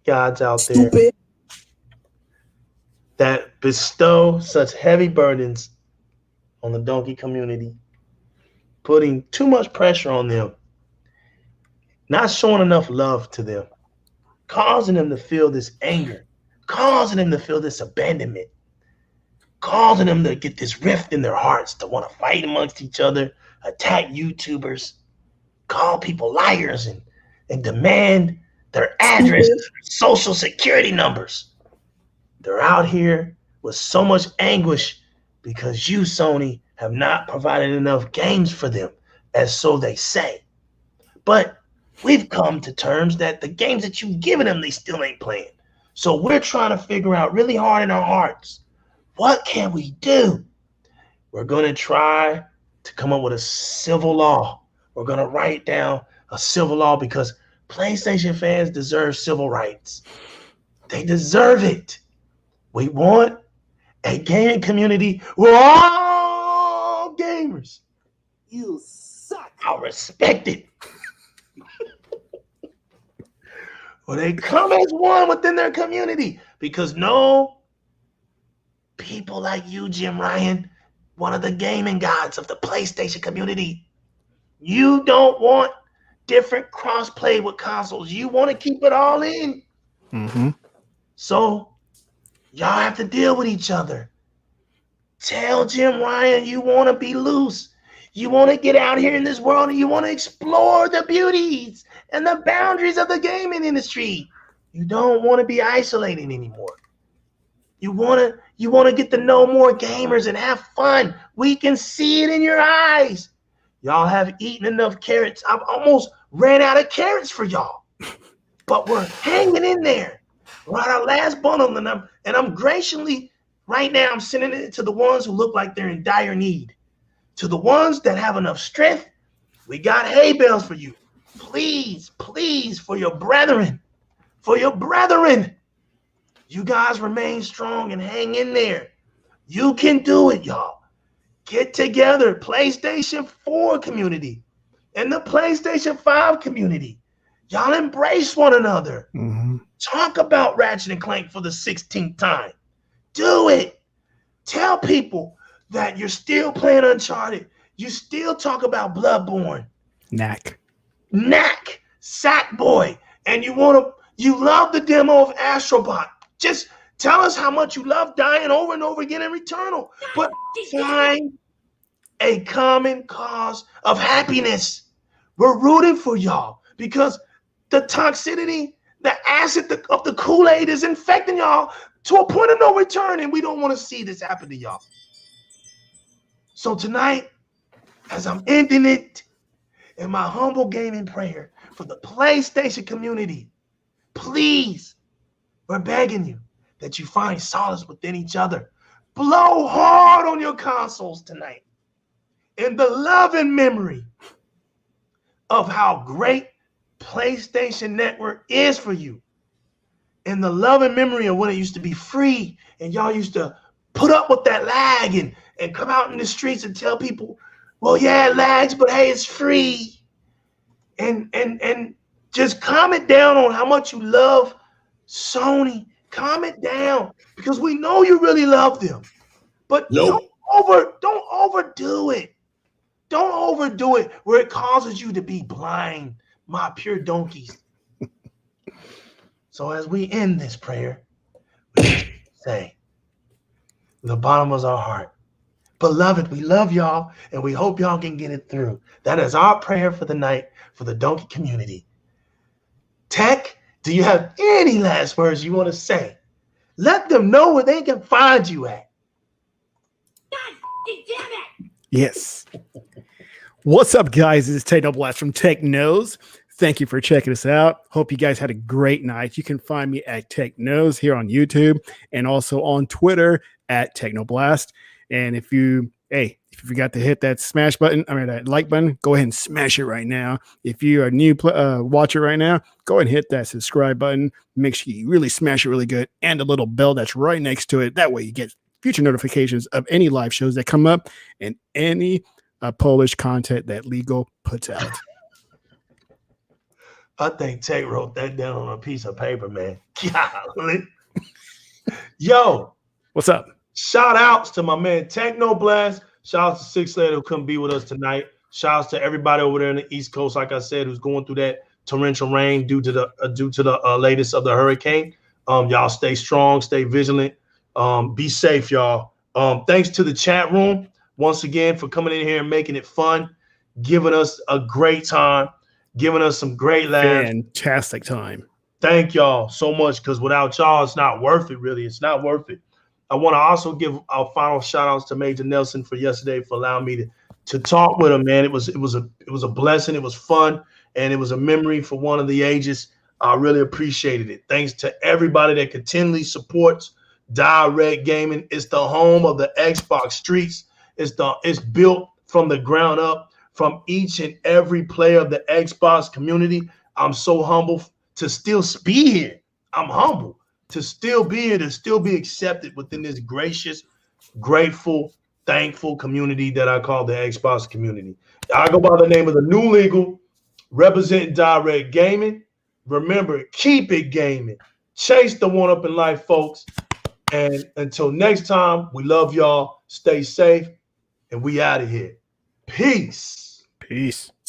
gods out there that bestow such heavy burdens on the donkey community, putting too much pressure on them, not showing enough love to them, causing them to feel this anger, causing them to feel this abandonment, causing them to get this rift in their hearts to want to fight amongst each other, attack YouTubers, call people liars, and demand their addresses, social security numbers. They're out here with so much anguish because you, Sony, have not provided enough games for them, as so they say. But we've come to terms that the games that you've given them, they still ain't playing. So we're trying to figure out really hard in our hearts, what can we do? We're going to try to come up with a civil law. We're going to write down a civil law because PlayStation fans deserve civil rights. They deserve it. We want a gaming community where all gamers, You suck. are respected. Well, they come as one within their community, because no people like you, Jim Ryan, one of the gaming gods of the PlayStation community, you don't want different cross-play with consoles. You want to keep it all in. Mm-hmm. So y'all have to deal with each other. Tell Jim Ryan you want to be loose. You want to get out here in this world and you want to explore the beauties and the boundaries of the gaming industry. You don't want to be isolated anymore. You want to get to know more gamers and have fun. We can see it in your eyes. Y'all have eaten enough carrots. I've almost ran out of carrots for y'all. But we're hanging in there. We're at our last bundle, and I'm graciously, right now, I'm sending it to the ones who look like they're in dire need. To the ones that have enough strength, we got hay bales for you. Please, please, for your brethren, you guys remain strong and hang in there. You can do it, y'all. Get together, PlayStation 4 community and the PlayStation 5 community. Y'all embrace one another. Mm-hmm. Talk about Ratchet & Clank for the 16th time. Do it. Tell people that you're still playing Uncharted. You still talk about Bloodborne. Knack. Sackboy. And you love the demo of Astrobot. Just tell us how much you love dying over and over again in Returnal. But find a common cause of happiness. We're rooting for y'all because the toxicity, the acid of the Kool-Aid is infecting y'all to a point of no return, and we don't want to see this happen to y'all. So tonight, as I'm ending it in my humble gaming prayer for the PlayStation community, please, we're begging you that you find solace within each other. Blow hard on your consoles tonight in the love and memory of how great PlayStation Network is for you. In the love and memory of when it used to be free and y'all used to put up with that lag and come out in the streets and tell people, well, yeah, it lags, but hey, it's free. And just comment down on how much you love Sony. Comment down because we know you really love them. But don't overdo it. Don't overdo it where it causes you to be blind, my pure donkeys. So as we end this prayer, we say, from the bottom of our heart, beloved, we love y'all and we hope y'all can get it through. That is our prayer for the night for the donkey community. Tech Do you have any last words you want to say? Let them know where they can find you at. God damn it! Yes. What's up, guys? This is Technoblast from TechNose. Thank you for checking us out. Hope you guys had a great night. You can find me at TechNose here on YouTube and also on Twitter at Technoblast. And if you forgot to hit that smash button, that like button, go ahead and smash it right now. If you are a new watcher right now, go ahead and hit that subscribe button. Make sure you really smash it really good, and the little bell that's right next to it. That way you get future notifications of any live shows that come up and any Polish content that Legal puts out. I think Tech wrote that down on a piece of paper, man. Golly. Yo, what's up? Shout outs to my man Technoblast. Shout out to Six Later who couldn't be with us tonight. Shout outs to everybody over there in the East Coast, like I said, who's going through that torrential rain due to the latest of the hurricane. Y'all stay strong, stay vigilant. Be safe, y'all. Thanks to the chat room once again for coming in here and making it fun, giving us a great time, giving us some great laughs. Fantastic time. Thank y'all so much, because without y'all, it's not worth it, really. It's not worth it. I want to also give our final shout outs to Major Nelson for yesterday for allowing me to talk with him, man. It was a blessing. It was fun, and it was a memory for one of the ages. I really appreciated it. Thanks to everybody that continually supports Di-RRec Gaming. It's the home of the Xbox streets. It's built from the ground up from each and every player of the Xbox community. I'm so humble to still be here. I'm humble to still be here, to still be accepted within this gracious, grateful, thankful community that I call the Xbox community. I go by the name of the New Legal, representing Di-RRec Gaming. Remember, keep it gaming. Chase the one up in life, folks. And until next time, we love y'all. Stay safe, and we out of here. Peace. Peace.